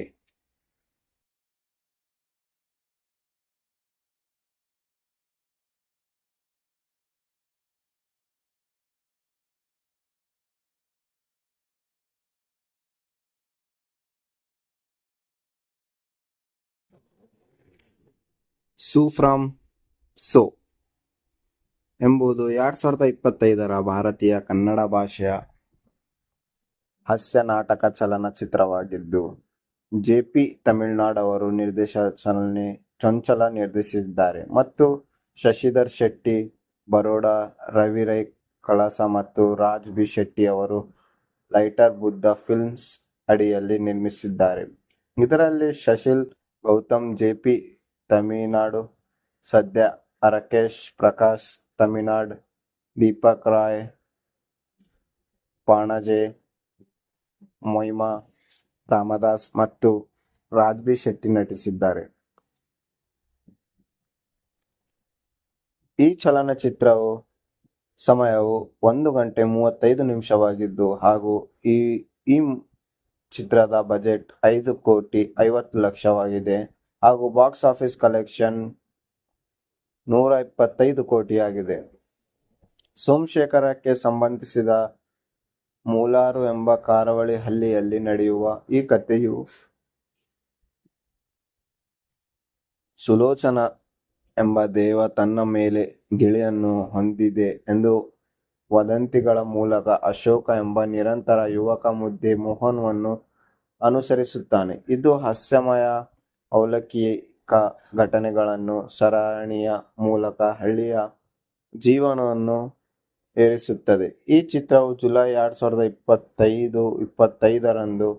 ಸು ಫ್ರಮ್ ಸೋ ಎಂಬುದು 2025ರ ಭಾರತೀಯ ಕನ್ನಡ ಭಾಷೆಯ ಹಾಸ್ಯ ನಾಟಕ ಚಲನಚಿತ್ರವಾಗಿದ್ದು, ಜೆ.ಪಿ. ತಮಿಳ್ನಾಡು ಅವರು ಚೊಂಚಲ ನಿರ್ದೇಶಿಸಿದ್ದಾರೆ ಮತ್ತು ಶಶಿಧರ್ ಶೆಟ್ಟಿ, ಬರೋಡಾ, ರವಿ ರೈ ಕಳಸ ಮತ್ತು ರಾಜ್ ಬಿ ಶೆಟ್ಟಿ ಅವರು ಲೈಟರ್ ಬುದ್ಧ ಫಿಲ್ಮ್ಸ್ ಅಡಿಯಲ್ಲಿ ನಿರ್ಮಿಸಿದ್ದಾರೆ. ಇದರಲ್ಲಿ ಶಶಿಲ್ ಗೌತಮ್ ಜೆ.ಪಿ. ತಮಿಳ್ನಾಡು, ಸದ್ಯ ರಾಕೇಶ್ ಪ್ರಕಾಶ್ ತಮಿಳ್ನಾಡು, ದೀಪಕ್ ರಾಯ್ ಪಣಜೆ, ಮೊಯ್ಮಾ ರಾಮದಾಸ್ ಮತ್ತು ರಾಜ್ ಬಿ ಶೆಟ್ಟಿ ನಟಿಸಿದ್ದಾರೆ. ಈ ಚಲನಚಿತ್ರವು ಸಮಯವು 1 ಗಂಟೆ 35 ನಿಮಿಷವಾಗಿದ್ದು ಹಾಗೂ ಈ ಚಿತ್ರದ ಬಜೆಟ್ 5,50,00,000ವಾಗಿದೆ ಹಾಗೂ ಬಾಕ್ಸ್ ಆಫೀಸ್ ಕಲೆಕ್ಷನ್ 125 ಕೋಟಿಯಾಗಿದೆ. ಸೋಮಶೇಖರಕ್ಕೆ ಸಂಬಂಧಿಸಿದ ಮೂಲಾರು ಎಂಬ ಕರಾವಳಿ ಹಳ್ಳಿಯಲ್ಲಿ ನಡೆಯುವ ಈ ಕಥೆಯು ಸುಲೋಚನಾ ಎಂಬ ದೇವ ತನ್ನ ಮೇಲೆ ಗಿಳಿಯನ್ನು ಹೊಂದಿದೆ ಎಂದು ವದಂತಿಗಳ ಮೂಲಕ ಅಶೋಕ ಎಂಬ ನಿರಂತರ ಯುವಕ ಮುದ್ದೆ ಮೋಹನ್ವನ್ನು ಅನುಸರಿಸುತ್ತಾನೆ. ಇದು ಹಾಸ್ಯಮಯ ಅಲೌಕಿಕ ಘಟನೆಗಳನ್ನು ಸರಣಿಯ ಮೂಲಕ ಹಳ್ಳಿಯ ಜೀವನವನ್ನು ಏರಿಸುತ್ತದೆ. ಈ ಚಿತ್ರವು ಜುಲೈ 2025ರಂದು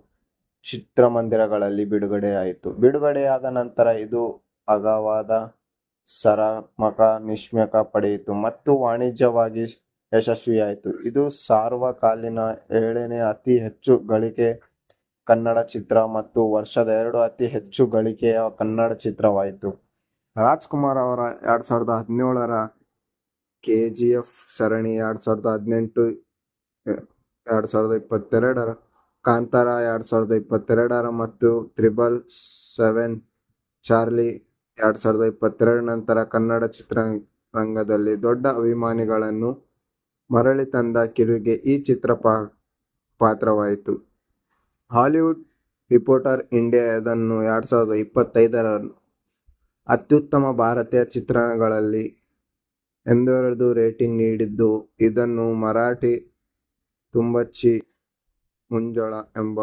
ಚಿತ್ರಮಂದಿರಗಳಲ್ಲಿ ಬಿಡುಗಡೆಯಾಯಿತು. ಬಿಡುಗಡೆಯಾದ ನಂತರ ಇದು ಅಗಾಧವಾದ ಸಕಾರಾತ್ಮಕ ಸಮೀಕ್ಷೆ ಪಡೆಯಿತು ಮತ್ತು ವಾಣಿಜ್ಯಿಕವಾಗಿ ಯಶಸ್ವಿಯಾಯಿತು. ಇದು ಸಾರ್ವಕಾಲಿಕ 7ನೇ ಅತಿ ಹೆಚ್ಚು ಗಳಿಕೆಯ ಕನ್ನಡ ಚಿತ್ರ ಮತ್ತು ವರ್ಷದ 2 ಅತಿ ಹೆಚ್ಚು ಗಳಿಕೆಯ ಕನ್ನಡ ಚಿತ್ರವಾಯಿತು. ರಾಜ್ಕುಮಾರ್ ಅವರ 2017ರ ಕೆಜಿಎಫ್ ಸರಣಿ, 2018 2022ರ ಕಾಂತಾರ, 2022ರ ಮತ್ತು 777 ಚಾರ್ಲಿ 2022 ನಂತರ ಕನ್ನಡ ಚಿತ್ರರಂಗದಲ್ಲಿ ದೊಡ್ಡ ಅಭಿಮಾನಿಗಳನ್ನು ಮರಳಿ ತಂದ ಕಿರುಗೆ ಈ ಚಿತ್ರ ಪಾತ್ರವಾಯಿತು. ಹಾಲಿವುಡ್ ರಿಪೋರ್ಟರ್ ಇಂಡಿಯಾ ಇದನ್ನು 2025ರ ಅತ್ಯುತ್ತಮ ಭಾರತೀಯ ಚಿತ್ರಗಳಲ್ಲಿ ಎಂದೆರಡು ರೇಟಿಂಗ್ ನೀಡಿದ್ದು, ಇದನ್ನು ಮರಾಠಿ ತುಂಬಚ್ಚಿ ಮುಂಜಳ ಎಂಬ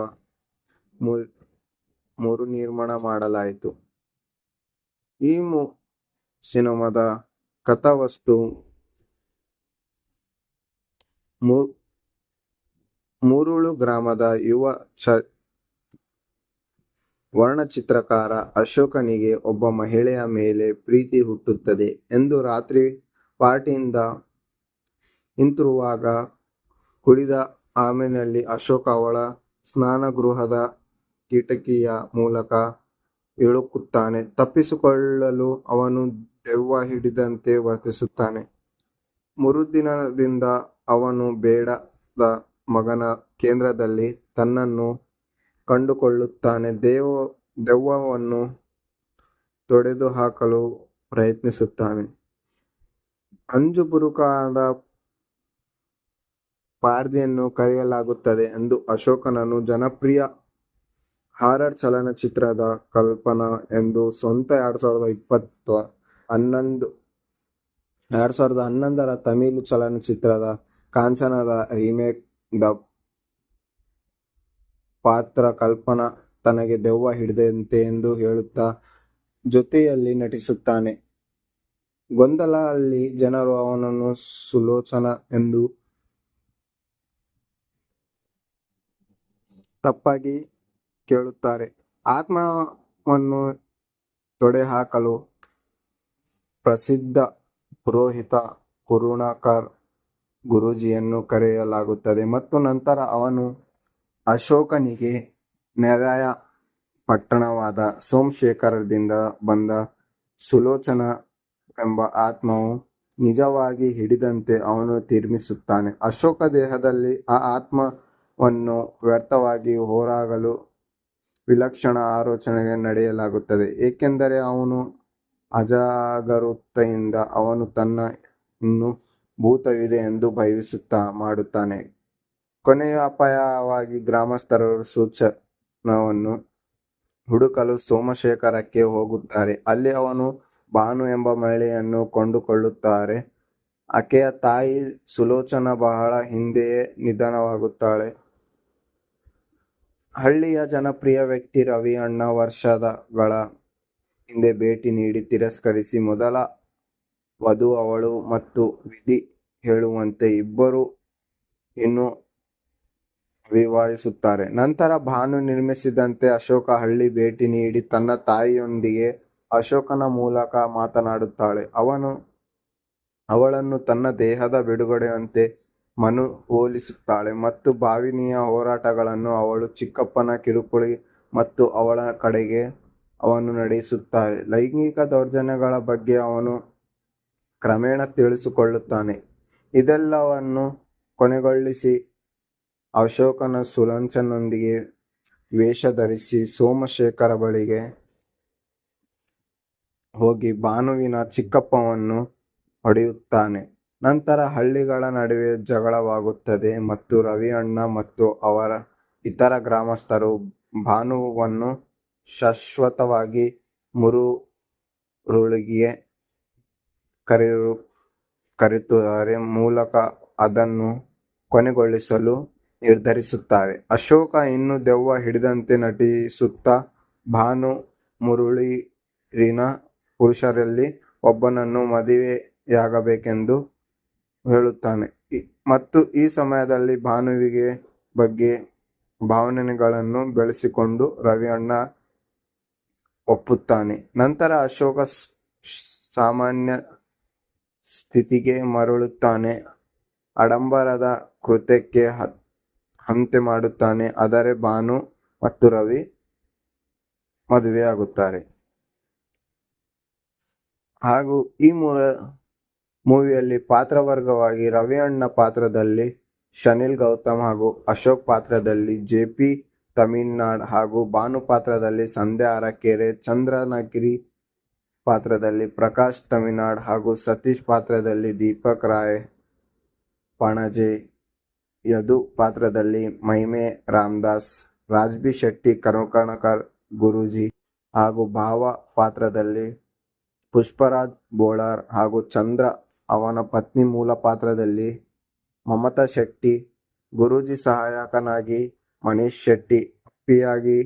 ಮರುನಿರ್ಮಾಣ ಮಾಡಲಾಯಿತು. ಈ ಸಿನಿಮಾದ ಕಥಾವಸ್ತು ಮುರುಳು ಗ್ರಾಮದ ಯುವ ವರ್ಣಚಿತ್ರಕಾರ ಅಶೋಕನಿಗೆ ಒಬ್ಬ ಮಹಿಳೆಯ ಮೇಲೆ ಪ್ರೀತಿ ಹುಟ್ಟುತ್ತದೆ ಎಂದು ರಾತ್ರಿ ಪಾರ್ಟಿಯಿಂದ ಹಿಂತಿರುಗುವಾಗ ಕುಡಿದ ಆಮೇನಲ್ಲಿ ಅಶೋಕ ಅವಳ ಸ್ನಾನಗೃಹದ ಕಿಟಕಿಯ ಮೂಲಕ ಇಳುಕುತ್ತಾನೆ. ತಪ್ಪಿಸಿಕೊಳ್ಳಲು ಅವನು ದೆವ್ವ ಹಿಡಿದಂತೆ ವರ್ತಿಸುತ್ತಾನೆ. ಮರುದಿನದಿಂದ ಅವನು ಬೇಡದ ಮಗನ ಕೇಂದ್ರದಲ್ಲಿ ತನ್ನನ್ನು ಕಂಡುಕೊಳ್ಳುತ್ತಾನೆ. ದೆವ್ವವನ್ನು ತೊಡೆದುಹಾಕಲು ಪ್ರಯತ್ನಿಸುತ್ತಾನೆ. ಅಂಜುಬುರುಕಾದ ಪಾರ್ದಿಯನ್ನು ಕರೆಯಲಾಗುತ್ತದೆ ಎಂದು ಅಶೋಕನನ್ನು ಜನಪ್ರಿಯ ಹಾರರ್ ಚಲನಚಿತ್ರದ ಕಲ್ಪನಾ ಎಂದು ಸ್ವಂತ 2011ರ ತಮಿಳು ಚಲನಚಿತ್ರದ ಕಾಂಚನದ ರೀಮೇಕ್ ದ ಪಾತ್ರ ಕಲ್ಪನಾ ತನಗೆ ದೆವ್ವ ಹಿಡಿದಂತೆ ಎಂದು ಹೇಳುತ್ತಾ ಜೊತೆಯಲ್ಲಿ ನಟಿಸುತ್ತಾನೆ. ಗೊಂದಲ ಅಲ್ಲಿ ಜನರು ಅವನನ್ನು ಸುಲೋಚನಾ ಎಂದು ತಪ್ಪಾಗಿ ಕೇಳುತ್ತಾರೆ. ಆತ್ಮವನ್ನು ತೊಡೆಹಾಕಲು ಪ್ರಸಿದ್ಧ ಪುರೋಹಿತ ಕರುಣಾಕರ್ ಗುರೂಜಿಯನ್ನು ಕರೆಯಲಾಗುತ್ತದೆ ಮತ್ತು ನಂತರ ಅವನು ಅಶೋಕನಿಗೆ ನೆರೆಯ ಪಟ್ಟಣವಾದ ಸೋಮಶೇಖರದಿಂದ ಬಂದ ಸುಲೋಚನಾ ಎಂಬ ಆತ್ಮವು ನಿಜವಾಗಿ ಹಿಡಿದಂತೆ ಅವನು ತೀರ್ಮಾನಿಸುತ್ತಾನೆ. ಅಶೋಕ ದೇಹದಲ್ಲಿ ಆ ಆತ್ಮವನ್ನು ವ್ಯರ್ಥವಾಗಿ ಹೊರಹಾಕಲು ವಿಲಕ್ಷಣ ಆಲೋಚನೆ ನಡೆಸಲಾಗುತ್ತದೆ, ಏಕೆಂದರೆ ಅವನು ಅಜಾಗರೂಕತೆಯಿಂದ ಅವನು ತನ್ನ ಇನ್ನೂ ಭೂತವಿದೆ ಎಂದು ಭಾವಿಸುತ್ತಾ ಮಾಡುತ್ತಾನೆ. ಕೊನೆಯ ಅಪಾಯವಾಗಿ ಗ್ರಾಮಸ್ಥರು ಸುಲೋಚನಾವನ್ನು ಹುಡುಕಲು ಸೋಮಶೇಖರಕ್ಕೆ ಹೋಗುತ್ತಾರೆ. ಅಲ್ಲಿ ಅವನು ಭಾನು ಎಂಬ ಮಹಿಳೆಯನ್ನು ಕಂಡುಕೊಳ್ಳುತ್ತಾರೆ. ಆಕೆಯ ತಾಯಿ ಸುಲೋಚನಾ ಬಹಳ ಹಿಂದೆಯೇ ನಿಧನವಾಗುತ್ತಾಳೆ. ಹಳ್ಳಿಯ ಜನಪ್ರಿಯ ವ್ಯಕ್ತಿ ರವಿ ಅಣ್ಣ ವರ್ಷಗಳ ಹಿಂದೆ ಭೇಟಿ ನೀಡಿ ತಿರಸ್ಕರಿಸಿ ಮೊದಲ ವಧು ಅವಳು ಮತ್ತು ವಿಧಿ ಹೇಳುವಂತೆ ಇಬ್ಬರೂ ಇನ್ನೂ ವಿವಾಹಿಸುತ್ತಾರೆ. ನಂತರ ಭಾನು ನಿರ್ಮಿಸಿದಂತೆ ಅಶೋಕ ಹಳ್ಳಿ ಭೇಟಿ ನೀಡಿ ತನ್ನ ತಾಯಿಯೊಂದಿಗೆ ಅಶೋಕನ ಮೂಲಕ ಮಾತನಾಡುತ್ತಾಳೆ. ಅವಳನ್ನು ತನ್ನ ದೇಹದ ಬಿಡುಗಡೆಯಂತೆ ಮನವೊಲಿಸುತ್ತಾಳೆ ಮತ್ತು ಭಾವನೆಯ ಹೋರಾಟಗಳನ್ನು ಅವಳ ಚಿಕ್ಕಪ್ಪನ ಕಿರುಕುಳ ಮತ್ತು ಅವಳ ಕಡೆಗೆ ಅವನು ನಡೆಸುತ್ತಾರೆ. ಲೈಂಗಿಕ ದೌರ್ಜನ್ಯಗಳ ಬಗ್ಗೆ ಅವನು ಕ್ರಮೇಣ ತಿಳಿದುಕೊಳ್ಳುತ್ತಾನೆ. ಇದೆಲ್ಲವನ್ನು ಕೊನೆಗೊಳಿಸಿ ಅಶೋಕನ ಸುಲೋಚನೊಂದಿಗೆ ವೇಷ ಧರಿಸಿ ಸೋಮಶೇಖರ ಬಳಿಗೆ ಹೋಗಿ ಭಾನುವಿನ ಚಿಕ್ಕಪ್ಪನನ್ನು ಹೊಡೆಯುತ್ತಾನೆ. ನಂತರ ಹಳ್ಳಿಗಳ ನಡುವೆ ಜಗಳವಾಗುತ್ತದೆ ಮತ್ತು ರವಿ ಅಣ್ಣ ಮತ್ತು ಅವರ ಇತರ ಗ್ರಾಮಸ್ಥರು ಭಾನುವನ್ನು ಶಾಶ್ವತವಾಗಿ ಮುರುಳಿಗೆ ಕರೆತರುವ ಮೂಲಕ ಅದನ್ನು ಕೊನೆಗೊಳಿಸಲು ನಿರ್ಧರಿಸುತ್ತಾರೆ. ಅಶೋಕ ಇನ್ನೂ ದೆವ್ವ ಹಿಡಿದಂತೆ ನಟಿಸುತ್ತಾ ಭಾನು ಮುರುಳಿನ ಪುರುಷರಲ್ಲಿ ಒಬ್ಬನನ್ನು ಮದುವೆಯಾಗಬೇಕೆಂದು ಹೇಳುತ್ತಾನೆ ಮತ್ತು ಈ ಸಮಯದಲ್ಲಿ ಭಾನುವಿಗೆ ಬಗ್ಗೆ ಭಾವನೆಗಳನ್ನು ಬೆಳೆಸಿಕೊಂಡು ರವಿ ಅಣ್ಣ ಒಪ್ಪುತ್ತಾನೆ. ನಂತರ ಅಶೋಕ ಸಾಮಾನ್ಯ ಸ್ಥಿತಿಗೆ ಮರಳುತ್ತಾನೆ. ಆಡಂಬರದ ಕೃತ್ಯಕ್ಕೆ ಅಂತ್ಯ ಮಾಡುತ್ತಾನೆ. ಆದರೆ ಭಾನು ಮತ್ತು ರವಿ ಮದುವೆಯಾಗುತ್ತಾರೆ. ಹಾಗೂ ಈ ಮೂವಿಯಲ್ಲಿ ಪಾತ್ರವರ್ಗವಾಗಿ ರವಿ ಅಣ್ಣ ಪಾತ್ರದಲ್ಲಿ ಶನಿಲ್ ಗೌತಮ್ ಹಾಗೂ ಅಶೋಕ್ ಪಾತ್ರದಲ್ಲಿ ಜೆ.ಪಿ. ತಮಿಳ್ನಾಡು ಹಾಗೂ ಭಾನು ಪಾತ್ರದಲ್ಲಿ ಸಂಧ್ಯಾ ಅರಕೆರೆ, ಚಂದ್ರನಗಿರಿ ಪಾತ್ರದಲ್ಲಿ ಪ್ರಕಾಶ್ ತಮಿಳ್ನಾಡು ಹಾಗೂ ಸತೀಶ್ ಪಾತ್ರದಲ್ಲಿ ದೀಪಕ್ ರಾಯ್ ಪಣಜೆ, ಯದು ಪಾತ್ರದಲ್ಲಿ ಮೈಮೆ ರಾಮದಾಸ್, ರಾಜ್ಬಿ ಶೆಟ್ಟಿ ಕರುಣಾಕರ್ ಗುರೂಜಿ ಹಾಗೂ ಭಾವ ಪಾತ್ರದಲ್ಲಿ ಪುಷ್ಪರಾಜ್ ಬೋಳಾರ್ ಹಾಗೂ ಚಂದ್ರ ಅವನ ಪತ್ನಿ ಮೂಲ ಪಾತ್ರದಲ್ಲಿ ಮಮತಾ ಶೆಟ್ಟಿ, ಗುರೂಜಿ ಸಹಾಯಕನಾಗಿ ಮನೀಶ್ ಶೆಟ್ಟಿ, ಅಪ್ಪಿಯಾಗಿ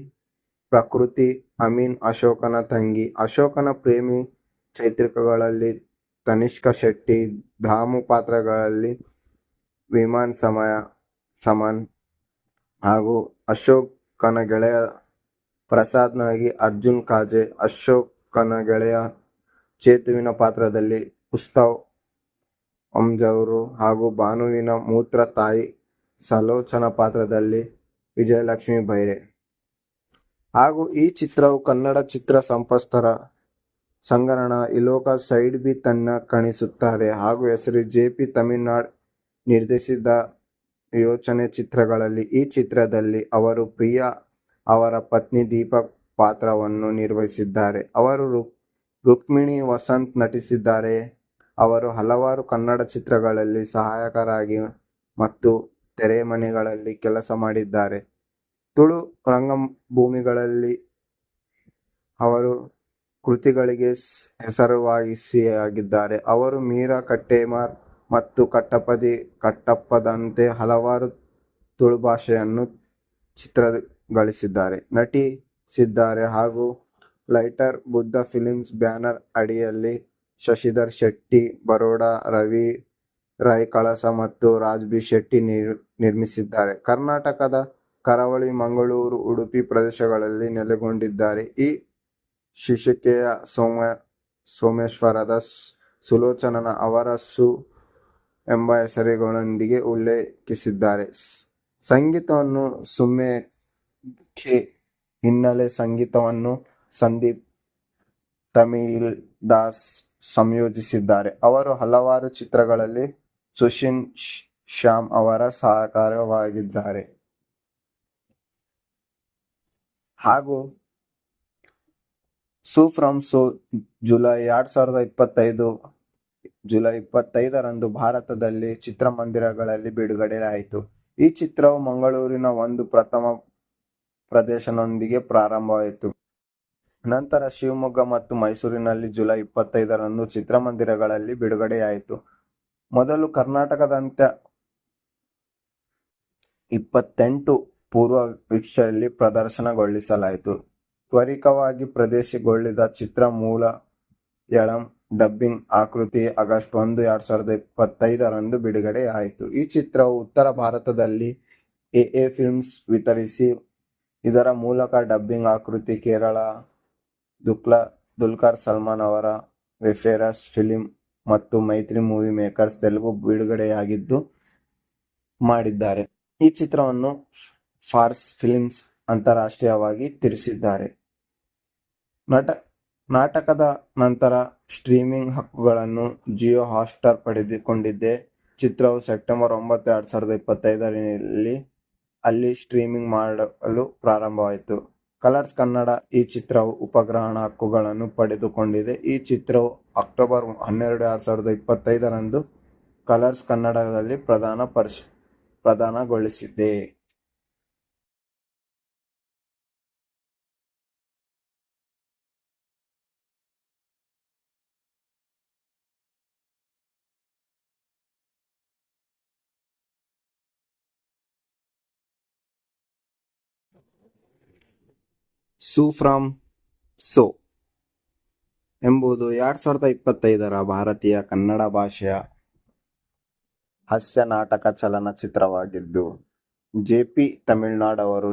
ಪ್ರಕೃತಿ, ಅಮೀನ್ ಅಶೋಕನ ತಂಗಿ, ಅಶೋಕನ ಪ್ರೇಮಿ ಚೈತ್ರಿಕಗಳಲ್ಲಿ ತನಿಷ್ಕಾ ಶೆಟ್ಟಿ, ಧಾಮು ಪಾತ್ರಗಳಲ್ಲಿ ವಿಮಾನ್ ಸಮನ್ ಹಾಗೂ ಅಶೋಕನ ಗೆಳೆಯ ಪ್ರಸಾದ್ನಾಗಿ ಅರ್ಜುನ್ ಕಾಜೆ, ಅಶೋಕನ ಗೆಳೆಯ ಚೇತುವಿನ ಪಾತ್ರದಲ್ಲಿ ಉತ್ಸವ್ ಅಂಜೂರು ಹಾಗೂ ಭಾನುವಿನ ಮೂತ್ರ ತಾಯಿ ಸಲೋಚನಾ ಪಾತ್ರದಲ್ಲಿ ವಿಜಯಲಕ್ಷ್ಮಿ ಬೈರೆ. ಹಾಗೂ ಈ ಚಿತ್ರವು ಕನ್ನಡ ಚಿತ್ರ ಸಂಪತ್ಸರ ಸಂಗರಣ ಇಲೋಕ ಸೈಡ್ ಬಿ ತನ್ನ ಕಾಣಿಸುತ್ತಾರೆ ಹಾಗೂ ಹೆಸರು ಜೆ.ಪಿ. ತಮಿಳ್ನಾಡು ನಿರ್ದೇಶಿಸಿದ ಯೋಚನೆ ಚಿತ್ರಗಳಲ್ಲಿ ಈ ಚಿತ್ರದಲ್ಲಿ ಅವರು ಪ್ರಿಯಾ ಅವರ ಪತ್ನಿ ದೀಪಕ್ ಪಾತ್ರವನ್ನು ನಿರ್ವಹಿಸಿದ್ದಾರೆ. ಅವರು ರುಕ್ಮಿಣಿ ವಸಂತ್ ನಟಿಸಿದ್ದಾರೆ. ಅವರು ಹಲವಾರು ಕನ್ನಡ ಚಿತ್ರಗಳಲ್ಲಿ ಸಹಾಯಕರಾಗಿ ಮತ್ತು ತೆರೆಮರೆಗಳಲ್ಲಿ ಕೆಲಸ ಮಾಡಿದ್ದಾರೆ. ತುಳು ರಂಗಭೂಮಿಗಳಲ್ಲಿ ಅವರು ಕೃತಿಗಳಿಗೆ ಹೆಸರುವಾಸಿಯಾಗಿದ್ದಾರೆ. ಅವರು ಮೀರಾ ಕಟ್ಟೇಮಾರ್ ಮತ್ತು ಕಟ್ಟಪ್ಪದಂತೆ ಹಲವಾರು ತುಳು ಭಾಷೆಯನ್ನು ಚಿತ್ರಗಳಿಸಿದ್ದಾರೆ, ನಟಿಸಿದ್ದಾರೆ ಹಾಗೂ ಲೈಟರ್ ಬುದ್ಧ ಫಿಲ್ಮ್ಸ್ ಬ್ಯಾನರ್ ಅಡಿಯಲ್ಲಿ ಶಶಿಧರ್ ಶೆಟ್ಟಿ ಬರೋಡ, ರವಿ ರೈ ಕಳಸ ಮತ್ತು ರಾಜ್ಬಿ ಶೆಟ್ಟಿ ನಿರ್ಮಿಸಿದ್ದಾರೆ. ಕರ್ನಾಟಕದ ಕರಾವಳಿ, ಮಂಗಳೂರು, ಉಡುಪಿ ಪ್ರದೇಶಗಳಲ್ಲಿ ನೆಲೆಗೊಂಡಿದ್ದಾರೆ. ಈ ಶೀರ್ಷಿಕೆಯ ಸೋಮೇಶ್ವರದ ಸುಲೋಚನಾ ಅವರ ಸು ಎಂಬ ಹೆಸರುಗಳೊಂದಿಗೆ ಉಲ್ಲೇಖಿಸಿದ್ದಾರೆ. ಸಂಗೀತವನ್ನು ಸುಮೇಖೆ, ಹಿನ್ನೆಲೆ ಸಂಗೀತವನ್ನು ಸಂದೀಪ್ ತಮಿಳ್ದಾಸ್ ಸಂಯೋಜಿಸಿದ್ದಾರೆ. ಅವರು ಹಲವಾರು ಚಿತ್ರಗಳಲ್ಲಿ ಸುಶೀಲ್ ಶ್ಯಾಮ್ ಅವರ ಸಹಕಾರಿಯಾಗಿದ್ದಾರೆ. ಹಾಗೂ ಸು ಫ್ರಮ್ ಸೋ ಜುಲೈ 25ರಂದು ಭಾರತದಲ್ಲಿ ಚಿತ್ರಮಂದಿರಗಳಲ್ಲಿ ಬಿಡುಗಡೆಯಾಯಿತು. ಈ ಚಿತ್ರವು ಮಂಗಳೂರಿನ ಒಂದು ಪ್ರಥಮ ಪ್ರದರ್ಶನದೊಂದಿಗೆ ಪ್ರಾರಂಭವಾಯಿತು. ನಂತರ ಶಿವಮೊಗ್ಗ ಮತ್ತು ಮೈಸೂರಿನಲ್ಲಿ ಜುಲೈ 25ರಂದು ಚಿತ್ರಮಂದಿರಗಳಲ್ಲಿ ಬಿಡುಗಡೆಯಾಯಿತು. ಮೊದಲು ಕರ್ನಾಟಕದಾದ್ಯಂತ 28 ಪೂರ್ವ ವೀಕ್ಷಣೆಯಲ್ಲಿ ಪ್ರದರ್ಶನಗೊಳಿಸಲಾಯಿತು. ತ್ವರಿತವಾಗಿ ಪ್ರದರ್ಶನಗೊಳಿಸಿದ ಚಿತ್ರ ಮಲಯಾಳಂ ಡಬ್ಬಿಂಗ್ ಆವೃತ್ತಿ ಆಗಸ್ಟ್ 1, 2025ರಂದು ಬಿಡುಗಡೆಯಾಯಿತು. ಈ ಚಿತ್ರವು ಉತ್ತರ ಭಾರತದಲ್ಲಿ ಎಎ ಫಿಲ್ಮ್ಸ್ ವಿತರಿಸಿ, ಇದರ ಮೂಲಕ ಡಬ್ಬಿಂಗ್ ಆವೃತ್ತಿ ಕೇರಳ ದುಲ್ಕರ್ ಸಲ್ಮಾನ್ ಅವರ ವೆಫೇರಸ್ ಫಿಲ್ಮ್ ಮತ್ತು ಮೈತ್ರಿ ಮೂವಿ ಮೇಕರ್ಸ್ ತೆಲುಗು ಬಿಡುಗಡೆಯಾಗಿದ್ದು ಮಾಡಿದ್ದಾರೆ. ಈ ಚಿತ್ರವನ್ನು ಫಾರ್ಸ್ ಫಿಲ್ಮ್ಸ್ ಅಂತಾರಾಷ್ಟ್ರೀಯವಾಗಿ ತರಿಸಿದ್ದಾರೆ. ನಾಟಕದ ನಂತರ ಸ್ಟ್ರೀಮಿಂಗ್ ಹಕ್ಕುಗಳನ್ನು ಜಿಯೋ ಹಾಟ್ಸ್ಟಾರ್ ಪಡೆದುಕೊಂಡಿದೆ. ಚಿತ್ರವು ಸೆಪ್ಟೆಂಬರ್ 9, 2025ರಲ್ಲಿ ಅಲ್ಲಿ ಸ್ಟ್ರೀಮಿಂಗ್ ಮಾಡಲು ಪ್ರಾರಂಭವಾಯಿತು. ಕಲರ್ಸ್ ಕನ್ನಡ ಈ ಚಿತ್ರವು ಉಪಗ್ರಹ ಹಕ್ಕುಗಳನ್ನು ಪಡೆದುಕೊಂಡಿದೆ. ಈ ಚಿತ್ರವು ಅಕ್ಟೋಬರ್ 12, 2025ರಂದು ಕಲರ್ಸ್ ಕನ್ನಡದಲ್ಲಿ ಪ್ರದಾನಗೊಳಿಸಿದೆ. ಸು ಫ್ರಮ್ ಸೋ ಎಂಬುದು 2025ರ ಭಾರತೀಯ ಕನ್ನಡ ಭಾಷೆಯ ಹಾಸ್ಯ ನಾಟಕ ಚಲನಚಿತ್ರವಾಗಿದ್ದು, ಜೆ.ಪಿ. ತಮಿಳ್ನಾಡು ಅವರು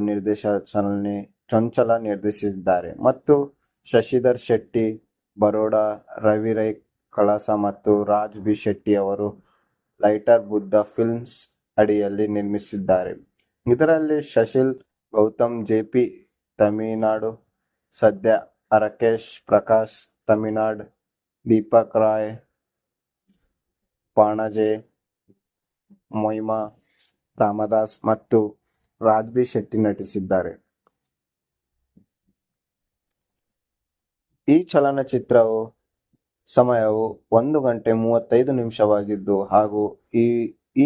ಚೊಂಚಲ ನಿರ್ದೇಶಿಸಿದ್ದಾರೆ ಮತ್ತು ಶಶಿಧರ್ ಶೆಟ್ಟಿ ಬರೋಡ, ರವಿ ರೈ ಕಳಸ ಮತ್ತು ರಾಜ್ ಬಿ ಶೆಟ್ಟಿ ಅವರು ಲೈಟರ್ ಬುದ್ಧ ಫಿಲ್ಮ್ಸ್ ಅಡಿಯಲ್ಲಿ ನಿರ್ಮಿಸಿದ್ದಾರೆ. ಇದರಲ್ಲಿ ಸಶೀಲ್ ಗೌತಮ್, ಜೆ.ಪಿ. ತಮಿಳ್ನಾಡು, ಸಂಧ್ಯಾ ಅರಕೇಶ್, ಪ್ರಕಾಶ್ ತಮಿಳ್ನಾಡು, ದೀಪಕ್ ರಾಯ್ ಪಣಜೆ, ಮೈಮಾ ರಾಮದಾಸ್ ಮತ್ತು ರಾಜ್ಬಿ ಶೆಟ್ಟಿ ನಟಿಸಿದ್ದಾರೆ. ಈ ಚಲನಚಿತ್ರವು ಸಮಯವು 1 ಗಂಟೆ 35 ನಿಮಿಷವಾಗಿದ್ದು ಹಾಗೂ ಈ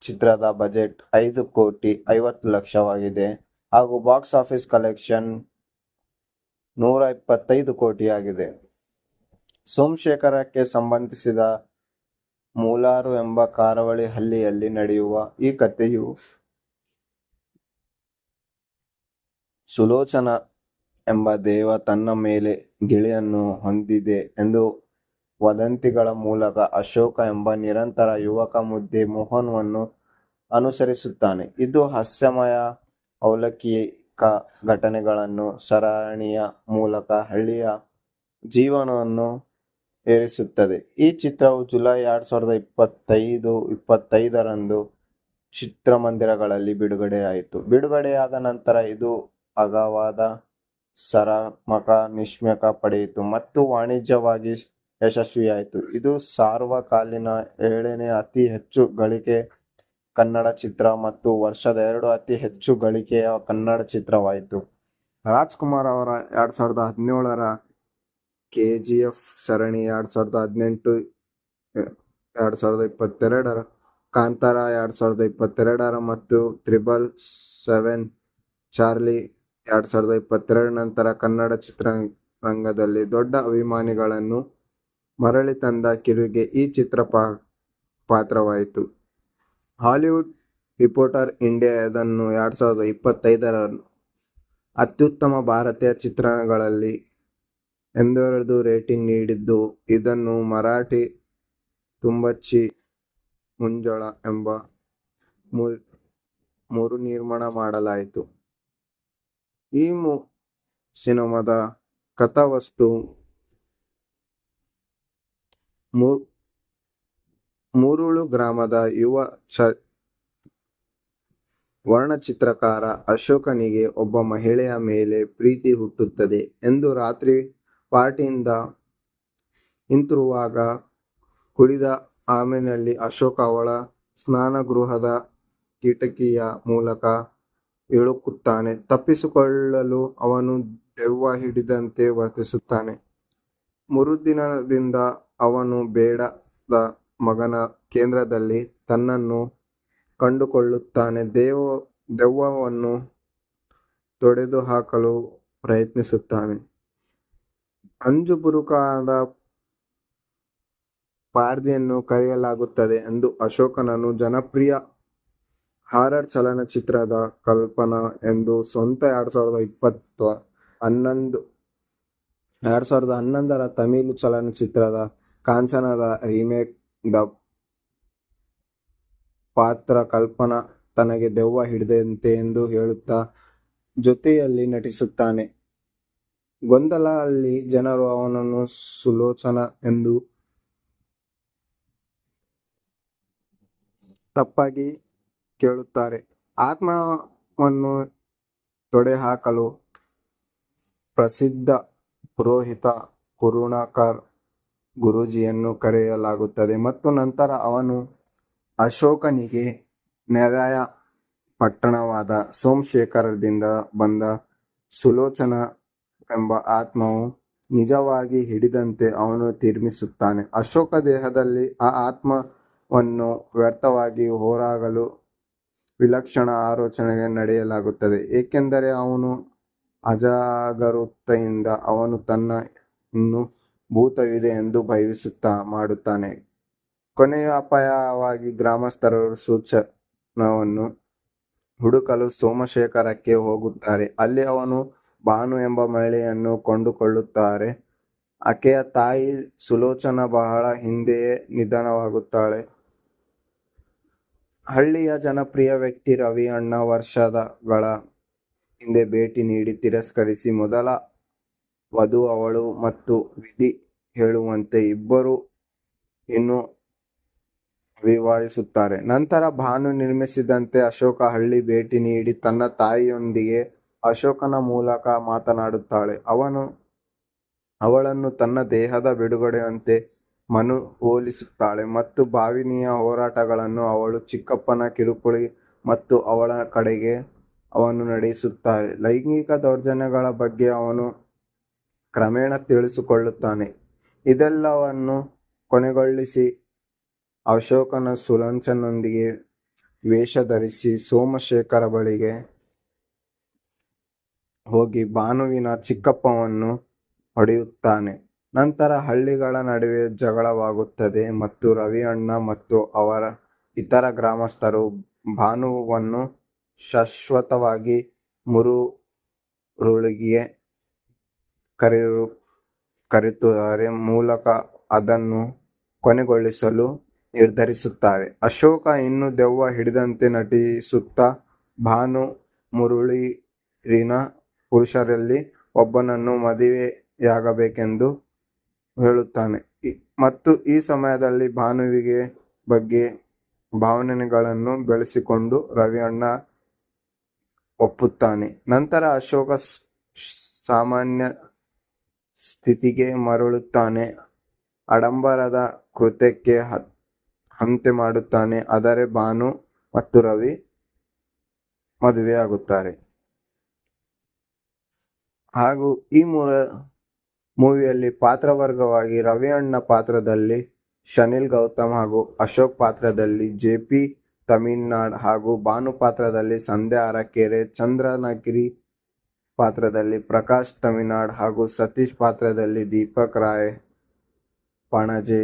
ಚಿತ್ರದ ಬಜೆಟ್ 5 ಕೋಟಿ 50 ಲಕ್ಷವಾಗಿದೆ ಹಾಗೂ ಬಾಕ್ಸ್ ಆಫೀಸ್ ಕಲೆಕ್ಷನ್ 125 ಕೋಟಿಯಾಗಿದೆ. ಸೋಮಶೇಖರಕ್ಕೆ ಸಂಬಂಧಿಸಿದ ಮೂಲಾರು ಎಂಬ ಕಾರವಳಿ ಹಳ್ಳಿಯಲ್ಲಿ ನಡೆಯುವ ಈ ಕಥೆಯು ಸುಲೋಚನ ಎಂಬ ದೇವ ತನ್ನ ಮೇಲೆ ಗಿಳಿಯನ್ನು ಹೊಂದಿದೆ ಎಂದು ವದಂತಿಗಳ ಮೂಲಕ ಅಶೋಕ ಎಂಬ ನಿರಂತರ ಯುವಕ ಮುದ್ದೆ ಮೋಹನ್ವನ್ನು ಅನುಸರಿಸುತ್ತಾನೆ. ಇದು ಹಾಸ್ಯಮಯ ಅಲೌಕಿಕ ಘಟನೆಗಳನ್ನು ಸರಣಿಯ ಮೂಲಕ ಹಳ್ಳಿಯ ಜೀವನವನ್ನು ಏರಿಸುತ್ತದೆ. ಈ ಚಿತ್ರವು ಜುಲೈ 2025ರಂದು ಚಿತ್ರಮಂದಿರಗಳಲ್ಲಿ ಬಿಡುಗಡೆಯಾಯಿತು. ಬಿಡುಗಡೆಯಾದ ನಂತರ ಇದು ಅಗಾಧವಾದ ಸಮಾರಂಭ ನಿಷ್ಕ್ರಮಣ ಪಡೆಯಿತು ಮತ್ತು ವಾಣಿಜ್ಯಿಕವಾಗಿ ಯಶಸ್ವಿಯಾಯಿತು. ಇದು ಸಾರ್ವಕಾಲಿನ 7ನೇ ಅತಿ ಹೆಚ್ಚು ಗಳಿಕೆಯ ಕನ್ನಡ ಚಿತ್ರ ಮತ್ತು ವರ್ಷದ 2 ಅತಿ ಹೆಚ್ಚು ಗಳಿಕೆಯ ಕನ್ನಡ ಚಿತ್ರವಾಯಿತು. ರಾಜ್ಕುಮಾರ್ ಅವರ 2017ರ ಕೆಜಿಎಫ್ ಸರಣಿ, 2018-2022ರ ಕಾಂತಾರ, 2022ರ ಮತ್ತು 777 ಚಾರ್ಲಿ 2022 ನಂತರ ಕನ್ನಡ ಚಿತ್ರರಂಗದಲ್ಲಿ ದೊಡ್ಡ ಅಭಿಮಾನಿಗಳನ್ನು ಮರಳಿ ತಂದ ಕಿರುಗೆ ಈ ಚಿತ್ರ ಪಾತ್ರವಾಯಿತು. ಹಾಲಿವುಡ್ ರಿಪೋರ್ಟರ್ ಇಂಡಿಯಾ ಇದನ್ನು 2025ರ ಅತ್ಯುತ್ತಮ ಭಾರತೀಯ ಚಿತ್ರಗಳಲ್ಲಿ ಎಂದು ರೇಟಿಂಗ್ ನೀಡಿದ್ದು, ಇದನ್ನು ಮರಾಠಿ ತುಂಬಚ್ಚಿ ಮುಂಜಾಳ ಎಂಬ ಮರುನಿರ್ಮಾಣ ಮಾಡಲಾಯಿತು. ಈ ಸಿನಿಮಾದ ಕಥಾವಸ್ತು ಮುರುಳು ಗ್ರಾಮದ ಯುವ ವರ್ಣಚಿತ್ರಕಾರ ಅಶೋಕನಿಗೆ ಒಬ್ಬ ಮಹಿಳೆಯ ಮೇಲೆ ಪ್ರೀತಿ ಹುಟ್ಟುತ್ತದೆ ಎಂದು ರಾತ್ರಿ ಪಾರ್ಟಿಯಿಂದ ಹಿಂತಿರುಗುವಾಗ ಕುಡಿದ ಆಮಿನಲ್ಲಿ ಅಶೋಕ ಅವಳ ಸ್ನಾನಗೃಹದ ಕಿಟಕಿಯ ಮೂಲಕ ಇಳುಕುತ್ತಾನೆ. ತಪ್ಪಿಸಿಕೊಳ್ಳಲು ಅವನು ದೆವ್ವ ಹಿಡಿದಂತೆ ವರ್ತಿಸುತ್ತಾನೆ. ಮರುದಿನದಿಂದ ಅವನು ಬೇಡದ ಮಗನ ಕೇಂದ್ರದಲ್ಲಿ ತನ್ನನ್ನು ಕಂಡುಕೊಳ್ಳುತ್ತಾನೆ. ದೆವ್ವವನ್ನು ತೊಡೆದುಹಾಕಲು ಪ್ರಯತ್ನಿಸುತ್ತಾನೆ. ಅಂಜುಬುರುಕಾದ ಪಾರ್ದಿಯನ್ನು ಕರೆಯಲಾಗುತ್ತದೆ ಎಂದು ಅಶೋಕನನ್ನು ಜನಪ್ರಿಯ ಹಾರರ್ ಚಲನಚಿತ್ರದ ಕಲ್ಪನಾ ಎಂದು ಸ್ವಂತ 2011ರ ತಮಿಳು ಚಲನಚಿತ್ರದ ಕಾಂಚನದ ರೀಮೇಕ್ ದ ಪಾತ್ರ ಕಲ್ಪನಾ ತನಗೆ ದೆವ್ವ ಹಿಡಿದಂತೆ ಎಂದು ಹೇಳುತ್ತಾ ಜೊತೆಯಲ್ಲಿ ನಟಿಸುತ್ತಾನೆ. ಗೊಂದಲ ಅಲ್ಲಿ ಜನರು ಅವನನ್ನು ಸುಲೋಚನಾ ಎಂದು ತಪ್ಪಾಗಿ ಕೇಳುತ್ತಾರೆ. ಆತ್ಮವನ್ನು ತೊಡೆದುಹಾಕಲು ಪ್ರಸಿದ್ಧ ಪುರೋಹಿತ ಕರುಣಾಕರ್ ಗುರೂಜಿಯನ್ನು ಕರೆಯಲಾಗುತ್ತದೆ ಮತ್ತು ನಂತರ ಅವನು ಅಶೋಕನಿಗೆ ನೆರೆಯ ಪಟ್ಟಣವಾದ ಸೋಮಶೇಖರದಿಂದ ಬಂದ ಸುಲೋಚನಾ ಎಂಬ ಆತ್ಮವು ನಿಜವಾಗಿ ಹಿಡಿದಂತೆ ಅವನು ತೀರ್ಮಾನಿಸುತ್ತಾನೆ. ಅಶೋಕ ದೇಹದಲ್ಲಿ ಆ ಆತ್ಮವನ್ನು ವ್ಯರ್ಥವಾಗಿ ಹೊರಹಾಕಲು ವಿಲಕ್ಷಣ ಆಲೋಚನೆ ನಡೆಸಲಾಗುತ್ತದೆ, ಏಕೆಂದರೆ ಅವನು ಅಜಾಗರೂಕತೆಯಿಂದ ಅವನು ತನ್ನ ಇನ್ನೂ ಭೂತವಿದೆ ಎಂದು ಭಾವಿಸುತ್ತಾ ಮಾಡುತ್ತಾನೆ. ಕೊನೆಯ ಅಪಾಯವಾಗಿ ಗ್ರಾಮಸ್ಥರು ಸುಲೋಚನಾವನ್ನು ಹುಡುಕಲು ಸೋಮಶೇಖರಕ್ಕೆ ಹೋಗುತ್ತಾರೆ. ಅಲ್ಲಿ ಅವನು ಭಾನು ಎಂಬ ಮಹಿಳೆಯನ್ನು ಕಂಡುಕೊಳ್ಳುತ್ತಾರೆ. ಆಕೆಯ ತಾಯಿ ಸುಲೋಚನಾ ಬಹಳ ಹಿಂದೆಯೇ ನಿಧನವಾಗುತ್ತಾಳೆ. ಹಳ್ಳಿಯ ಜನಪ್ರಿಯ ವ್ಯಕ್ತಿ ರವಿ ಅಣ್ಣ ವರ್ಷಗಳ ಹಿಂದೆ ಭೇಟಿ ನೀಡಿ ತಿರಸ್ಕರಿಸಿ ಮೊದಲ ವಧು ಅವಳು ಮತ್ತು ವಿಧಿ ಹೇಳುವಂತೆ ಇಬ್ಬರೂ ಇನ್ನೂ ವಿವಾಹಿಸುತ್ತಾರೆ. ನಂತರ ಭಾನು ನಿರ್ಮಿಸಿದಂತೆ ಅಶೋಕ ಹಳ್ಳಿ ಭೇಟಿ ನೀಡಿ ತನ್ನ ತಾಯಿಯೊಂದಿಗೆ ಅಶೋಕನ ಮೂಲಕ ಮಾತನಾಡುತ್ತಾಳೆ. ಅವಳನ್ನು ತನ್ನ ದೇಹದ ಬಿಡುಗಡೆಯಂತೆ ಮನವೊಲಿಸುತ್ತಾಳೆ ಮತ್ತು ಭಾವನೆಯ ಹೋರಾಟಗಳನ್ನು ಅವಳ ಚಿಕ್ಕಪ್ಪನ ಕಿರುಕುಳ ಮತ್ತು ಅವಳ ಕಡೆಗೆ ಅವನು ನಡೆಸುತ್ತಾನೆ. ಲೈಂಗಿಕ ದೌರ್ಜನ್ಯಗಳ ಬಗ್ಗೆ ಅವನು ಕ್ರಮೇಣ ತಿಳಿಸಿಕೊಳ್ಳುತ್ತಾನೆ. ಇದೆಲ್ಲವನ್ನು ಕೊನೆಗೊಳಿಸಿ ಅಶೋಕನ ಸುಲೋಚನೊಂದಿಗೆ ವೇಷ ಧರಿಸಿ ಸೋಮಶೇಖರ ಬಳಿಗೆ ಹೋಗಿ ಭಾನುವಿನ ಚಿಕ್ಕಪ್ಪವನ್ನು ಹೊಡೆಯುತ್ತಾನೆ. ನಂತರ ಹಳ್ಳಿಗಳ ನಡುವೆ ಜಗಳವಾಗುತ್ತದೆ ಮತ್ತು ರವಿಯಣ್ಣ ಮತ್ತು ಅವರ ಇತರ ಗ್ರಾಮಸ್ಥರು ಭಾನುವನ್ನು ಶಾಶ್ವತವಾಗಿ ಮುರುಳಿಗೆ ಕರೆತರುವುದರ ಮೂಲಕ ಅದನ್ನು ಕೊನೆಗೊಳಿಸಲು ನಿರ್ಧರಿಸುತ್ತಾರೆ. ಅಶೋಕ ಇನ್ನೂ ದೆವ್ವ ಹಿಡಿದಂತೆ ನಟಿಸುತ್ತಾ ಭಾನು ಮುರುಳಿನ ಪುರುಷರಲ್ಲಿ ಒಬ್ಬನನ್ನು ಮದುವೆಯಾಗಬೇಕೆಂದು ಹೇಳುತ್ತಾನೆ ಮತ್ತು ಈ ಸಮಯದಲ್ಲಿ ಭಾನುವಿಗೆ ಬಗ್ಗೆ ಭಾವನೆಗಳನ್ನು ಬೆಳೆಸಿಕೊಂಡು ರವಿಯಣ್ಣ ಒಪ್ಪುತ್ತಾನೆ. ನಂತರ ಅಶೋಕ ಸಾಮಾನ್ಯ ಸ್ಥಿತಿಗೆ ಮರಳುತ್ತಾನೆ. ಆಡಂಬರದ ಕೃತ್ಯಕ್ಕೆ ಅಂತ್ಯ ಮಾಡುತ್ತಾನೆ. ಆದರೆ ಭಾನು ಮತ್ತು ರವಿ ಮದುವೆಯಾಗುತ್ತಾರೆ. ಹಾಗೂ ಈ ಮೂವಿಯಲ್ಲಿ ಪಾತ್ರವರ್ಗವಾಗಿ ರವಿಯಣ್ಣ ಪಾತ್ರದಲ್ಲಿ ಶನಿಲ್ ಗೌತಮ್ ಹಾಗೂ ಅಶೋಕ್ ಪಾತ್ರದಲ್ಲಿ ಜೆ.ಪಿ. ತಮಿಳ್ನಾಡ್ ಹಾಗೂ ಭಾನು ಪಾತ್ರದಲ್ಲಿ ಸಂಧ್ಯಾ ಅರಕೆರೆ, ಚಂದ್ರಗಿರಿ ಪಾತ್ರದಲ್ಲಿ ಪ್ರಕಾಶ್ ತಮಿಳ್ನಾಡ್ ಹಾಗೂ ಸತೀಶ್ ಪಾತ್ರದಲ್ಲಿ ದೀಪಕ್ ರಾಯ್ ಪಣಜೆ,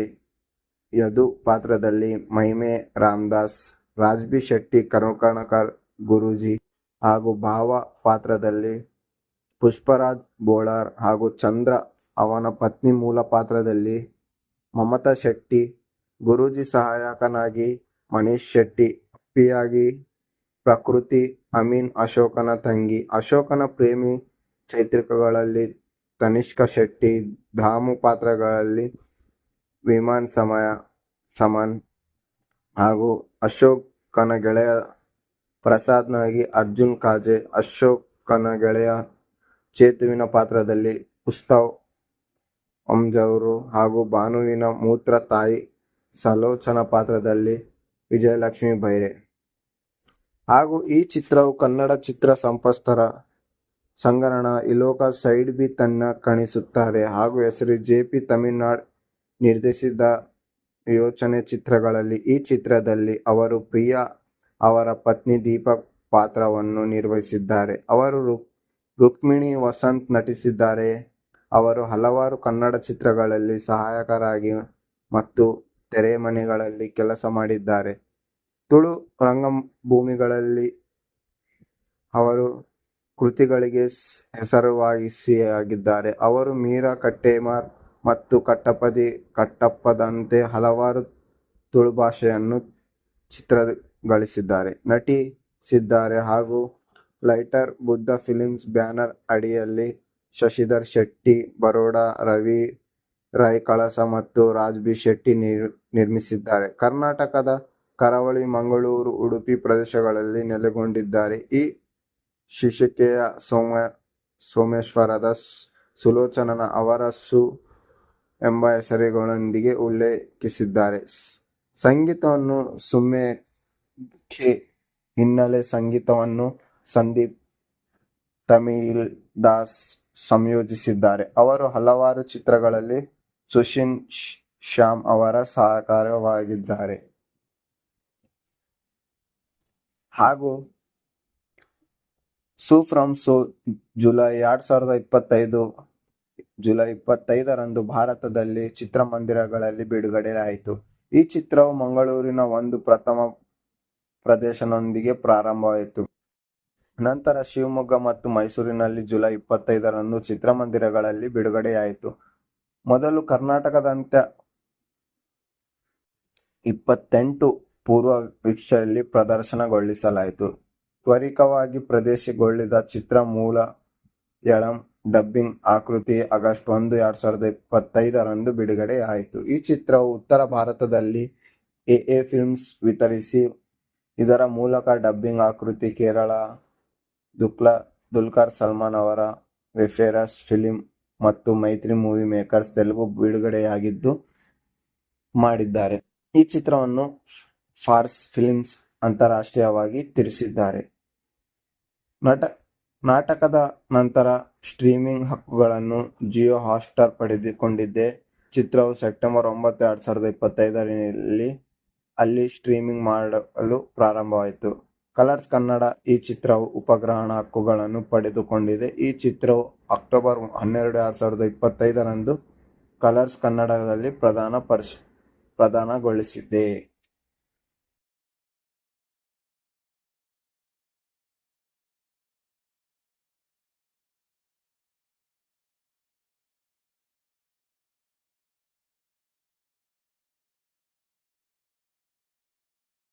ಯದು ಪಾತ್ರದಲ್ಲಿ ಮೈಮೆ ರಾಮದಾಸ್, ರಾಜ್ಬಿ ಶೆಟ್ಟಿ ಕರುಣಾಕರ್ ಗುರೂಜಿ ಹಾಗೂ ಭಾವ ಪಾತ್ರದಲ್ಲಿ ಪುಷ್ಪರಾಜ್ ಬೋಳಾರ್ ಹಾಗೂ ಚಂದ್ರ ಅವನ ಪತ್ನಿ ಮೂಲ ಪಾತ್ರದಲ್ಲಿ ಮಮತಾ ಶೆಟ್ಟಿ, ಗುರೂಜಿ ಸಹಾಯಕನಾಗಿ ಮನೀಶ್ ಶೆಟ್ಟಿ, ಅಪ್ಪಿಯಾಗಿ ಪ್ರಕೃತಿ ಅಮೀನ್ ಅಶೋಕನ ತಂಗಿ, ಅಶೋಕನ ಪ್ರೇಮಿ ಚೈತ್ರಿಕಗಳಲ್ಲಿ ತನಿಷ್ಕಾ ಶೆಟ್ಟಿ, ಧಾಮು ಪಾತ್ರಗಳಲ್ಲಿ ವಿಮಾನ್ ಸಮನ್ ಹಾಗೂ ಅಶೋಕನ ಗೆಳೆಯ ಪ್ರಸಾದ್ನಾಗಿ ಅರ್ಜುನ್ ಕಾಜೆ, ಅಶೋಕನ ಗೆಳೆಯ ಚೇತುವಿನ ಪಾತ್ರದಲ್ಲಿ ಉತ್ಸವ್ ಅಂಜೂರು ಹಾಗೂ ಭಾನುವಿನ ಮೂತ್ರ ತಾಯಿ ಸುಲೋಚನಾ ಪಾತ್ರದಲ್ಲಿ ವಿಜಯಲಕ್ಷ್ಮಿ ಬೈರೆ. ಹಾಗೂ ಈ ಚಿತ್ರವು ಕನ್ನಡ ಚಿತ್ರ ಸಂಪತ್ಸರ ಸಂಗರಣ ಇಲೋಕ ಸೈಡ್ ಬಿ ತನ್ನ ಕಾಣಿಸುತ್ತಾರೆ ಹಾಗೂ ಹೆಸರು ಜೆ.ಪಿ. ತಮಿಳ್ನಾಡ್ ನಿರ್ದೇಶಿಸಿದ ಯೋಚನೆ ಚಿತ್ರಗಳಲ್ಲಿ. ಈ ಚಿತ್ರದಲ್ಲಿ ಅವರು ಪ್ರಿಯಾ ಅವರ ಪತ್ನಿ ದೀಪಕ್ ಪಾತ್ರವನ್ನು ನಿರ್ವಹಿಸಿದ್ದಾರೆ. ಅವರು ರುಕ್ಮಿಣಿ ವಸಂತ್ ನಟಿಸಿದ್ದಾರೆ. ಅವರು ಹಲವಾರು ಕನ್ನಡ ಚಿತ್ರಗಳಲ್ಲಿ ಸಹಾಯಕರಾಗಿ ಮತ್ತು ತೆರೆಮರೆಗಳಲ್ಲಿ ಕೆಲಸ ಮಾಡಿದ್ದಾರೆ. ತುಳು ರಂಗಭೂಮಿಗಳಲ್ಲಿ ಅವರು ಕೃತಿಗಳಿಗೆ ಹೆಸರುವಾಸಿಯಾಗಿದ್ದಾರೆ. ಅವರು ಮೀರಾ ಕಟ್ಟೇಮಾರ್ ಮತ್ತು ಕಟ್ಟಪ್ಪದಂತೆ ಹಲವಾರು ತುಳು ಭಾಷೆಯನ್ನು ಚಿತ್ರಗಳಿಸಿದ್ದಾರೆ, ನಟಿಸಿದ್ದಾರೆ ಹಾಗೂ ಲೈಟರ್ ಬುದ್ಧ ಫಿಲ್ಮ್ಸ್ ಬ್ಯಾನರ್ ಅಡಿಯಲ್ಲಿ ಶಶಿಧರ್ ಶೆಟ್ಟಿ ಬರೋಡ, ರವಿ ರೈ ಕಳಸ ಮತ್ತು ರಾಜ್ಬಿ ಶೆಟ್ಟಿ ನಿರ್ಮಿಸಿದ್ದಾರೆ. ಕರ್ನಾಟಕದ ಕರಾವಳಿ, ಮಂಗಳೂರು, ಉಡುಪಿ ಪ್ರದೇಶಗಳಲ್ಲಿ ನೆಲೆಗೊಂಡಿದ್ದಾರೆ. ಈ ಶೀರ್ಷಿಕೆಯ ಸೋಮೇಶ್ವರದ ಸುಲೋಚನಾ ಅವರ ಸು ಎಂಬ ಹೆಸರುಗಳೊಂದಿಗೆ ಉಲ್ಲೇಖಿಸಿದ್ದಾರೆ. ಸಂಗೀತವನ್ನು ಸುಮೇಖೆ, ಹಿನ್ನೆಲೆ ಸಂಗೀತವನ್ನು ಸಂದೀಪ್ ತಮಿಳ್ದಾಸ್ ಸಂಯೋಜಿಸಿದ್ದಾರೆ. ಅವರು ಹಲವಾರು ಚಿತ್ರಗಳಲ್ಲಿ ಸುಶೀಲ್ ಶ್ಯಾಮ್ ಅವರ ಸಹಕಾರಿಯಾಗಿದ್ದಾರೆ. ಹಾಗೂ ಸು ಫ್ರಮ್ ಸೋ ಜುಲೈ 25ರಂದು ಭಾರತದಲ್ಲಿ ಚಿತ್ರಮಂದಿರಗಳಲ್ಲಿ ಬಿಡುಗಡೆಯಾಯಿತು. ಈ ಚಿತ್ರವು ಮಂಗಳೂರಿನ ಒಂದು ಪ್ರಥಮ ಪ್ರದರ್ಶನದೊಂದಿಗೆ ಪ್ರಾರಂಭವಾಯಿತು. ನಂತರ ಶಿವಮೊಗ್ಗ ಮತ್ತು ಮೈಸೂರಿನಲ್ಲಿ ಜುಲೈ 25ರಂದು ಚಿತ್ರಮಂದಿರಗಳಲ್ಲಿ ಬಿಡುಗಡೆಯಾಯಿತು. ಮೊದಲು ಕರ್ನಾಟಕದಾದ್ಯಂತ 28 ಪೂರ್ವ ವೀಕ್ಷಣೆಯಲ್ಲಿ ಪ್ರದರ್ಶನಗೊಳಿಸಲಾಯಿತು. ತ್ವರಿತವಾಗಿ ಪ್ರದರ್ಶನಗೊಳಿಸಿದ ಚಿತ್ರ ಮಲಯಾಳಂ ಡಬ್ಬಿಂಗ್ ಆಕೃತಿ ಆಗಸ್ಟ್ 1, 2025ರಂದು ಬಿಡುಗಡೆಯಾಯಿತು. ಈ ಚಿತ್ರವು ಉತ್ತರ ಭಾರತದಲ್ಲಿ ಎಎ ಫಿಲ್ಮ್ಸ್ ವಿತರಿಸಿ, ಇದರ ಮೂಲಕ ಡಬ್ಬಿಂಗ್ ಆಕೃತಿ ಕೇರಳ ದುಲ್ಕರ್ ಸಲ್ಮಾನ್ ಅವರ ರೆಫರೆನ್ಸ್ ಫಿಲ್ಮ್ ಮತ್ತು ಮೈತ್ರಿ ಮೂವಿ ಮೇಕರ್ಸ್ ತೆಲುಗು ಬಿಡುಗಡೆಯಾಗಿದ್ದು ಮಾಡಿದ್ದಾರೆ. ಈ ಚಿತ್ರವನ್ನು ಫಾರ್ಸ್ ಫಿಲ್ಮ್ಸ್ ಅಂತಾರಾಷ್ಟ್ರೀಯವಾಗಿ ತರಿಸಿದ್ದಾರೆ. ನಾಟಕದ ನಂತರ ಸ್ಟ್ರೀಮಿಂಗ್ ಹಕ್ಕುಗಳನ್ನು ಜಿಯೋ ಹಾಟ್‌ಸ್ಟಾರ್ ಪಡೆದುಕೊಂಡಿದೆ. ಚಿತ್ರವು ಸೆಪ್ಟೆಂಬರ್ 9, 2025ರಲ್ಲಿ ಅಲ್ಲಿ ಸ್ಟ್ರೀಮಿಂಗ್ ಮಾಡಲು ಪ್ರಾರಂಭವಾಯಿತು. ಕಲರ್ಸ್ ಕನ್ನಡ ಈ ಚಿತ್ರವು ಉಪಗ್ರಹಣ ಹಕ್ಕುಗಳನ್ನು ಪಡೆದುಕೊಂಡಿದೆ. ಈ ಚಿತ್ರವು ಅಕ್ಟೋಬರ್ 12, 2025ರಂದು ಕಲರ್ಸ್ ಕನ್ನಡದಲ್ಲಿ ಪ್ರದರ್ಶನಗೊಳಿಸಿದೆ.